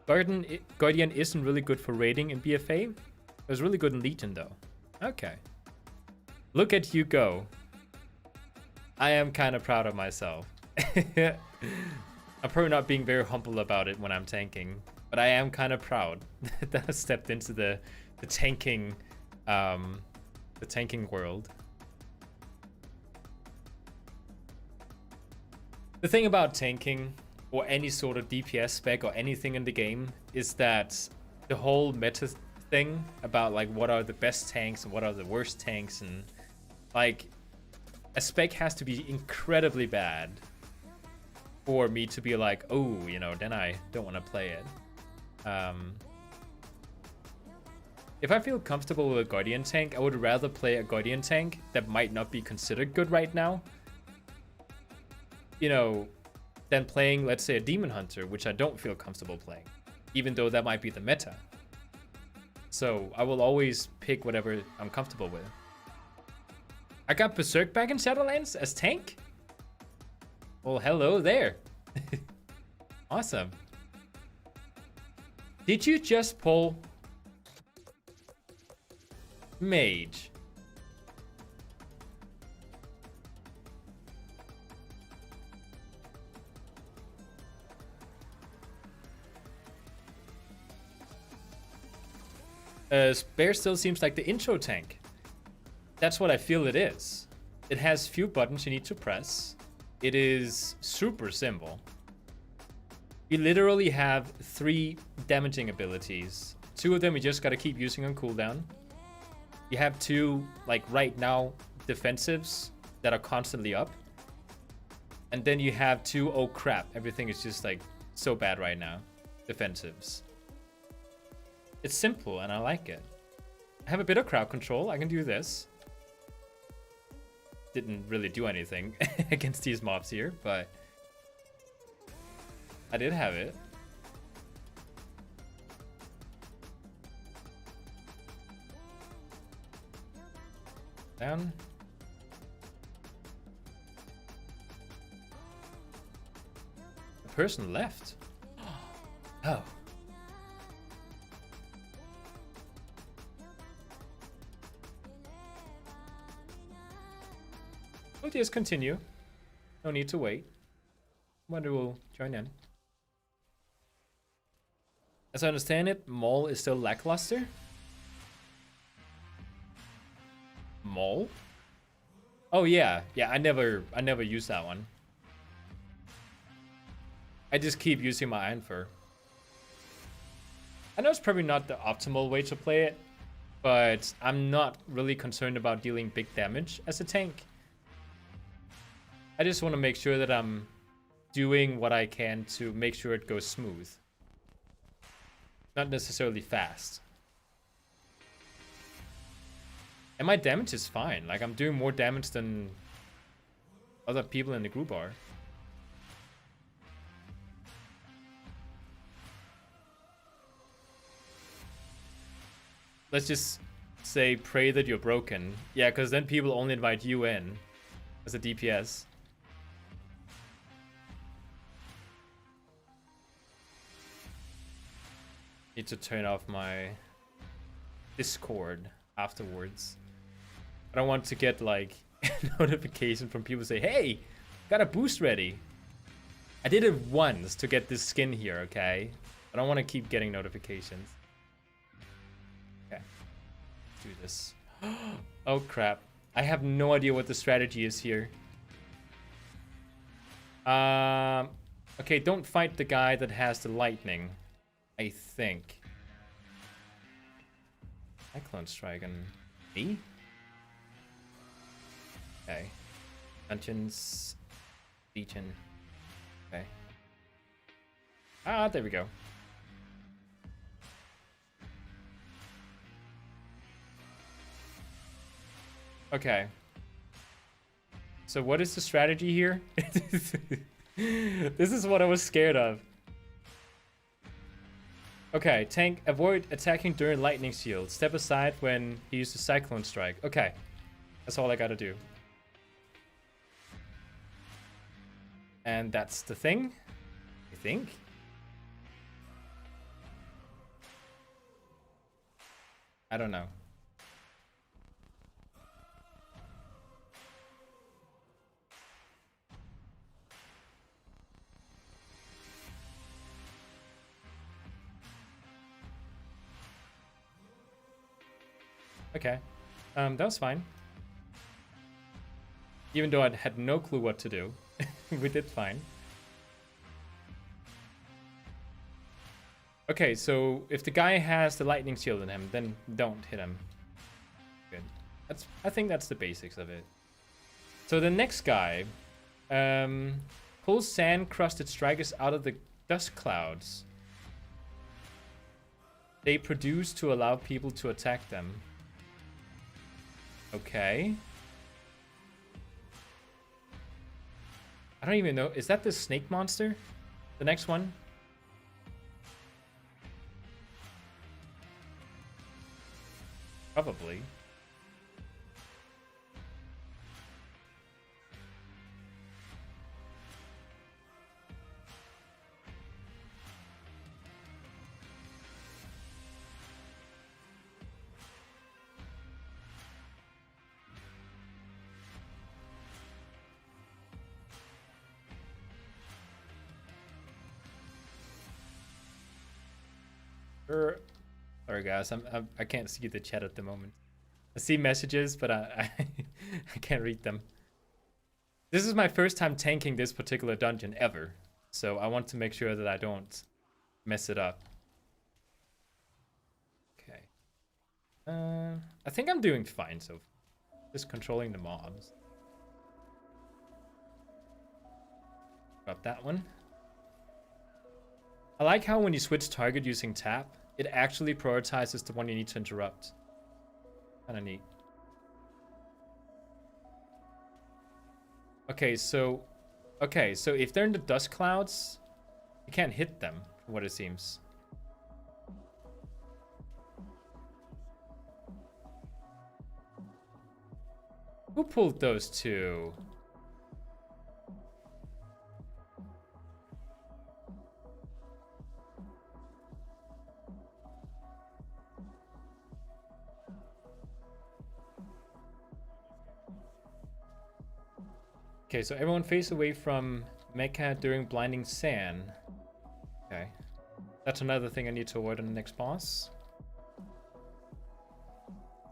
Guardian isn't really good for raiding in BFA. It was really good in Legion though. Okay. Look at you go. I am kind of proud of myself. I'm probably not being very humble about it when I'm tanking, but I am kind of proud that I stepped into the tanking world. The thing about tanking or any sort of DPS spec or anything in the game is that the whole meta thing about like what are the best tanks and what are the worst tanks, and like a spec has to be incredibly bad for me to be like, oh, you know, then I don't want to play it. If I feel comfortable with a Guardian tank, I would rather play a Guardian tank that might not be considered good right now, you know, than playing, let's say, a Demon Hunter, which I don't feel comfortable playing, even though that might be the meta. So I will always pick whatever I'm comfortable with. I got Berserk back in Shadowlands as tank? Well, hello there. Awesome. Did you just pull Mage? Bear still seems like the intro tank. That's what I feel it is. It has few buttons you need to press. It is super simple. You literally have 3 damaging abilities. 2 of them you just gotta keep using on cooldown. You have 2, like right now, defensives that are constantly up. And then you have 2, oh crap, everything is just like so bad right now, defensives. It's simple and I like it. I have a bit of crowd control. I can do this. Didn't really do anything against these mobs here, but I did have it. Down. The person left. Oh. We'll just continue. No need to wait. Wonder will join in. As I understand it, Maul is still lackluster. Maul? Oh yeah, yeah. I never use that one. I just keep using my Iron Fur. I know it's probably not the optimal way to play it, but I'm not really concerned about dealing big damage as a tank. I just want to make sure that I'm doing what I can to make sure it goes smooth. Not necessarily fast. And my damage is fine. Like, I'm doing more damage than other people in the group are. Let's just say pray that you're broken. Yeah, because then people only invite you in as a DPS. Need to turn off my Discord afterwards. I don't want to get like a notification from people say, hey, got a boost ready. I did it once to get this skin here, okay? I don't want to keep getting notifications. Okay, let's do this. Oh crap. I have no idea what the strategy is here. Okay, don't fight the guy that has the lightning. I think. Cyclone Strike and me? Okay. Dungeons. Legion. Okay. Ah, there we go. Okay. So what is the strategy here? This is what I was scared of. Okay, tank, avoid attacking during lightning shield. Step aside when he uses Cyclone Strike. Okay, that's all I gotta do. And that's the thing, I think. I don't know. Okay. That was fine. Even though I had no clue what to do, we did fine. Okay, so if the guy has the lightning shield on him, then don't hit him. Good. I think that's the basics of it. So the next guy pulls sand-crusted strikers out of the dust clouds. They produce to allow people to attack them. Okay. I don't even know. Is that the snake monster? The next one? Probably. Sorry guys, I can't see the chat at the moment. I see messages, but I can't read them. This is my first time tanking this particular dungeon ever, so I want to make sure that I don't mess it up. Okay. I think I'm doing fine so far. Just controlling the mobs. Got that one. I like how when you switch target using tap, it actually prioritizes the one you need to interrupt. Kinda neat. Okay, so if they're in the dust clouds, you can't hit them, from what it seems. Who pulled those two? Okay, so everyone face away from Mecha during blinding sand. Okay. That's another thing I need to avoid on the next boss.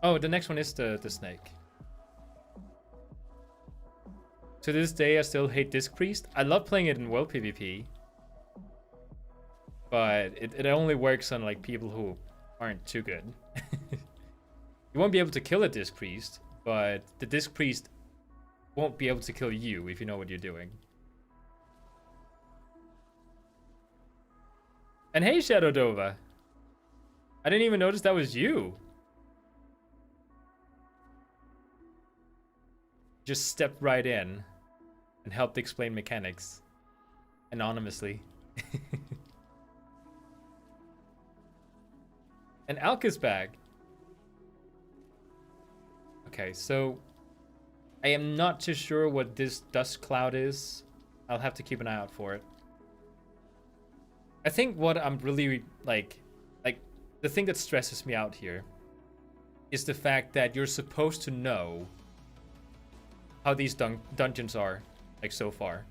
Oh, the next one is the snake. To this day, I still hate Disc Priest. I love playing it in World PvP. But it only works on like people who aren't too good. You won't be able to kill a Disc Priest, but the Disc Priest won't be able to kill you if you know what you're doing. And hey, Shadow Dova. I didn't even notice that was you. Just stepped right in and helped explain mechanics anonymously. And Alk is back. Okay, so I am not too sure what this dust cloud is. I'll have to keep an eye out for it. I think what I'm really like the thing that stresses me out here is the fact that you're supposed to know how these dungeons are, like, so far.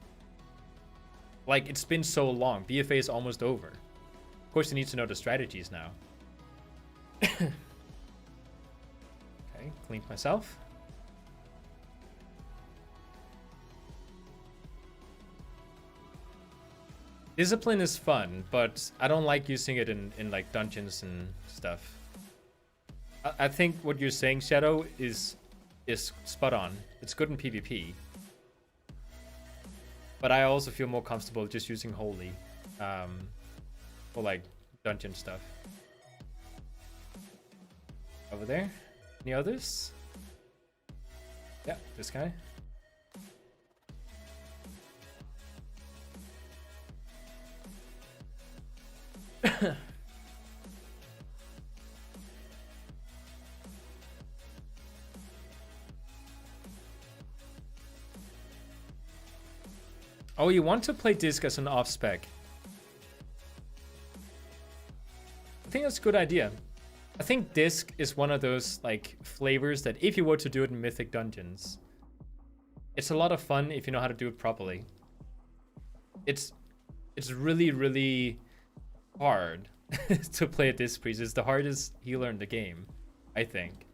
Like, it's been so long. BFA is almost over. Of course, you need to know the strategies now. Okay, cleaned myself. Discipline is fun, but I don't like using it in like dungeons and stuff. I think what you're saying, Shadow, is spot on. It's good in PvP. But I also feel more comfortable just using Holy for like dungeon stuff. Over there. Any others? Yeah, this guy. Oh, you want to play Disc as an off-spec? I think that's a good idea. I think disc is one of those like flavors that if you were to do it in Mythic dungeons, it's a lot of fun if you know how to do it properly. It's really, really hard to play a disc priest. It's the hardest healer in the game, I think.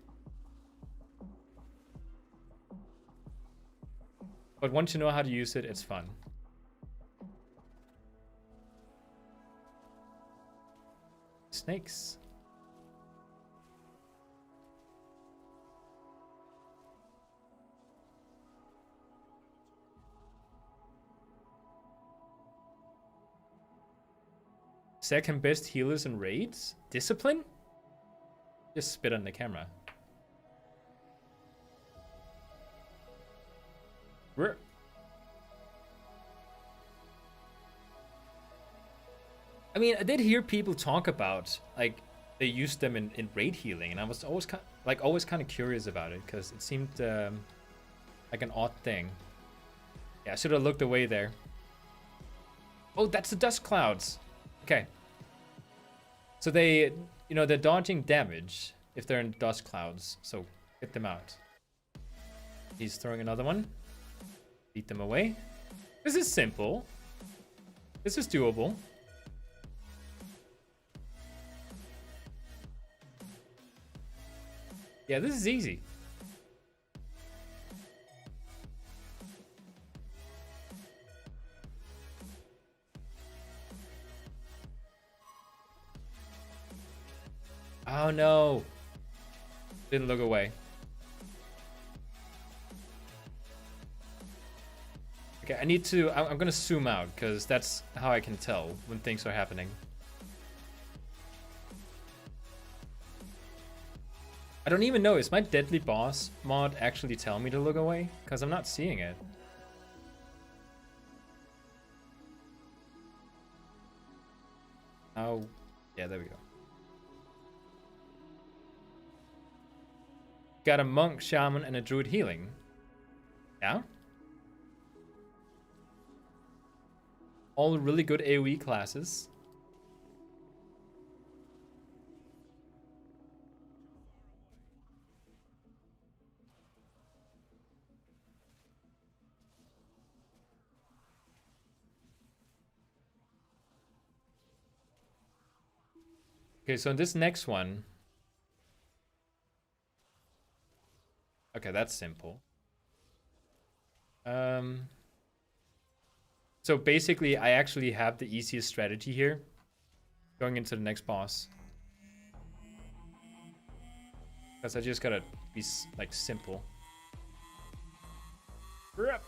But once you know how to use it, it's fun. Snakes. Second best healers and raids? Discipline? Just spit on the camera. I mean, I did hear people talk about like they used them in raid healing, and I was always kind of curious about it because it seemed like an odd thing. Yeah, I should have looked away there. Oh, that's the dust clouds. Okay. So they, you know, they're dodging damage if they're in dust clouds. So get them out. He's throwing another one. Beat them away. This is simple. This is doable. Yeah, this is easy. Oh no. Didn't look away. Okay, I'm gonna zoom out because that's how I can tell when things are happening. I don't even know, is my Deadly Boss mod actually tell me to look away? Because I'm not seeing it. Oh, yeah, there we go. Got a monk, shaman, and a druid healing. Yeah? All really good AoE classes. Okay, so in this next one... Okay, that's simple. So basically, I actually have the easiest strategy here. Going into the next boss. Because I just gotta be, like, simple. I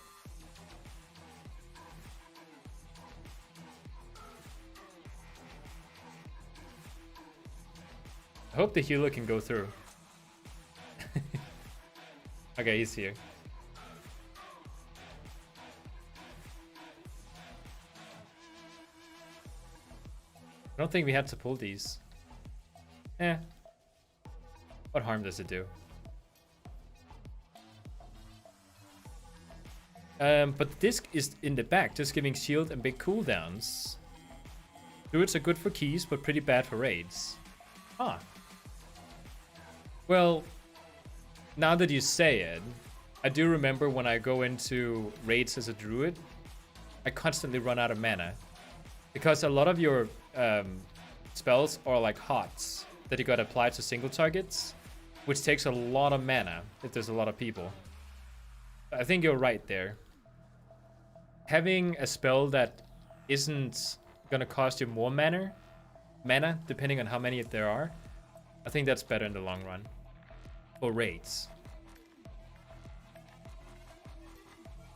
hope the healer can go through. Okay, he's here. I don't think we had to pull these. What harm does it do? But the disc is in the back, just giving shield and big cooldowns. Druids are good for keys, but pretty bad for raids. Ah. Well, now that you say it, I do remember when I go into raids as a druid, I constantly run out of mana. Because a lot of your spells are like hots that you gotta apply to single targets, which takes a lot of mana if there's a lot of people. I think you're right there. Having a spell that isn't gonna cost you more mana, depending on how many there are, I think that's better in the long run. For raids.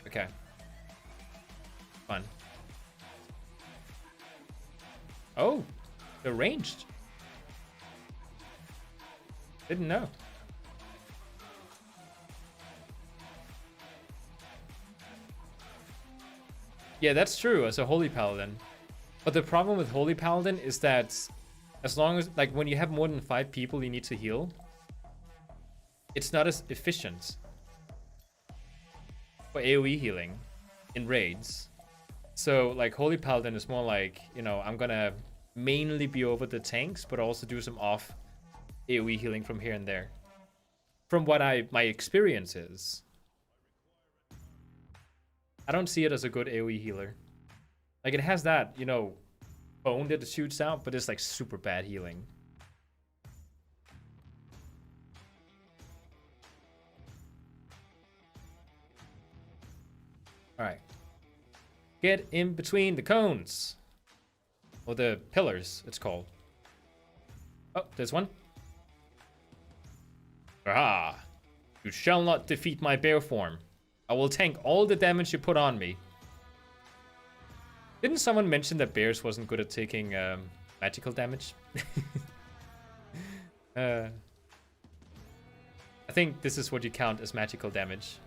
Okay. Fun. Oh, they're ranged. Didn't know. Yeah, that's true as a Holy Paladin. But the problem with Holy Paladin is that as long as, like, when you have more than 5 people you need to heal, it's not as efficient for AoE healing in raids. So, like, Holy Paladin is more like, you know, I'm gonna mainly be over the tanks, but also do some off AoE healing from here and there. From what my experience is. I don't see it as a good AoE healer. Like, it has that, you know, bone that it shoots out, but it's like super bad healing. Alright. Get in between the cones. Or the pillars, it's called. Oh, there's one. Ah. You shall not defeat my bear form. I will tank all the damage you put on me. Didn't someone mention that bears wasn't good at taking magical damage? I think this is what you count as magical damage.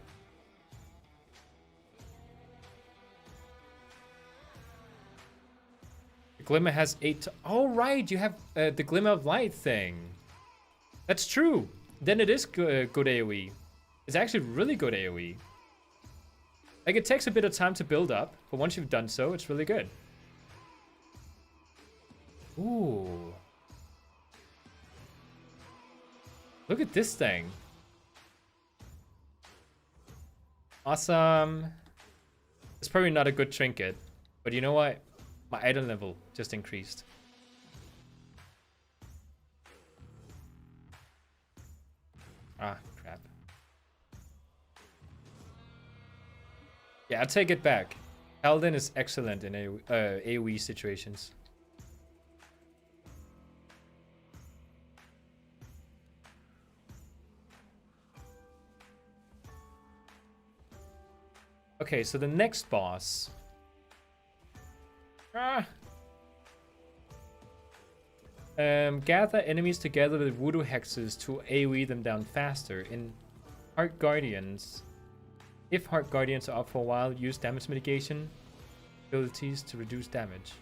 The Glimmer has 8... Oh, right, you have the Glimmer of Light thing. That's true. Then it is good AoE. It's actually really good AoE. Like, it takes a bit of time to build up, but once you've done so, it's really good. Ooh. Look at this thing. Awesome. It's probably not a good trinket, but you know what? My item level just increased. Ah, crap. Yeah, I'll take it back. Paladin is excellent in AoE situations. Okay, so the next boss. Gather enemies together with voodoo hexes to AoE them down faster. In Heart Guardians, if Heart Guardians are up for a while, use damage mitigation abilities to reduce damage.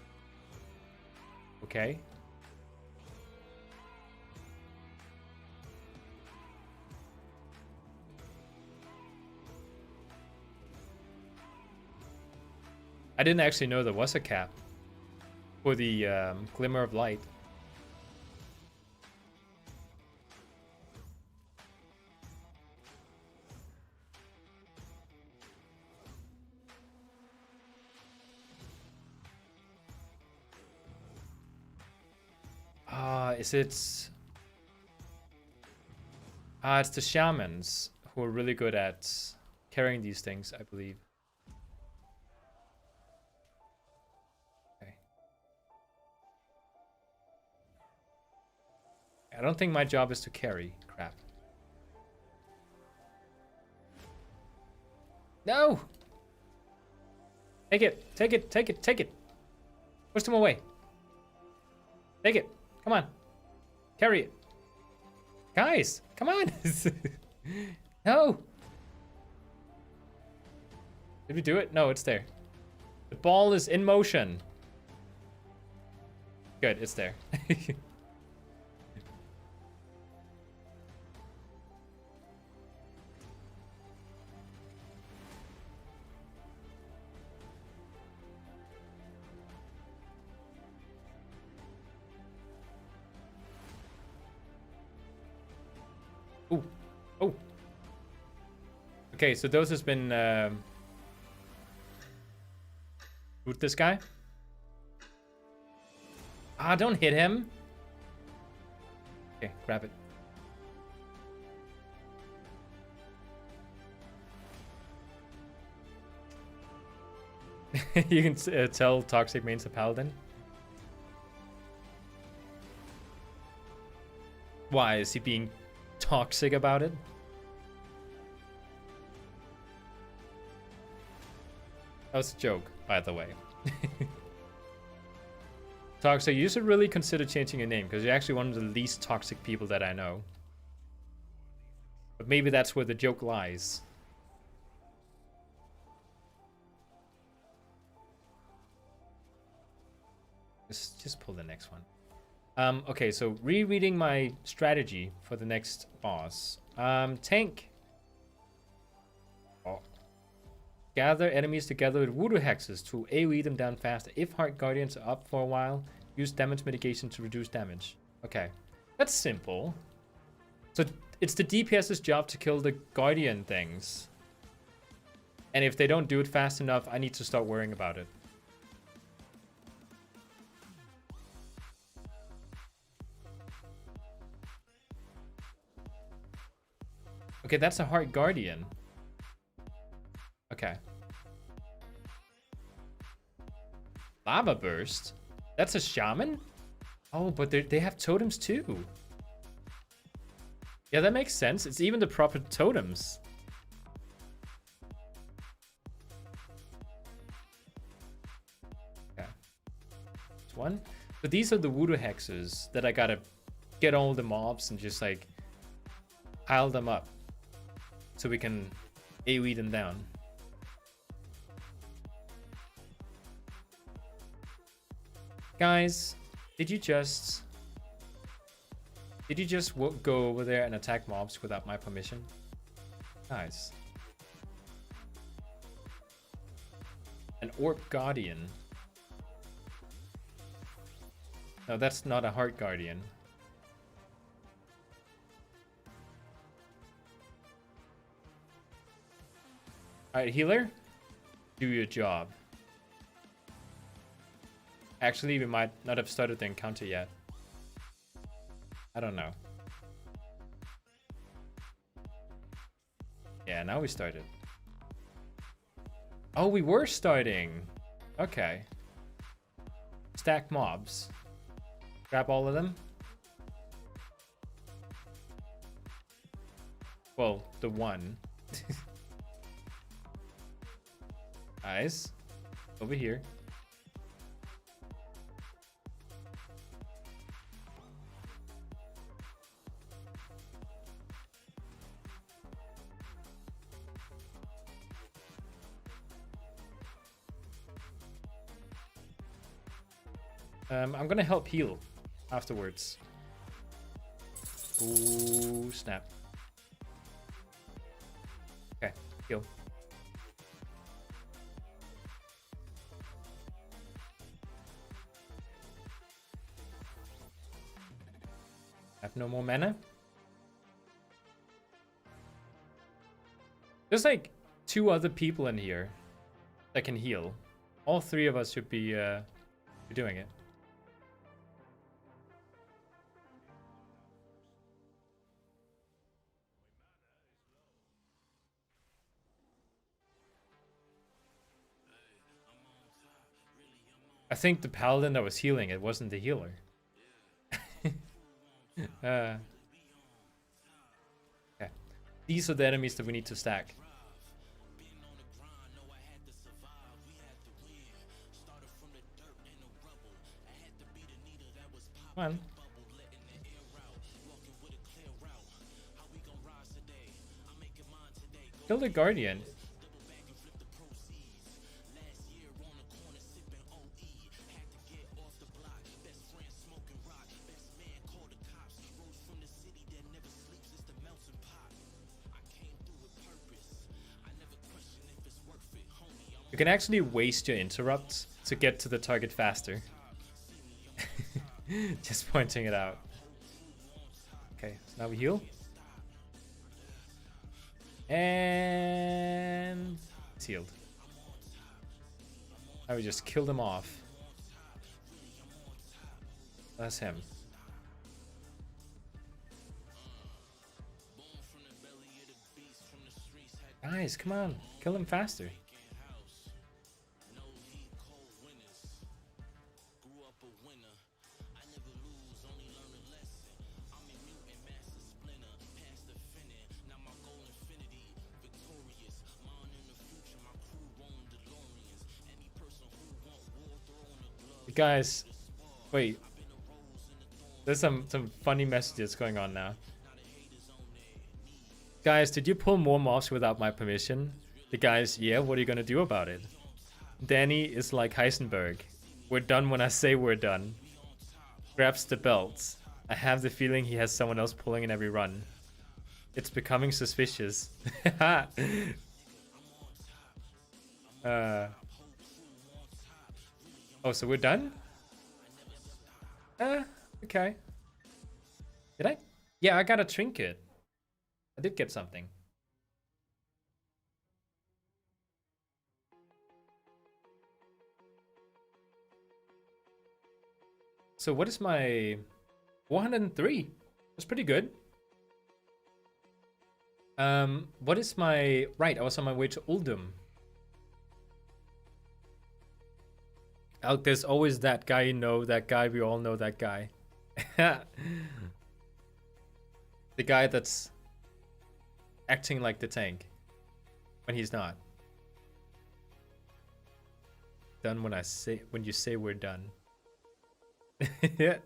Okay. I didn't actually know there was a cap for the Glimmer of Light. Is it... it's the shamans who are really good at carrying these things, I believe. Okay. I don't think my job is to carry. Crap. No! Take it! Take it! Take it! Take it! Push them away. Take it! Come on. Carry it. Guys, come on. No. Did we do it? No, it's there. The ball is in motion. Good, it's there. Ooh. Oh. Okay, so those has been root this guy. Ah, don't hit him. Okay, grab it. You can tell Toxic means a paladin. Why is he being toxic about it? That was a joke, by the way. Toxic, you should really consider changing your name, because you're actually one of the least toxic people that I know. But maybe that's where the joke lies. Just pull the next one. Okay, so rereading my strategy for the next boss. Tank. Oh. Gather enemies together with voodoo hexes to AoE them down faster. If Heart Guardians are up for a while, use damage mitigation to reduce damage. Okay, that's simple. So it's the DPS's job to kill the Guardian things. And if they don't do it fast enough, I need to start worrying about it. Okay, that's a Heart Guardian. Okay. Lava Burst? That's a Shaman? Oh, but they have totems too. Yeah, that makes sense. It's even the proper totems. Okay. This one. But these are the voodoo hexes that I gotta get all the mobs and just like pile them up so we can AoE them down. Guys, did you just go over there and attack mobs without my permission? Nice. An Orb Guardian. No, that's not a Heart Guardian. Alright, healer. Do your job. Actually, we might not have started the encounter yet. I don't know. Yeah, now we started. Oh, we were starting. Okay. Stack mobs. Grab all of them. Well, the one. Guys, over here. I'm gonna help heal afterwards. Ooh, snap. Okay, heal. Have no more mana. There's like 2 other people in here that can heal. All 3 of us should be doing it. I think the paladin that was healing, it wasn't the healer. Okay. These are the enemies that we need to stack. Come on. Kill the Guardian. You can actually waste your interrupts to get to the target faster. Just pointing it out. Okay, so now we heal. And it's healed. Now we just kill them off. That's him. Guys, come on. Kill him faster. Guys, wait. There's some funny messages going on now. Guys, did you pull more mobs without my permission? The guys, yeah, what are you gonna do about it? Danny is like Heisenberg. We're done when I say we're done. Grabs the belts. I have the feeling he has someone else pulling in every run. It's becoming suspicious. Oh, so we're done? Okay. Did I? Yeah, I got a trinket. I did get something. So what is my 103? That's pretty good. What is my... Right, I was on my way to Uldum. There's always that guy you know, that guy we all know, that guy. The guy that's acting like the tank when he's not. Done when you say we're done. Yeah.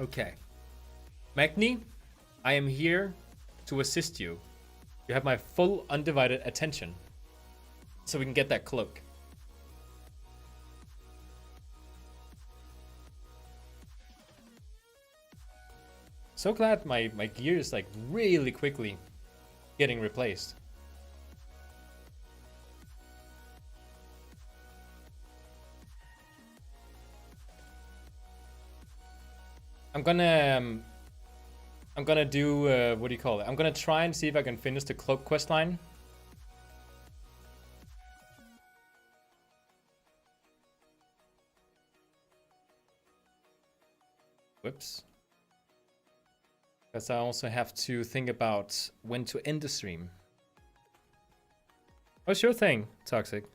Okay. Magni, I am here to assist you. You have my full undivided attention. So we can get that cloak. So glad my gear is like really quickly getting replaced. I'm gonna do what do you call it? I'm gonna try and see if I can finish the cloak quest line. Whoops. Because I also have to think about when to end the stream. Oh, sure thing, Toxic.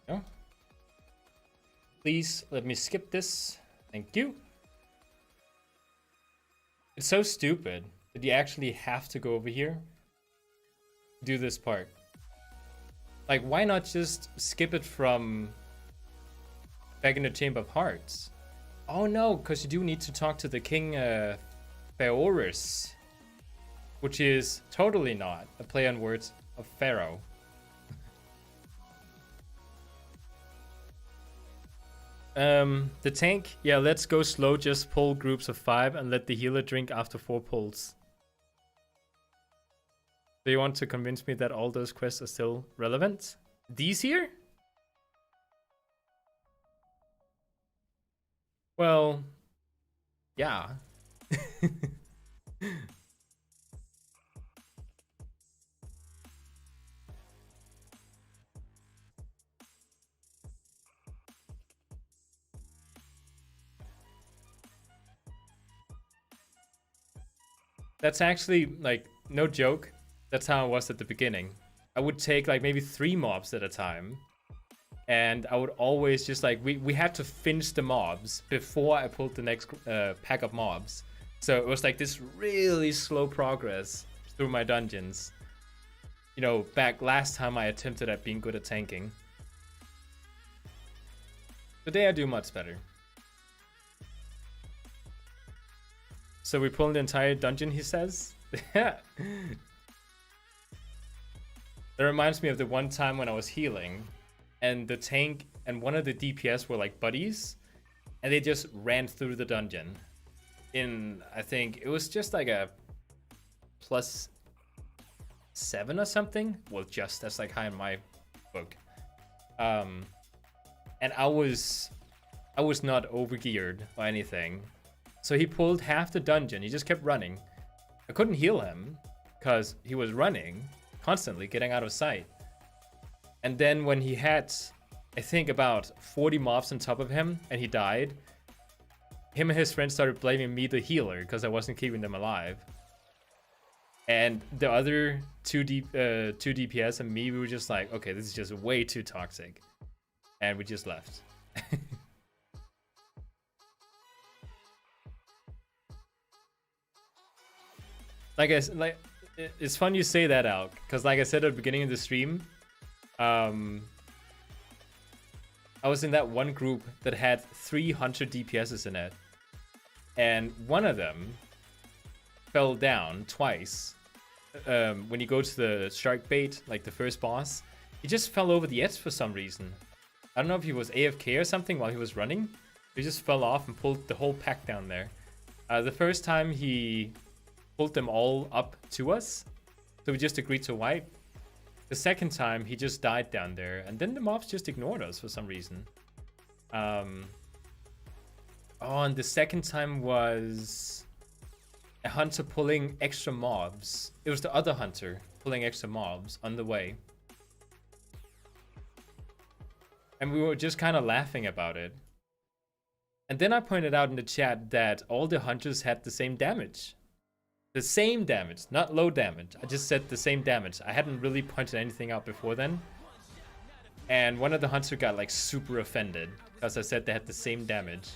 No? Please let me skip this. Thank you. It's so stupid that you actually have to go over here, do this part. Like, why not just skip it from back in the Chamber of Hearts? Oh no, because you do need to talk to the King Phaeorus, which is totally not a play on words of Pharaoh. The tank, yeah, let's go slow, just pull groups of 5 and let the healer drink after 4 pulls. Do you want to convince me that all those quests are still relevant? These here? Well, yeah. That's actually, like, no joke. That's how it was at the beginning. I would take, like, maybe 3 mobs at a time. And I would always just, like, we had to finish the mobs before I pulled the next pack of mobs. So it was, like, this really slow progress through my dungeons. You know, back last time I attempted at being good at tanking. Today I do much better. So we pulled the entire dungeon, he says. That reminds me of the one time when I was healing and the tank and one of the DPS were like buddies and they just ran through the dungeon in, I think it was just like a +7 or something. Well, just that's like high in my book. And I was not overgeared or anything. So he pulled half the dungeon. He just kept running. I couldn't heal him because he was running constantly, getting out of sight. And then when he had, I think, about 40 mobs on top of him and he died, him and his friends started blaming me, the healer, because I wasn't keeping them alive. And the other two DPS and me, we were just like, okay, this is just way too toxic. And we just left. It's fun you say that out, because like I said at the beginning of the stream, I was in that one group that had 300 DPSs in it, and one of them fell down twice. When you go to the shark bait, like the first boss, He just fell over the edge for some reason. I don't know if he was AFK or something while he was running. He just fell off and pulled the whole pack down there. The first time he pulled them all up to us, so we just agreed to wipe. The second time he just died down there, and then the mobs just ignored us for some reason. Oh, and the second time was a hunter pulling extra mobs. It was the other hunter pulling extra mobs on the way. And we were just kind of laughing about it. And then I pointed out in the chat that all the hunters had the same damage. The same damage, not low damage. I just said the same damage. I hadn't really pointed anything out before then. And one of the hunters got like super offended because I said they had the same damage.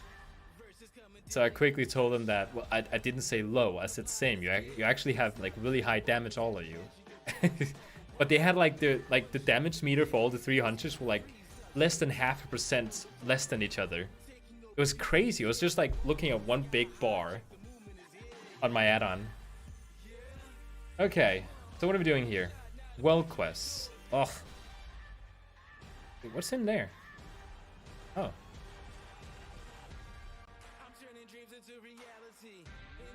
So I quickly told him that, well, I didn't say low, I said same. You actually have like really high damage, all of you. But they had like the damage meter for all the 3 hunters were like less than 0.5% less than each other. It was crazy. It was just like looking at one big bar on my add-on. Okay, so what are we doing here? Well quests. Ugh. Wait, what's in there? Oh.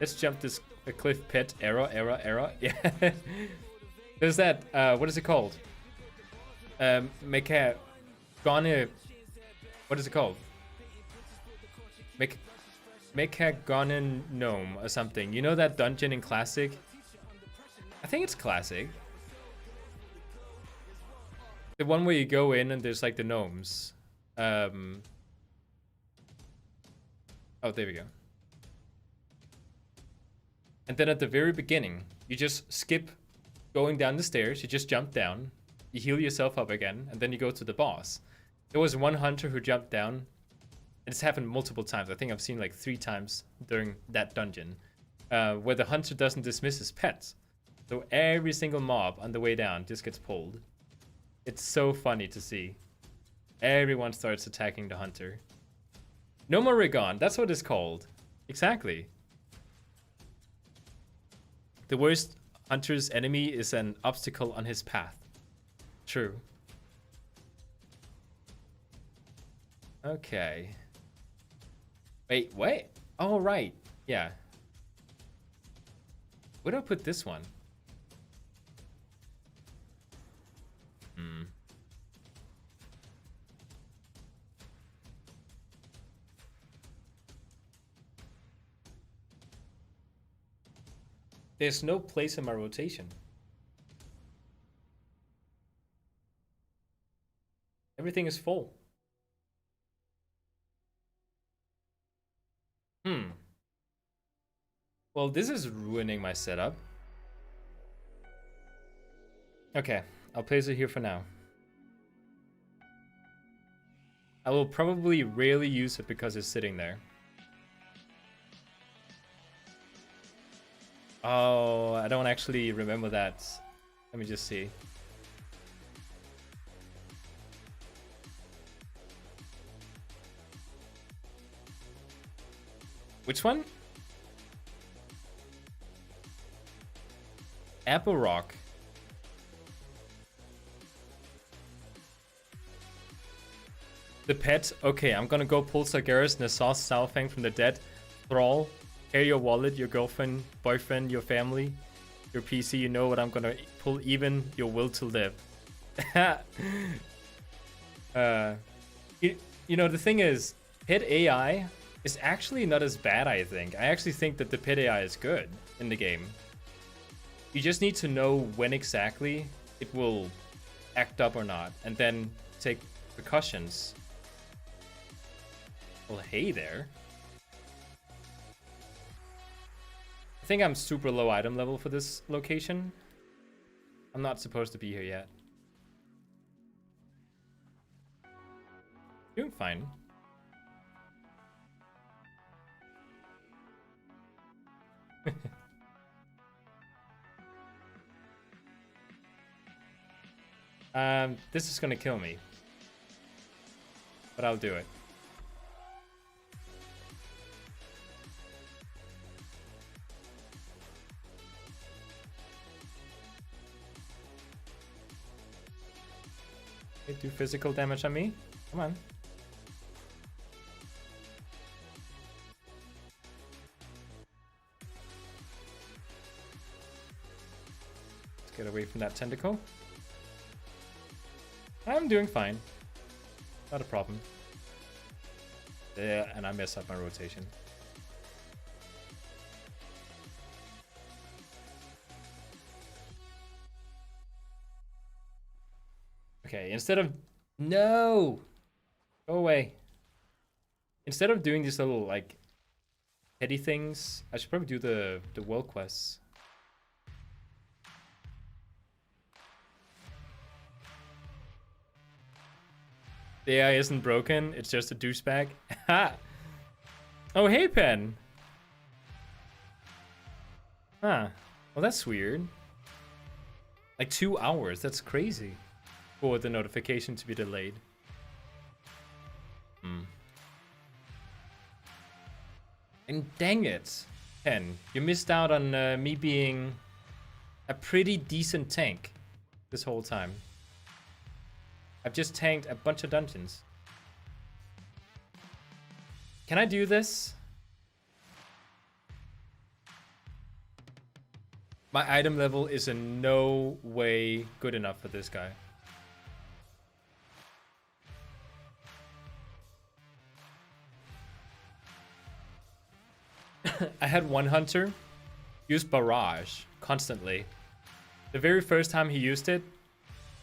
Let's jump this cliff pit. Error. Yeah. There's that, what is it called? What is it called? Mechagonin Gnome or something. You know that dungeon in Classic? I think it's Classic. The one where you go in and there's like the gnomes. Oh, there we go. And then at the very beginning, you just skip going down the stairs. You just jump down. You heal yourself up again. And then you go to the boss. There was one hunter who jumped down. It's happened multiple times. I think I've seen like 3 times during that dungeon. Where the hunter doesn't dismiss his pets. So every single mob on the way down just gets pulled. It's so funny to see. Everyone starts attacking the hunter. No more Rigon. That's what it's called. Exactly. The worst hunter's enemy is an obstacle on his path. True. Okay. Wait, what? Oh, right. Yeah. Where do I put this one? There's no place in my rotation. Everything is full. Well, this is ruining my setup. Okay, I'll place it here for now. I will probably rarely use it because it's sitting there. Oh, I don't actually remember that. Let me just see. Which one? Apple Rock. The pet. Okay, I'm gonna go pull Sargeras, Nassau, Southang from the dead. Thrall. Carry your wallet, your girlfriend, boyfriend, your family, your PC. You know what I'm gonna pull. Even your will to live. You know, the thing is, pet AI is actually not as bad, I think. I actually think that the pet AI is good in the game. You just need to know when exactly it will act up or not, and then take precautions. Well, hey there. I think I'm super low item level for this location. I'm not supposed to be here yet. Doing fine. This is gonna kill me. But I'll do it. They do physical damage on me. Come on. Let's get away from that tentacle. I'm doing fine. Not a problem. Yeah, and I mess up my rotation. Okay, instead of... No! Go away. Instead of doing these little, like, petty things, I should probably do the world quests. The AI isn't broken, it's just a douchebag. Ha! Oh, hey, Pen! Huh. Well, that's weird. Like 2 hours, that's crazy. For the notification to be delayed. And dang it, Pen, you missed out on me being a pretty decent tank this whole time. I've just tanked a bunch of dungeons. Can I do this? My item level is in no way good enough for this guy. I had one hunter use barrage constantly. The very first time he used it,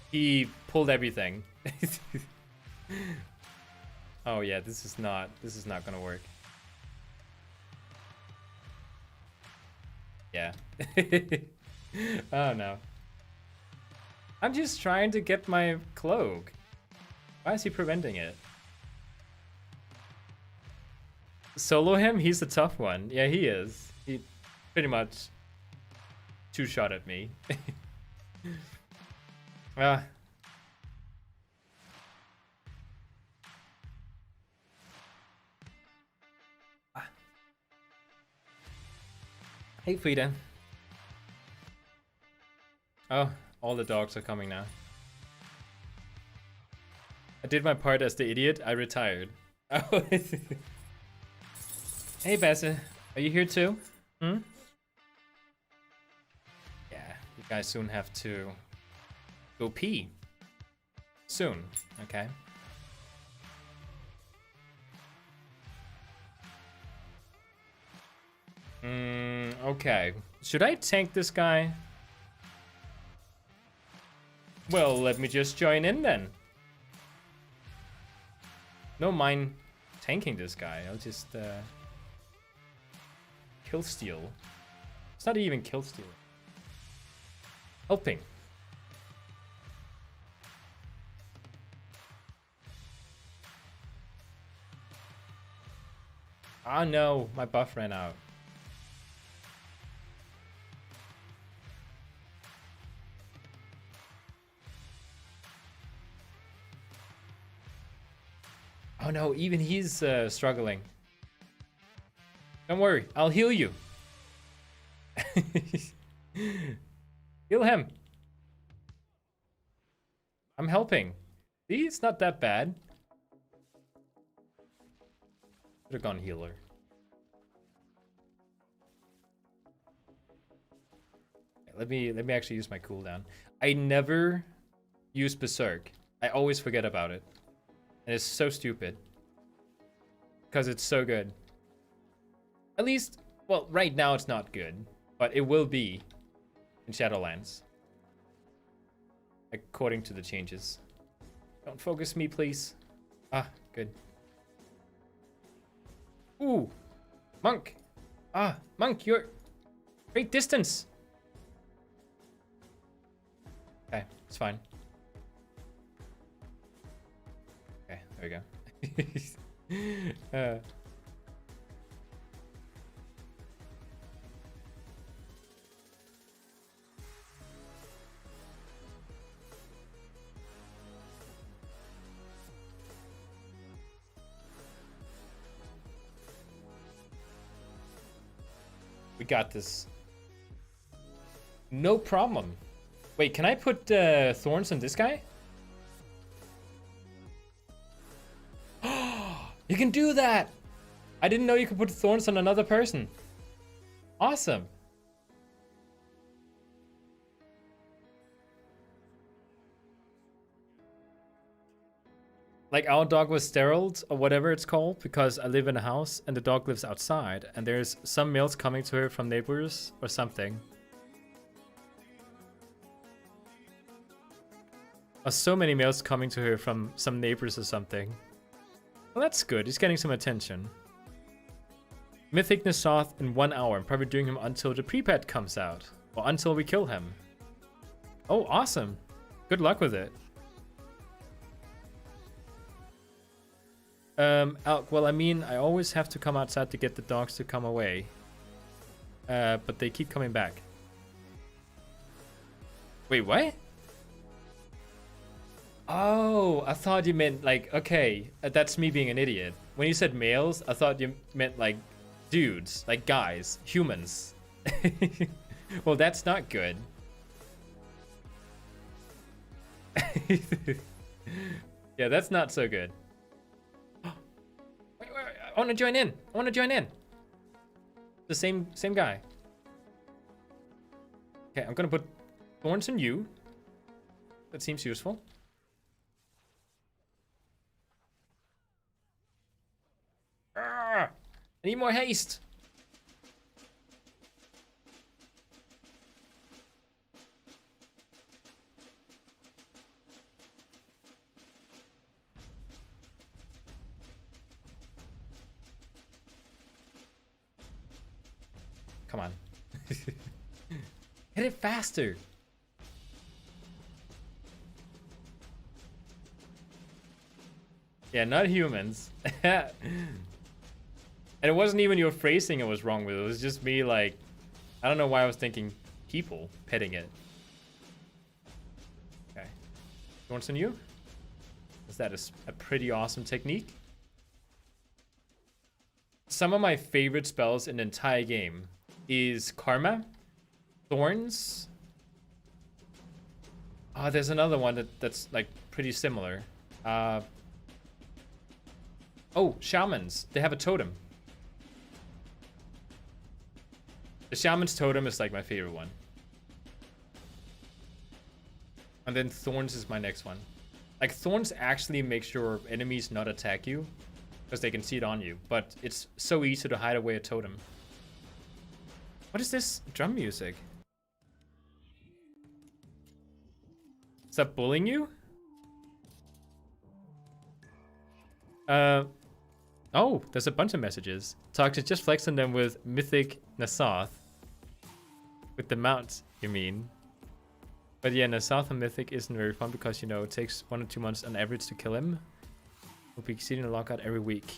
he pulled everything. Oh yeah, this is not gonna work. Yeah. Oh no. I'm just trying to get my cloak. Why is he preventing it? Solo him? He's the tough one. Yeah, he is. He pretty much two-shot at me. Hey, Frida. Oh, all the dogs are coming now. I did my part as the idiot. I retired. Oh. Hey, Basse. Are you here too? Hmm? Yeah, you guys soon have to go pee. Soon, okay? Okay. Should I tank this guy? Well, let me just join in then. No mind tanking this guy. I'll just kill steal. It's not even kill steal. Helping. Ah no, my buff ran out. Oh no, even he's struggling. Don't worry, I'll heal you. Heal him. I'm helping. See, it's not that bad. Should have gone healer. Okay, let me actually use my cooldown. I never use Berserk. I always forget about it. And it's so stupid. Because it's so good. At least, well, right now it's not good. But it will be in Shadowlands. According to the changes. Don't focus me, please. Ah, good. Ooh, Monk. Ah, Monk, you're great distance. Okay, it's fine. Okay, there we go. We got this. No problem. Wait, can I put thorns on this guy? You can do that! I didn't know you could put thorns on another person. Awesome. Like our dog was sterile or whatever it's called because I live in a house and the dog lives outside and there's some mails coming to her from neighbors or something. Or so many mails coming to her from some neighbors or something. Well, that's good. He's getting some attention. Mythic Nasoth in 1 hour. I'm probably doing him until the pre-pet comes out. Or until we kill him. Oh, awesome. Good luck with it. Well, I mean, I always have to come outside to get the dogs to come away. But they keep coming back. Wait, what? Oh, I thought you meant like, okay, that's me being an idiot. When you said males, I thought you meant like dudes, like guys, humans. Well, that's not good. Yeah, that's not so good. Wait, I want to join in. I want to join in. The same guy. Okay, I'm gonna put thorns on you. That seems useful. I need more haste. Come on. Hit it faster. Yeah, not humans. And it wasn't even your phrasing it was wrong with. It was just me, like, I don't know why I was thinking people petting it. Okay. You want some new? Is that a pretty awesome technique? Some of my favorite spells in the entire game is Karma, Thorns. Oh, there's another one that's like pretty similar. Oh, Shamans. They have a totem. The Shaman's totem is like my favorite one. And then Thorns is my next one. Like Thorns actually make sure enemies not attack you because they can see it on you. But it's so easy to hide away a totem. What is this drum music? Is that bullying you? Oh, there's a bunch of messages. Toxic just flexing them with Mythic Nasoth. With the mounts, you mean? But yeah, Nasoth and Mythic isn't very fun because, you know, it takes 1 or 2 months on average to kill him. We'll be exceeding a lockout every week.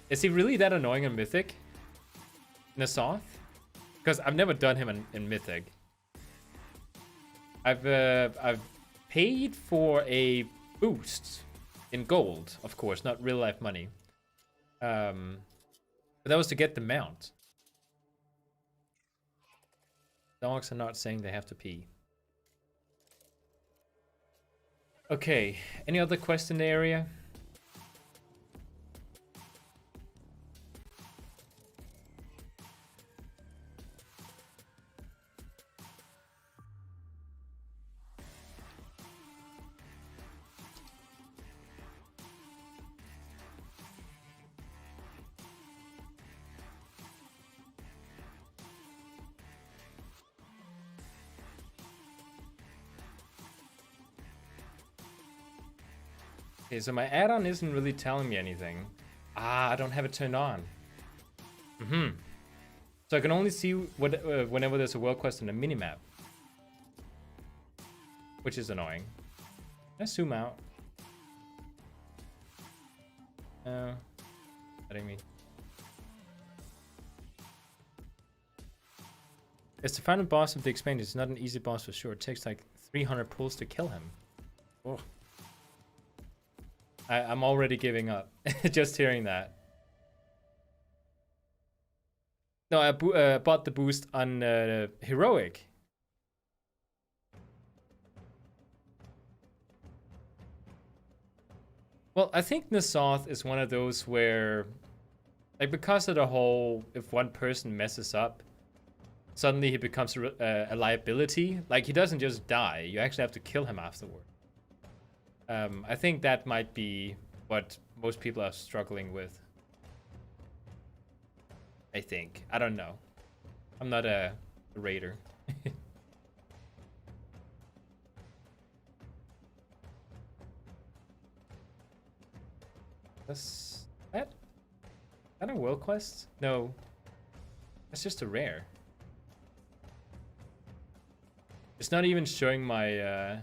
Is he really that annoying in Mythic? Nasoth? Because I've never done him in Mythic. I've paid for a boost in gold, of course, not real life money. But that was to get the mount. Dogs are not saying they have to pee. Okay, any other quest in the area? Okay, so my add-on isn't really telling me anything. Ah, I don't have it turned on. So I can only see what, whenever there's a world quest on the minimap. Which is annoying. Let's zoom out. Letting me. It's the final boss of the expansion. It's not an easy boss for sure. It takes like 300 pulls to kill him. Oh. I'm already giving up. Just hearing that. No, I bought the boost on heroic. Well, I think Nasoth is one of those where, like, because of the whole, if one person messes up, suddenly he becomes a liability. Like, he doesn't just die. You actually have to kill him afterward. I think that might be what most people are struggling with. I think. I don't know. I'm not a raider. Is that a world quest? No. That's just a rare. It's not even showing my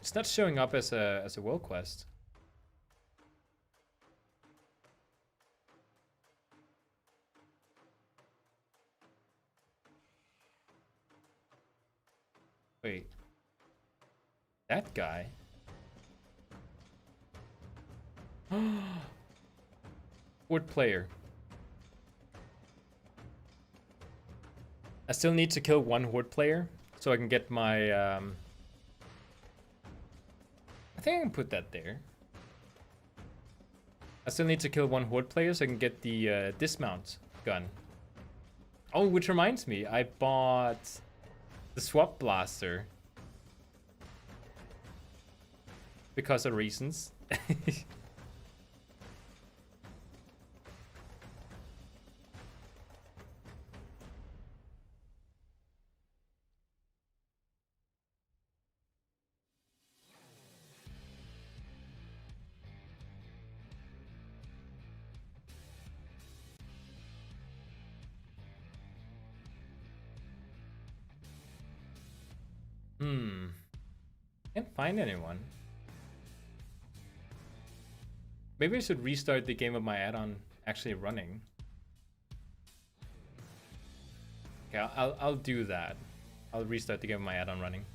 It's not showing up as a world quest. Wait. That guy? Wood player. I still need to kill one horde player so I can get my I think I can put that there. I still need to kill one horde player so I can get the dismount gun. Oh, which reminds me, I bought the swap blaster because of reasons. Can't find anyone. Maybe I should restart the game of my add-on actually running. Okay, I'll do that. I'll restart the game of my add-on running.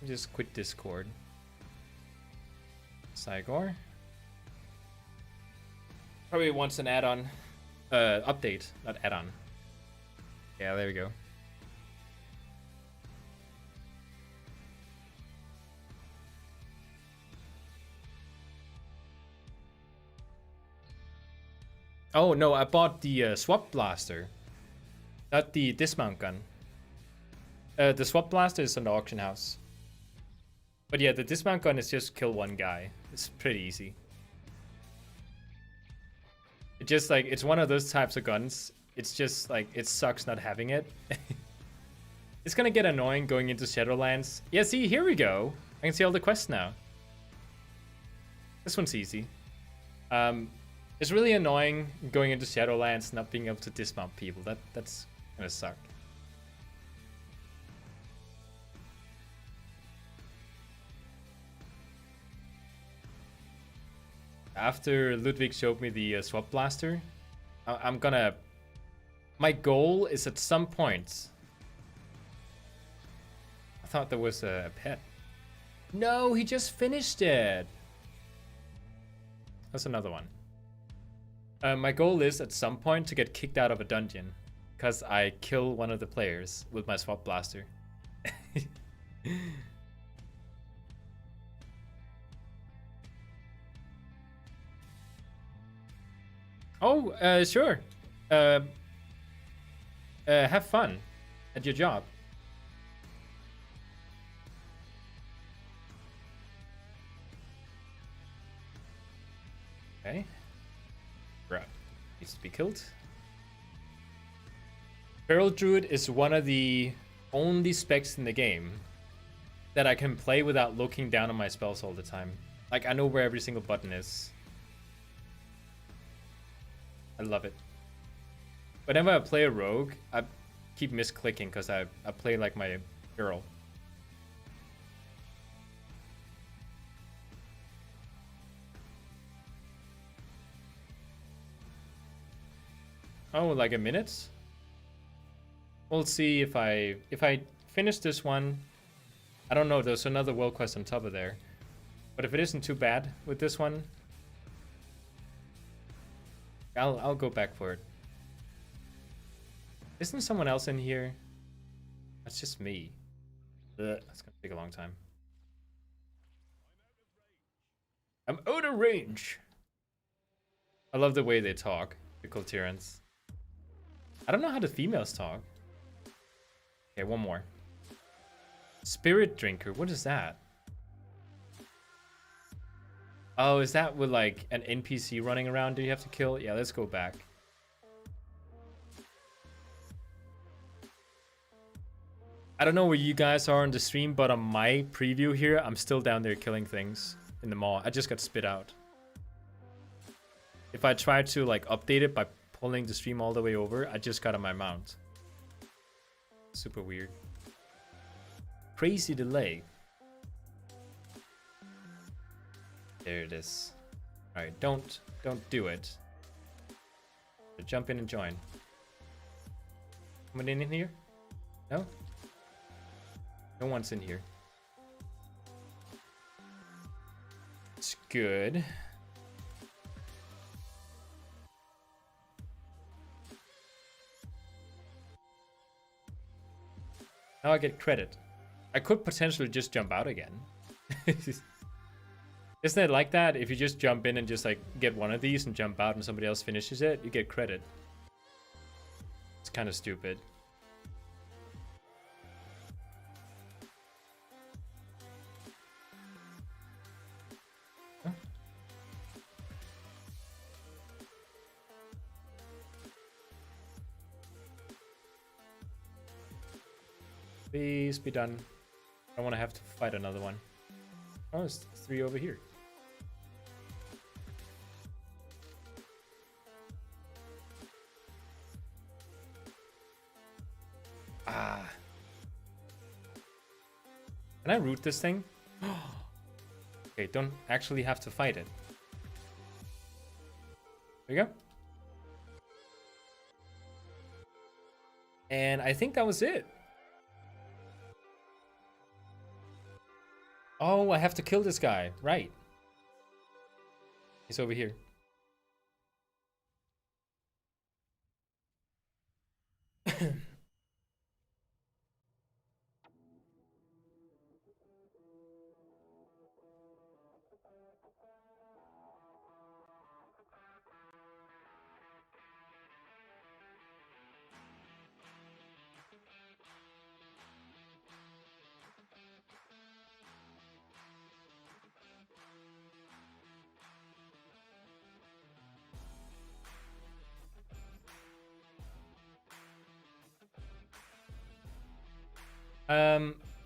Just quit Discord. Cygor probably wants an add-on update, not add-on. Yeah, there we go. Oh no, I bought the swap blaster, not the dismount gun. The swap blaster is in the auction house. But yeah, the dismount gun is just kill one guy. It's pretty easy. It just like, it's one of those types of guns. It's just like, it sucks not having it. It's gonna get annoying going into Shadowlands. Yeah, see, here we go. I can see all the quests now. This one's easy. It's really annoying going into Shadowlands not being able to dismount people. That's gonna suck. After Ludwig showed me the swap blaster, I'm gonna... My goal is at some point... I thought there was a pet. No, he just finished it. That's another one. My goal is at some point to get kicked out of a dungeon because I kill one of the players with my swap blaster. Oh, sure. Have fun at your job. Okay. Right. Needs to be killed. Feral Druid is one of the only specs in the game that I can play without looking down on my spells all the time. Like, I know where every single button is. I love it. Whenever I play a rogue, I keep misclicking because I play like my girl. Oh, like a minute? We'll see if I finish this one. I don't know, there's another world quest on top of there. But if it isn't too bad with this one, I'll go back for it. Isn't someone else in here? That's just me. That's gonna take a long time. I'm out of range. I love the way they talk, the Kultirans. I don't know how the females talk. Okay, one more. Spirit Drinker, what is that? Oh, is that with like an NPC running around do you have to kill? Yeah, let's go back. I don't know where you guys are on the stream, but on my preview here, I'm still down there killing things in the mall. I just got spit out. If I try to like update it by pulling the stream all the way over, I just got on my mount. Super weird. Crazy delay. There it is. Alright, don't do it. So jump in and join. Someone in here? No? No one's in here. It's good. Now I get credit. I could potentially just jump out again. Isn't it like that? If you just jump in and just like get one of these and jump out and somebody else finishes it, you get credit. It's kind of stupid. Huh? Please be done. I don't want to have to fight another one. Oh, there's 3 over here. Ah. Can I root this thing? Okay, don't actually have to fight it. There you go. And I think that was it. Oh, I have to kill this guy. Right. He's over here.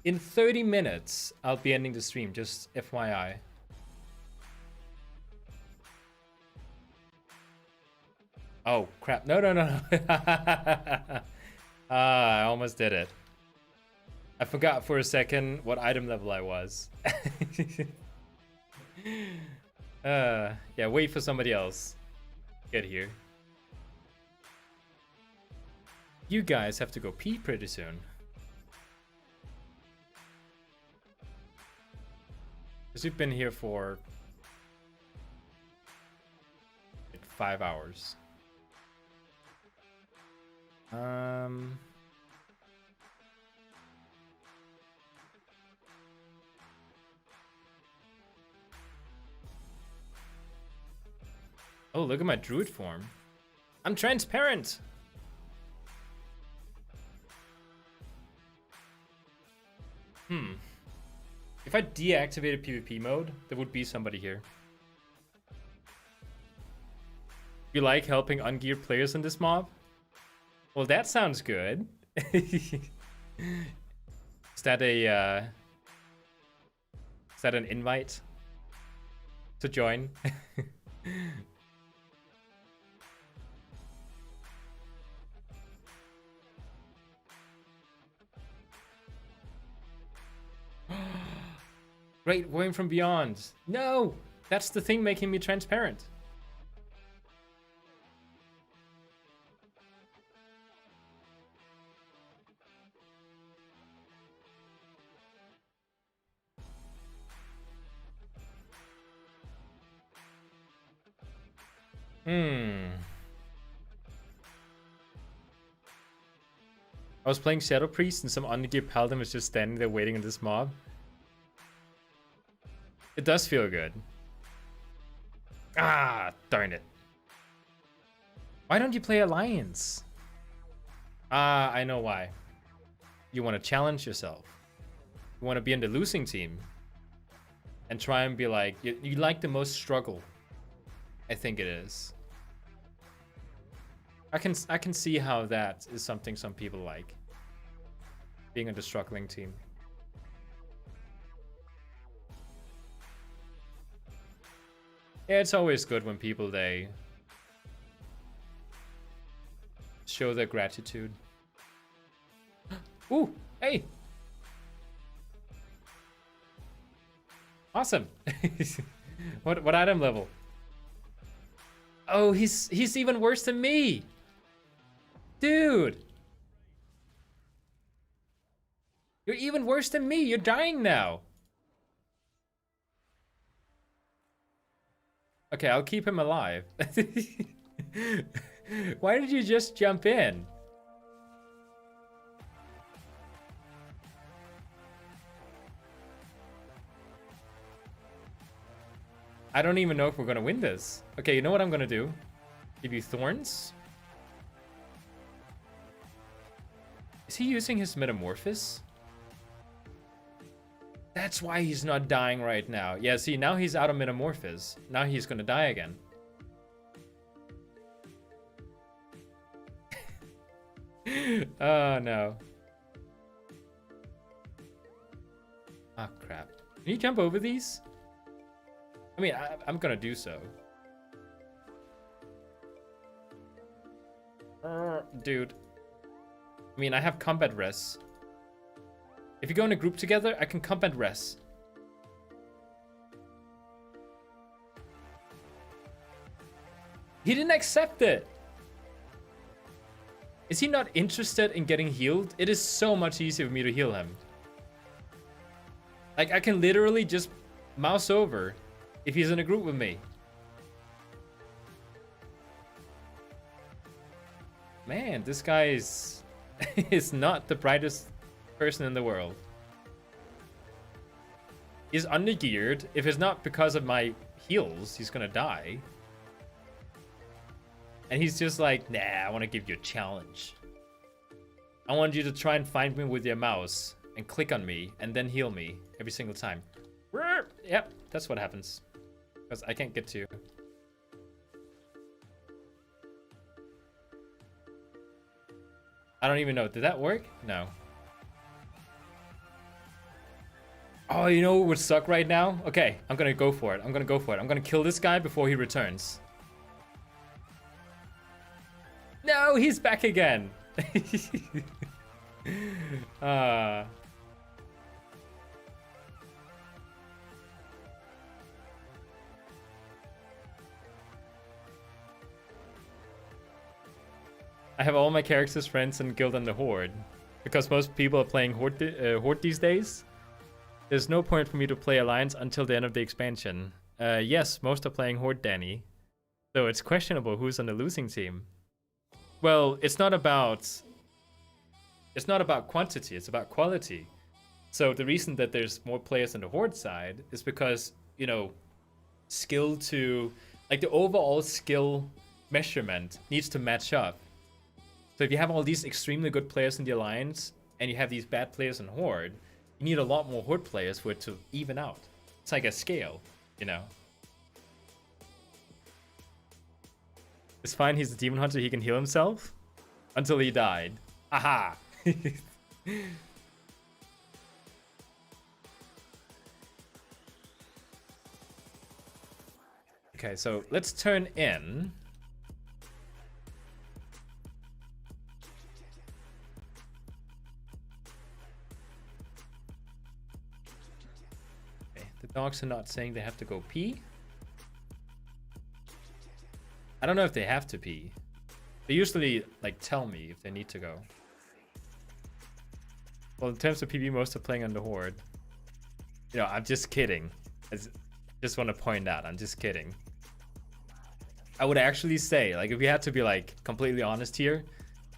In 30 minutes, I'll be ending the stream, just FYI. Oh, crap. No. I almost did it. I forgot for a second what item level I was. Yeah, wait for somebody else. Get here. You guys have to go pee pretty soon. Because we've been here for like 5 hours. Oh, look at my druid form. I'm transparent. If I deactivated PvP mode, there would be somebody here. You like helping ungeared players in this mob? Well, that sounds good. Is that an invite to join? Great, Worm from Beyond. No, that's the thing making me transparent. I was playing Shadow Priest and some undergear paladin was just standing there waiting on this mob. It does feel good. Ah, darn it. Why don't you play Alliance? Ah, I know why. You want to challenge yourself. You want to be in the losing team. And try and be like, you like the most struggle. I think it is. I can see how that is something some people like. Being on the struggling team. Yeah, it's always good when people, they show their gratitude. Ooh, hey! Awesome. What item level? Oh, he's even worse than me. Dude. You're even worse than me. You're dying now. Okay, I'll keep him alive. Why did you just jump in? I don't even know if we're gonna win this. Okay, you know what I'm gonna do? Give you thorns. Is he using his metamorphosis? That's why he's not dying right now. Yeah, see, now he's out of metamorphosis. Now he's gonna die again. Oh, no. Ah, crap. Can you jump over these? I mean, I'm gonna do so. Dude. I mean, I have combat res. If you go in a group together, I can combat res. He didn't accept it. Is he not interested in getting healed? It is so much easier for me to heal him. Like, I can literally just mouse over if he's in a group with me. Man, this guy is not the brightest person in the world. He's undergeared. If it's not because of my heals, he's gonna die. And he's just like, nah, I want to give you a challenge. I want you to try and find me with your mouse and click on me and then heal me every single time. Yep, that's what happens. Because I can't get to you. I don't even know. Did that work? No. Oh, you know what would suck right now? Okay, I'm gonna go for it. I'm gonna go for it. I'm gonna kill this guy before he returns. No, he's back again. I have all my characters, friends, and guild on the Horde. Because most people are playing Horde these days. There's no point for me to play Alliance until the end of the expansion. Yes, most are playing Horde, Danny. So it's questionable who's on the losing team. Well, it's not about quantity, it's about quality. So the reason that there's more players on the Horde side is because, you know, skill to, like, the overall skill measurement needs to match up. So if you have all these extremely good players in the Alliance and you have these bad players in Horde, you need a lot more Horde players for it to even out. It's like a scale, you know. It's fine, he's a demon hunter, he can heal himself until he died. Aha! Okay, so let's turn in. Okay, the dogs are not saying they have to go pee. I don't know if they have to pee. They usually, like, tell me if they need to go. Well, in terms of PB, most are playing on the Horde. You know, I'm just kidding. I just want to point out, I'm just kidding. I would actually say, like, if we had to be like completely honest here,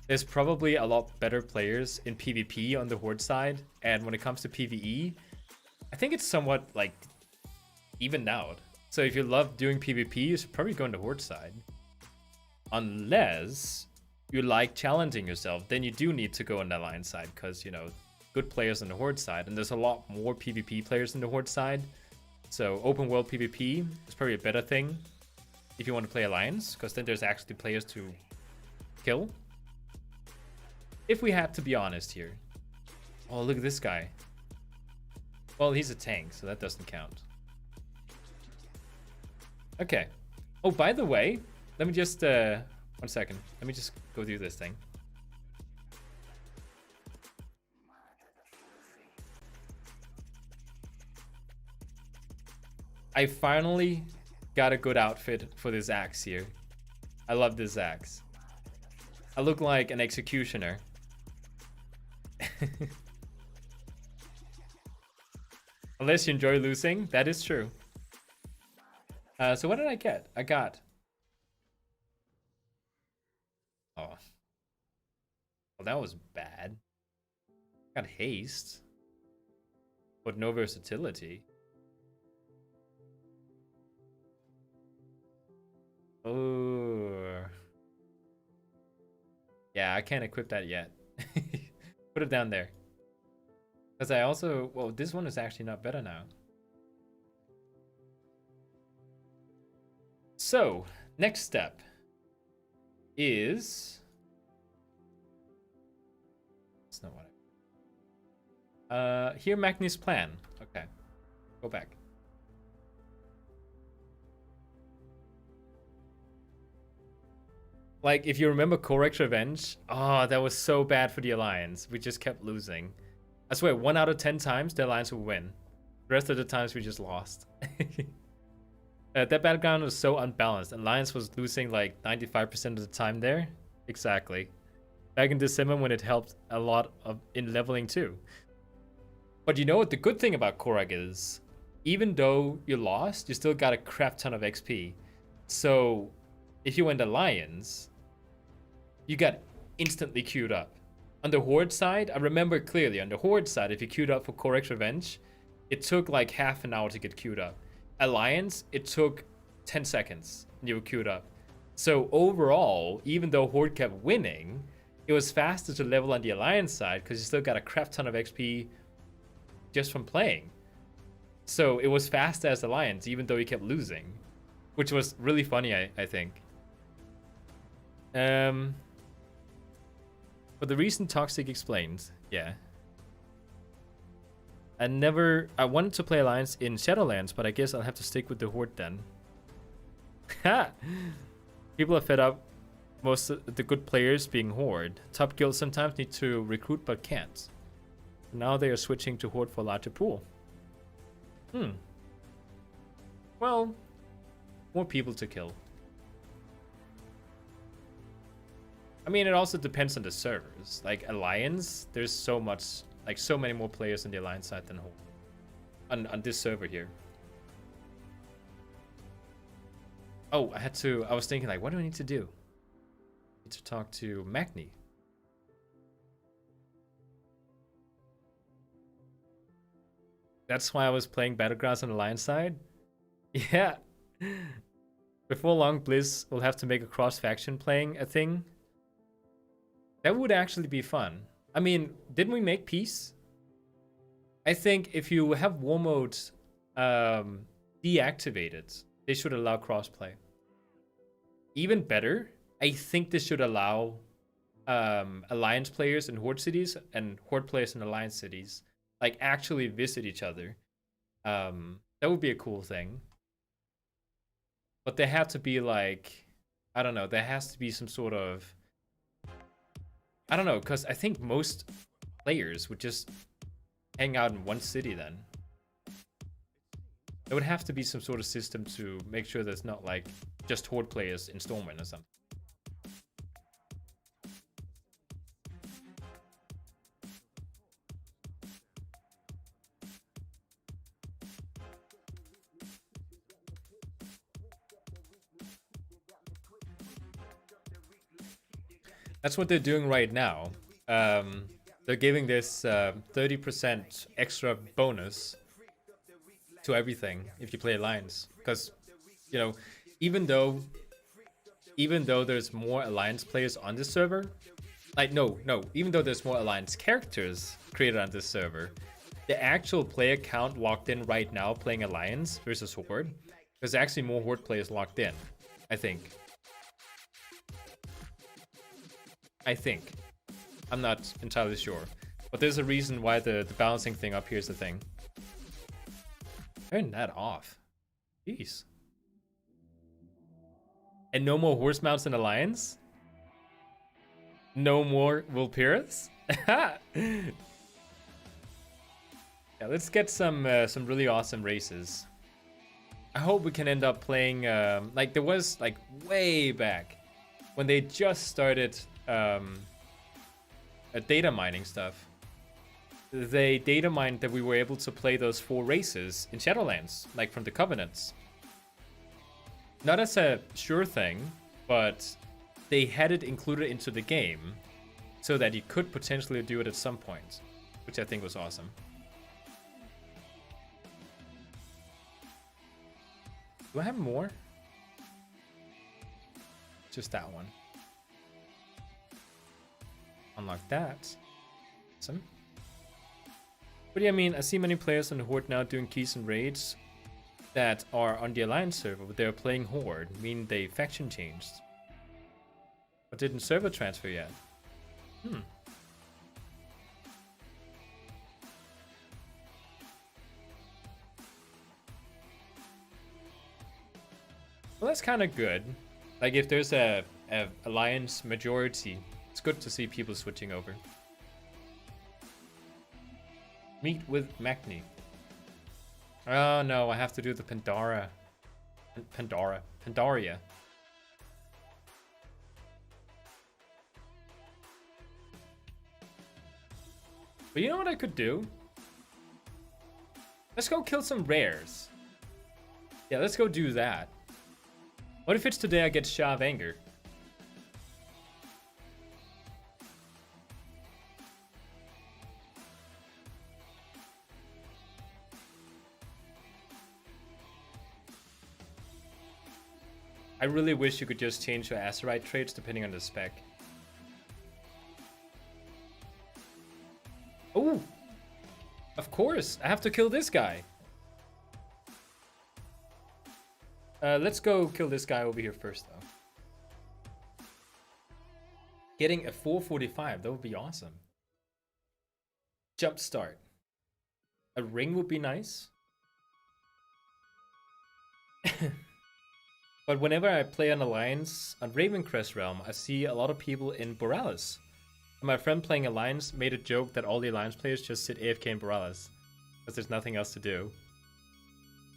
there's probably a lot better players in PvP on the Horde side, and when it comes to PvE, I think it's somewhat like evened out. So if you love doing PvP, you should probably go on the Horde side. Unless you like challenging yourself, then you do need to go on the Alliance side, because, you know, good players on the Horde side, and there's a lot more PvP players on the Horde side. So open world PvP is probably a better thing if you want to play Alliance, because then there's actually players to kill. If we had to be honest here. Oh, look at this guy. Well, he's a tank, so that doesn't count. Okay. Oh, by the way, let me just, 1 second. Let me just go through this thing. I finally got a good outfit for this axe here. I love this axe. I look like an executioner. Unless you enjoy losing, that is true. So what did I get? I got... Oh. Well, that was bad. I got haste. But no versatility. Oh. Yeah, I can't equip that yet. Put it down there. Because I also... Well, this one is actually not better now. So, next step is... That's not what I... Hear Magni's plan. Okay. Go back. Like, if you remember Correct's Revenge, oh, that was so bad for the Alliance. We just kept losing. I swear, 1 out of 10 times, the Alliance would win. The rest of the times, we just lost. That battleground was so unbalanced. Alliance was losing like 95% of the time there. Exactly. Back in December when it helped a lot in leveling too. But you know what the good thing about Korag is? Even though you lost, you still got a crap ton of XP. So if you went Alliance, you got instantly queued up. On the Horde side, I remember clearly, on the Horde side, if you queued up for Correct's Revenge, it took like half an hour to get queued up. Alliance, it took 10 seconds and you were queued up. So overall, even though Horde kept winning, it was faster to level on the Alliance side because you still got a crap ton of XP just from playing. So it was fast as Alliance, even though you kept losing, which was really funny, I think. But the reason Toxic explained, yeah. I wanted to play Alliance in Shadowlands, but I guess I'll have to stick with the Horde then. Ha! People are fed up, most of the good players being Horde. Top guilds sometimes need to recruit but can't. Now they are switching to Horde for a larger pool. Well, more people to kill. I mean, it also depends on the servers. Like Alliance, there's so much... Like, so many more players on the Alliance side than Horde. On this server here. Oh, I was thinking, like, what do I need to do? I need to talk to Magni. That's why I was playing Battlegrounds on the Alliance side? Yeah. Before long, Blizz will have to make a cross-faction playing a thing. That would actually be fun. I mean, didn't we make peace? I think if you have war modes deactivated, they should allow crossplay. Even better, I think this should allow Alliance players in Horde cities and Horde players in Alliance cities like actually visit each other. That would be a cool thing. But there have to be like, I don't know, there has to be some sort of... I don't know, because I think most players would just hang out in one city then. There would have to be some sort of system to make sure there's not like just Horde players in Stormwind or something. That's what they're doing right now. They're giving this 30% extra bonus to everything if you play Alliance. Because, you know, even though there's more Alliance players on this server, like, no, even though there's more Alliance characters created on this server, the actual player count locked in right now playing Alliance versus Horde, there's actually more Horde players locked in, I think. I'm not entirely sure. But there's a reason why the balancing thing up here is the thing. Turn that off. Jeez. And no more horse mounts in Alliance? No more Vulpirus? Yeah, let's get some really awesome races. I hope we can end up playing like there was like way back when they just started data mining stuff. They data mined that we were able to play those 4 races in Shadowlands, like from the Covenants. Not as a sure thing, but they had it included into the game so that you could potentially do it at some point, which I think was awesome. Do I have more? Just that one. Unlock that. Awesome. But yeah, I mean, I see many players on the Horde now doing keys and raids that are on the Alliance server, but they're playing Horde, meaning they faction changed. But didn't server transfer yet. Well, that's kind of good. Like, if there's a Alliance majority, it's good to see people switching over. Meet with Magni. Oh no, I have to do the Pandaria. But you know what I could do? Let's go kill some rares. Yeah, let's go do that. What if it's today I get Sha of Anger? I really wish you could just change your Azerite traits depending on the spec. Oh! Of course! I have to kill this guy! Let's go kill this guy over here first, though. Getting a 445, that would be awesome. Jump start. A ring would be nice. But whenever I play an Alliance on Ravencrest Realm, I see a lot of people in Borealis. And my friend playing Alliance made a joke that all the Alliance players just sit AFK in Borealis, because there's nothing else to do.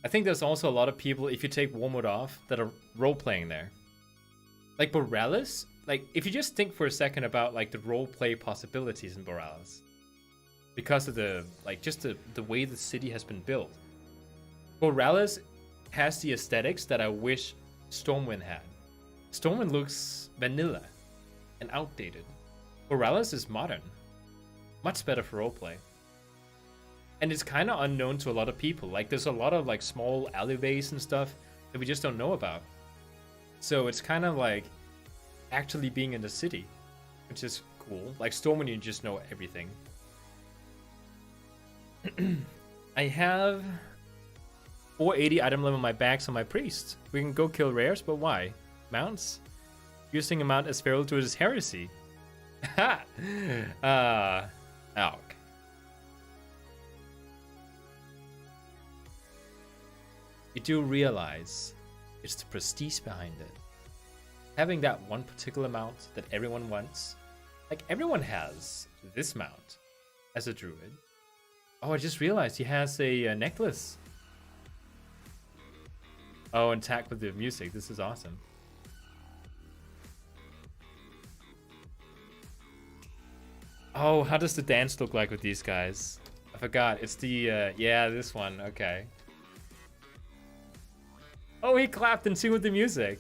I think there's also a lot of people, if you take Wormwood off, that are role-playing there. Like Borealis, like if you just think for a second about like the role-play possibilities in Borealis, because of the, like just the way the city has been built. Borealis has the aesthetics that I wish Stormwind had. Stormwind looks vanilla and outdated. Borealis is modern. Much better for roleplay. And it's kind of unknown to a lot of people. Like there's a lot of like small alleyways and stuff that we just don't know about. So it's kind of like actually being in the city, which is cool. Like Stormwind, you just know everything. I have 480 item limit on my bags on my priest. We can go kill rares, but why? Mounts? Using a mount as feral to his heresy. Ha! Alk. You do realize it's the prestige behind it. Having that one particular mount that everyone wants. Like everyone has this mount as a druid. Oh, I just realized he has a necklace. Oh, and tack with the music. This is awesome. Oh, how does the dance look like with these guys? I forgot. It's the, yeah, this one. Okay. Oh, he clapped in tune with the music.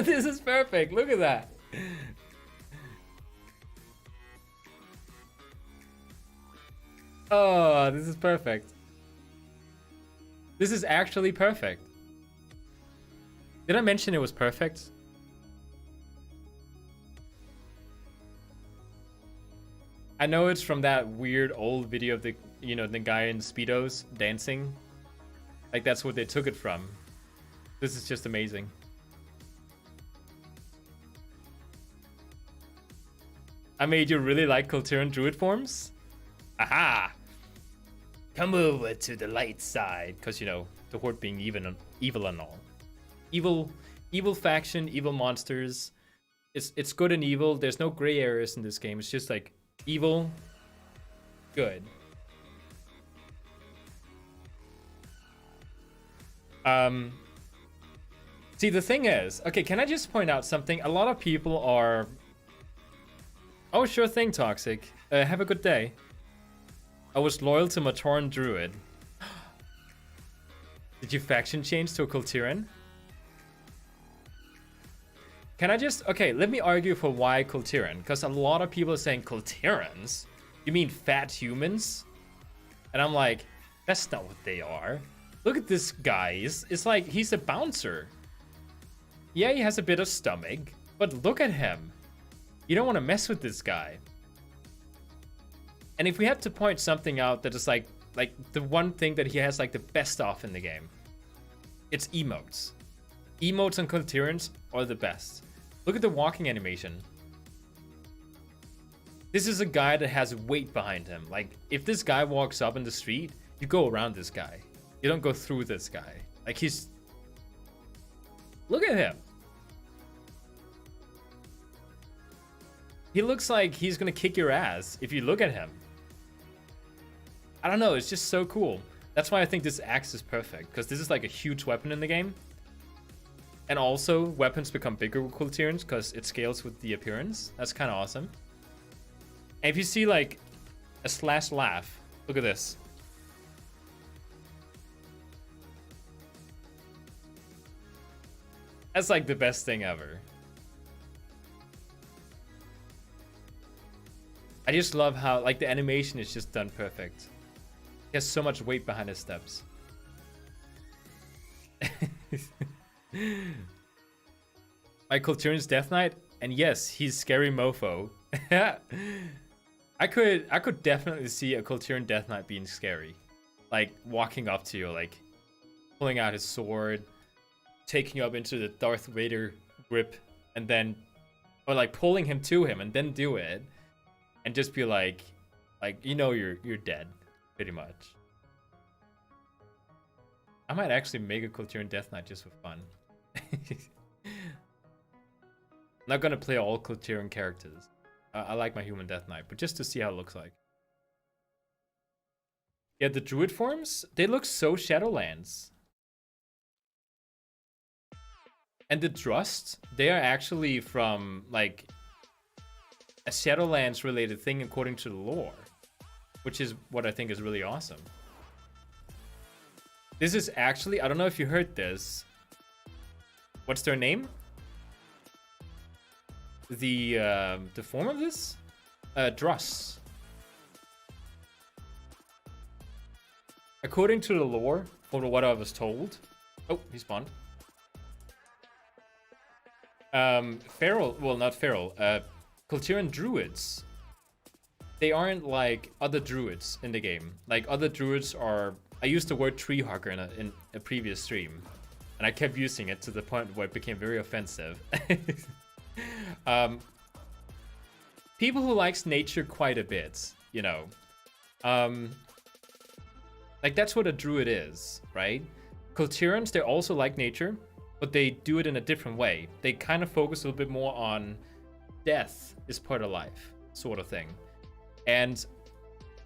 This is perfect. Look at that. Oh, this is perfect. This is actually perfect. Did I mention it was perfect? I know it's from that weird old video of the, you know, the guy in Speedos dancing. Like that's what they took it from. This is just amazing. I made you really like Kultiran Druid forms? Aha! Come over to the light side. Because, you know, the Horde being evil and all. Evil faction, evil monsters. It's good and evil. There's no gray areas in this game. It's just like evil, good. See, the thing is, okay, can I just point out something? A lot of people are... Oh, sure thing, Toxic. Have a good day. I was loyal to Matoran Druid. Did you faction change to a Kultiran? Can I just... Okay, let me argue for why Kultiran. Because a lot of people are saying, Kultirans? You mean fat humans? And I'm like, that's not what they are. Look at this guy. It's like he's a bouncer. Yeah, he has a bit of stomach. But look at him. You don't want to mess with this guy. And if we had to point something out that is like the one thing that he has like the best of in the game, it's emotes. Emotes and Kultirans are the best. Look at the walking animation. This is a guy that has weight behind him. Like, if this guy walks up in the street, you go around this guy. You don't go through this guy. Like, he's... Look at him. He looks like he's gonna kick your ass if you look at him. I don't know, it's just so cool. That's why I think this axe is perfect, because this is like a huge weapon in the game. And also, weapons become bigger with Kultirans because it scales with the appearance. That's kind of awesome. And if you see like a slash laugh, look at this. That's like the best thing ever. I just love how like the animation is just done perfect. He has so much weight behind his steps. My Kultiran's Death Knight, and yes, he's scary mofo. I could definitely see a Kultiran Death Knight being scary. Like walking up to you, like pulling out his sword, taking you up into the Darth Vader grip, and then or like pulling him to him and then do it. And just be like you know you're dead, pretty much. I might actually make a Kultiran Death Knight just for fun. Not gonna play all Kultiran characters. I like my human Death Knight, but just to see how it looks like. Yeah, the Druid forms, they look so Shadowlands. And the Drust, they are actually from like a Shadowlands related thing according to the lore, which is what I think is really awesome. This is actually, I don't know if you heard this. What's their name? The form of this? Druss. According to the lore, from what I was told. Oh, he spawned. Feral, well, not feral. Kultiran druids. They aren't like other druids in the game. Like other druids are. I used the word tree hugger in a previous stream, and I kept using it to the point where it became very offensive. People who likes nature quite a bit, you know. Like that's what a druid is, right? Kultirans, they also like nature, but they do it in a different way. They kind of focus a little bit more on death is part of life, sort of thing. And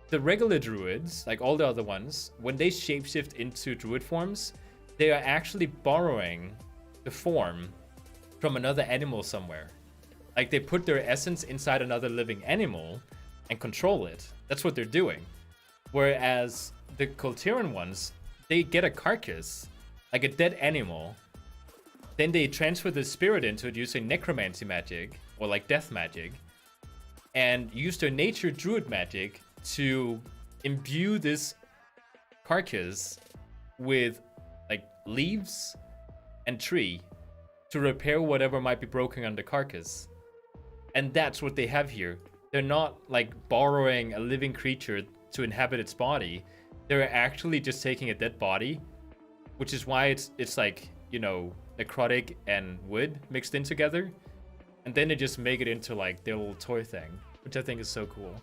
the regular druids, like all the other ones, when they shapeshift into druid forms, they are actually borrowing the form from another animal somewhere. Like they put their essence inside another living animal and control it. That's what they're doing. Whereas the Kultiran ones, they get a carcass, like a dead animal, Then they transfer the spirit into it using necromancy magic, or like death magic, and use their nature druid magic to imbue this carcass with like leaves and tree to repair whatever might be broken on the carcass. And that's what they have here. They're not like borrowing a living creature to inhabit its body. They're actually just taking a dead body, which is why it's like, you know, necrotic and wood mixed in together. And then they just make it into like their little toy thing, which I think is so cool.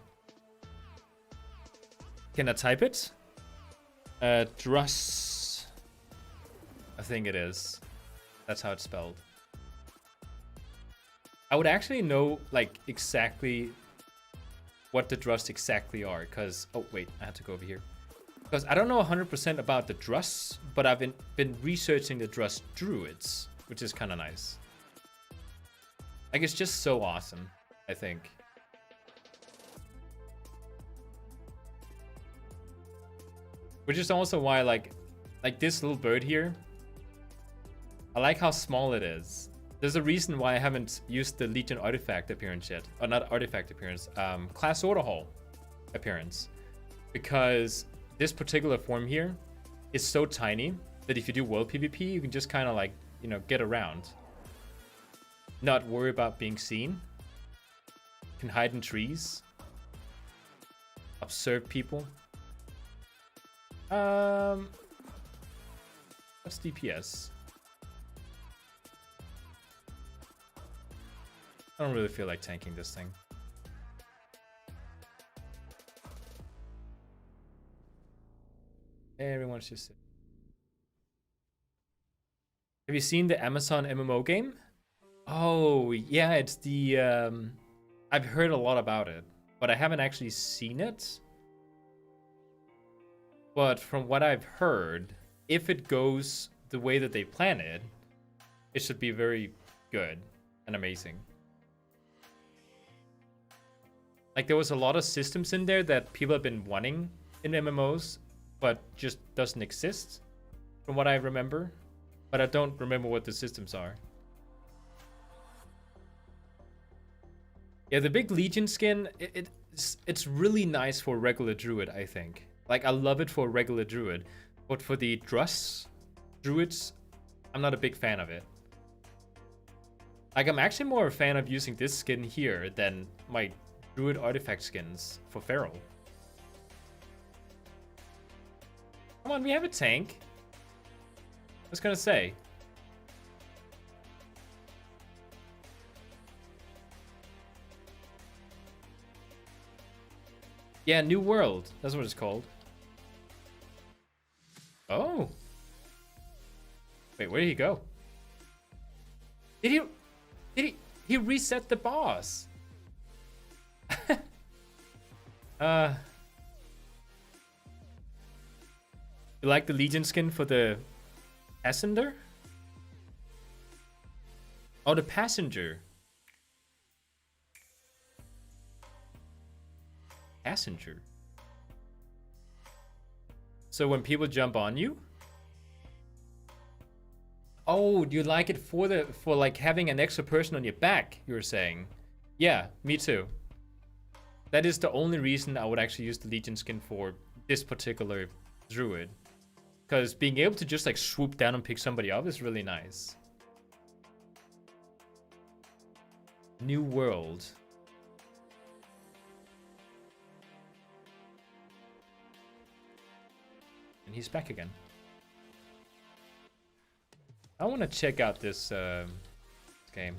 Can I type it? Druss. I think it is. That's how it's spelled. I would actually know like exactly what the Druss exactly are, because oh wait, I have to go over here. Because I don't know 100% about the Druss, but I've been researching the Druss Druids, which is kind of nice. Like, it's just so awesome, I think. Which is also why, like this little bird here, I like how small it is. There's a reason why I haven't used the Legion artifact appearance yet. Or not artifact appearance, class order hall appearance. Because this particular form here is so tiny that if you do world PvP, you can just kind of like, you know, get around. Not worry about being seen. Can hide in trees. Observe people. What's DPS? I don't really feel like tanking this thing. Everyone's just... Have you seen the Amazon MMO game? Oh, yeah, it's the... I've heard a lot about it, but I haven't actually seen it. But from what I've heard, if it goes the way that they plan it, it should be very good and amazing. Like, there was a lot of systems in there that people have been wanting in MMOs, but just doesn't exist, from what I remember. But I don't remember what the systems are. Yeah, the big Legion skin, it's really nice for regular Druid, I think. Like, I love it for regular Druid. But for the Druids, I'm not a big fan of it. Like, I'm actually more a fan of using this skin here than my Druid artifact skins for Feral. Come on, we have a tank. I was gonna say. Yeah, New World. That's what it's called. Oh. Wait, where did he go? Did he reset the boss? You like the Legion skin for the passenger? Oh, the passenger. Passenger. So when people jump on you? Oh, do you like it for like having an extra person on your back, you were saying? Yeah, me too. That is the only reason I would actually use the Legion skin for this particular Druid. Because being able to just like swoop down and pick somebody up is really nice. New World. And he's back again. I want to check out this game.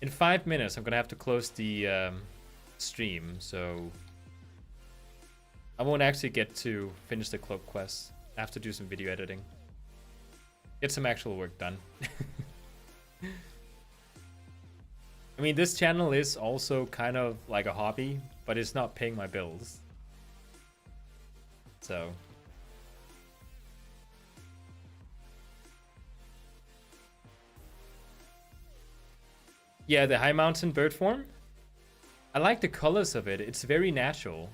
In 5 minutes, I'm going to have to close the stream, so I won't actually get to finish the cloak quest. I have to do some video editing. Get some actual work done. I mean, this channel is also kind of like a hobby, but it's not paying my bills. So... yeah, the high mountain bird form. I like the colors of it. It's very natural.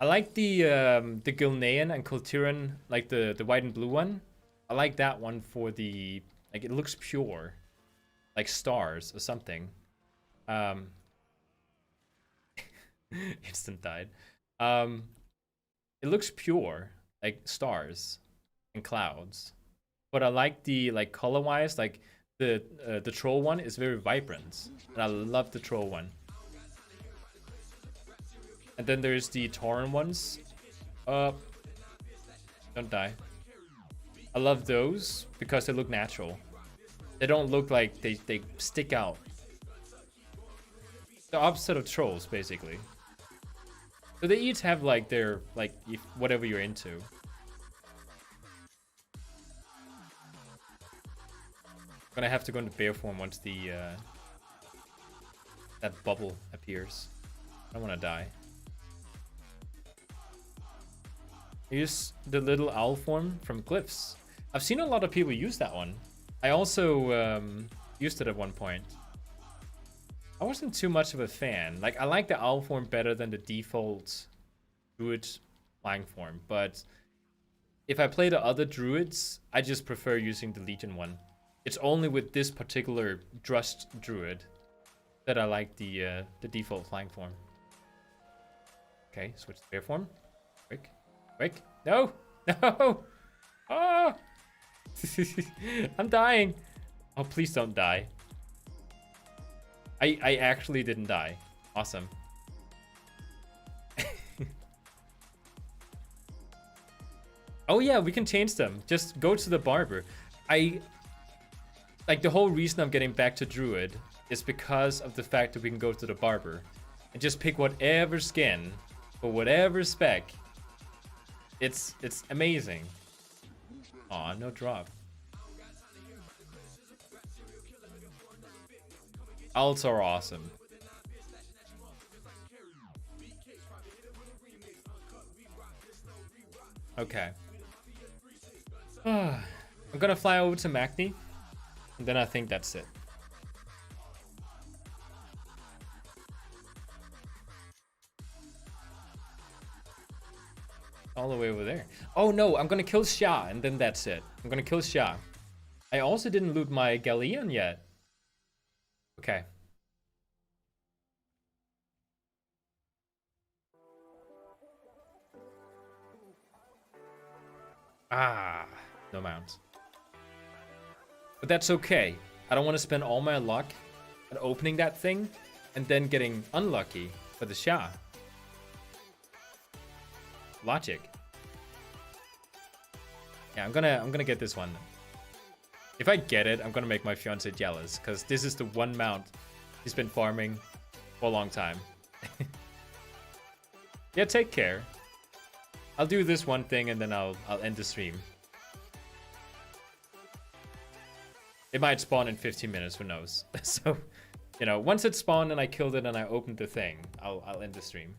I like the Gilnean and Kultiran, like the white and blue one. I like that one for the, like, it looks pure, like stars or something. Instant died. It looks pure, like stars and clouds. But I like the, like, color-wise, like the troll one is very vibrant, and I love the troll one. And then there's the Tauren ones. Don't die. I love those because they look natural. They don't look like they stick out. The opposite of trolls, basically. So they each have like their, like, if, whatever you're into. I'm gonna have to go into bear form once the that bubble appears. I don't want to die. Use the little owl form from Glyphs. I've seen a lot of people use that one. I also used it at one point. I wasn't too much of a fan. Like, I like the owl form better than the default druid flying form, but if I play the other druids, I just prefer using the Legion one. It's only with this particular Drust druid that I like the default flying form. Okay, switch to bear form. Quick. Quick. No! No! Oh! I'm dying. Oh, please don't die. I actually didn't die. Awesome. Oh yeah, we can change them. Just go to the barber. Like, the whole reason I'm getting back to Druid is because of the fact that we can go to the barber and just pick whatever skin for whatever spec. It's amazing. Aw, no drop. Alts are awesome. Okay. I'm gonna fly over to Magni, and then I think that's it. All the way over there. Oh no, I'm gonna kill Sha, and then that's it. I'm gonna kill Sha. I also didn't loot my Galleon yet. Okay. Ah, no mount. But that's okay. I don't want to spend all my luck on opening that thing and then getting unlucky for the Sha. Logic. Yeah, I'm gonna get this one. If I get it, I'm gonna make my fiance jealous, because this is the one mount he's been farming for a long time. Yeah, take care. I'll do this one thing and then I'll end the stream. It might spawn in 15 minutes, who knows? So, you know, once it spawned and I killed it and I opened the thing, I'll end the stream.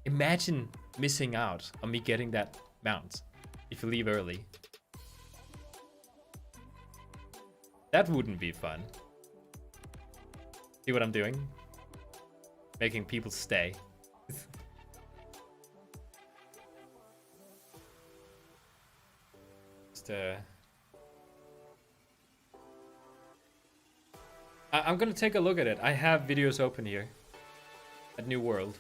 Imagine missing out on me getting that mount if you leave early. That wouldn't be fun. See what I'm doing? Making people stay. Just, I'm gonna take a look at it. I have videos open here at New World.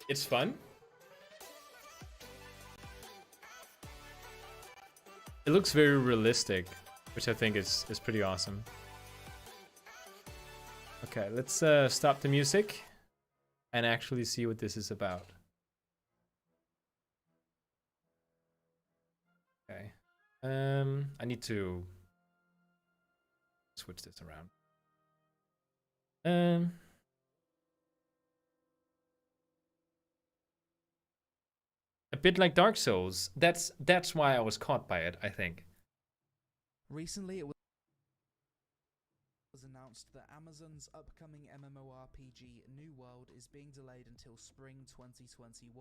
It's fun. It looks very realistic, which I think is pretty awesome. Okay, let's stop the music and actually see what this is about. Okay. I need to switch this around. A bit like Dark Souls. That's why I was caught by it, I think. Recently, it was announced that Amazon's upcoming MMORPG New World is being delayed until spring 2021.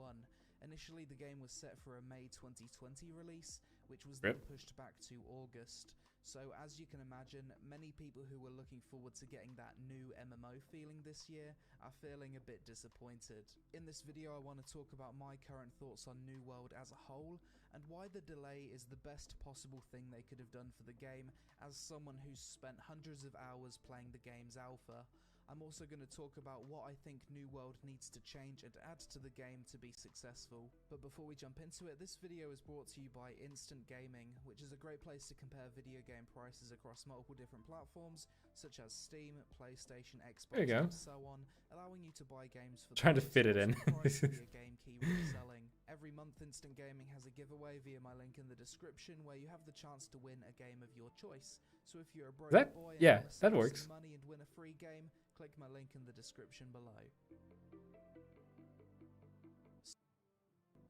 Initially, the game was set for a May 2020 release, which was Rip. then pushed back to August. So as you can imagine, many people who were looking forward to getting that new MMO feeling this year are feeling a bit disappointed. In this video I want to talk about my current thoughts on New World as a whole, and why the delay is the best possible thing they could have done for the game, as someone who's spent hundreds of hours playing the game's alpha. I'm also going to talk about what I think New World needs to change and add to the game to be successful. But before we jump into it, this video is brought to you by Instant Gaming, which is a great place to compare video game prices across multiple different platforms, such as Steam, PlayStation, There you Xbox, go. and so on, allowing you to buy games for the Trying to lowest fit it in. possible price via game keyword selling. Every month, Instant Gaming has a giveaway via my link in the description, where you have the chance to win a game of your choice. So if you're a broke That- boy and yeah, want to that save works. some money and win a free game, click my link in the description below.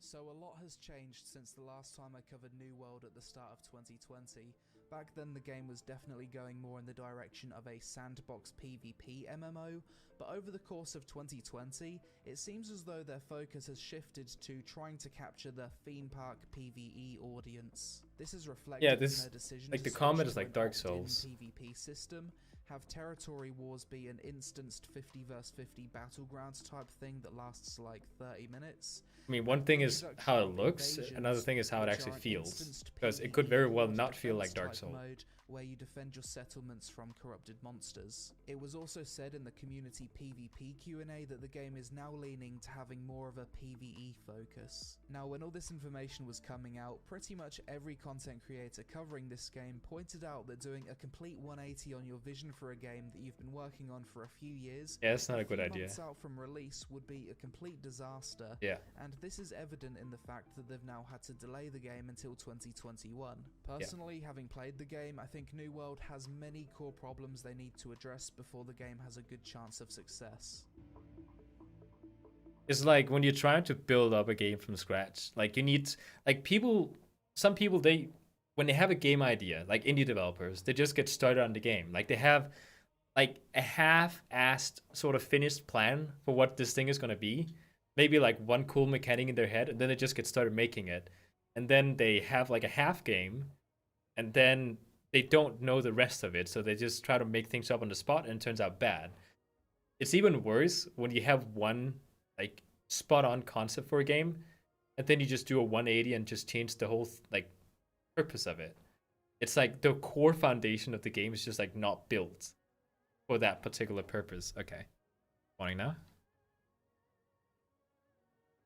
So a lot has changed since the last time I covered New World at the start of 2020. Back then the game was definitely going more in the direction of a sandbox PvP MMO, but over the course of 2020, it seems as though their focus has shifted to trying to capture the theme park PvE audience. This is reflected Yeah, in this- their decision like to the combat switch is to like an Dark opt-in Souls. PvP system, have territory wars be an instanced 50 vs 50 battlegrounds type thing that lasts like 30 minutes. I mean, one thing is how it looks, another thing is how it which actually are an feels. instanced Because it PvE could very well horde not feel like defense Dark type Souls. mode where you defend your settlements from corrupted monsters. It was also said in the community PvP Q&A that the game is now leaning to having more of a PvE focus. Now, when all this information was coming out, pretty much every content creator covering this game pointed out that doing a complete 180 on your vision for a game that you've been working on for a few years, Yeah, it's not a good few idea. months out from release, would be a complete disaster. Yeah. And this is evident in the fact that they've now had to delay the game until 2021. Personally, having played the game, I think New World has many core problems they need to address before the game has a good chance of success. It's like when you're trying to build up a game from scratch, like you need, like some people, when they have a game idea, like indie developers, they just get started on the game. Like they have like a half-assed sort of finished plan for what this thing is going to be. Maybe like one cool mechanic in their head, and then they just get started making it. And then they have like a half game, and then they don't know the rest of it, so they just try to make things up on the spot, and it turns out bad. It's even worse when you have one like spot-on concept for a game, and then you just do a 180 and just change the whole like purpose of it. It's like the core foundation of the game is just like not built for that particular purpose. Okay, morning now.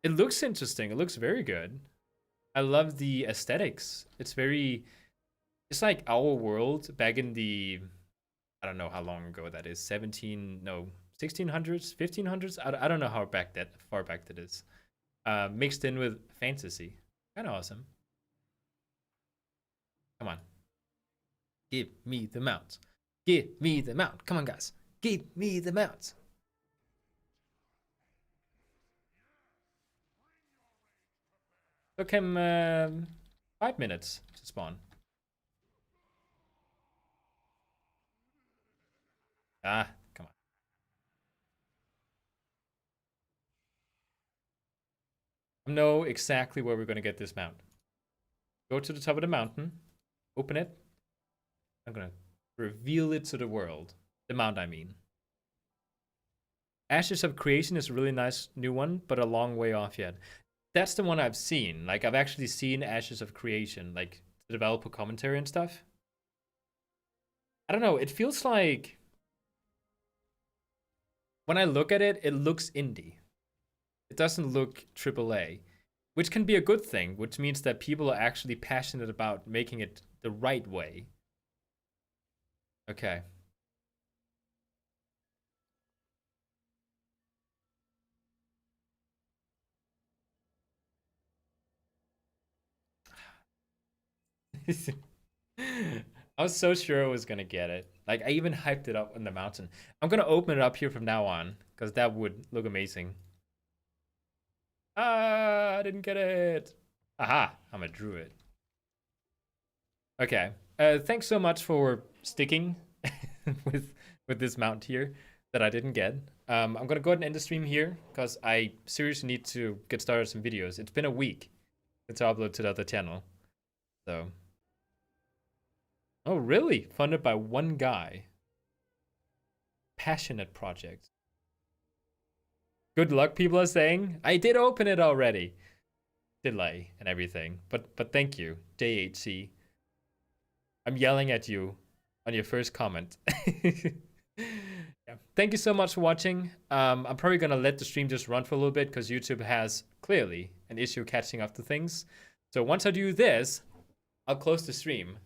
It looks interesting. It looks very good. I love the aesthetics. It's it's like our world back in the, I don't know how long ago that is, 1600s, 1500s. I don't know how far back that is. Mixed in with fantasy. Kind of awesome. Come on. Give me the mount. Give me the mount. Come on, guys. Give me the mount. Took him 5 minutes to spawn. Ah, come on. I know exactly where we're going to get this mount. Go to the top of the mountain. Open it. I'm going to reveal it to the world. The mount, I mean. Ashes of Creation is a really nice new one, but a long way off yet. That's the one I've seen. Like, I've actually seen Ashes of Creation, like the developer commentary and stuff. I don't know. It feels like when I look at it, it looks indie. It doesn't look AAA, which can be a good thing, which means that people are actually passionate about making it the right way. Okay. I was so sure I was gonna get it. Like, I even hyped it up on the mountain. I'm gonna open it up here from now on, because that would look amazing. Ah, I didn't get it. Aha, I'm a druid. Okay. Thanks so much for sticking with this mount here that I didn't get. I'm gonna go ahead and end the stream here, because I seriously need to get started some videos. It's been a week since I uploaded to the other channel. So. Oh, really? Funded by one guy. Passionate project. Good luck, people are saying. I did open it already. Delay and everything. But thank you, JHC. I'm yelling at you on your first comment. Yeah. Thank you so much for watching. I'm probably gonna let the stream just run for a little bit because YouTube has clearly an issue catching up to things. So once I do this, I'll close the stream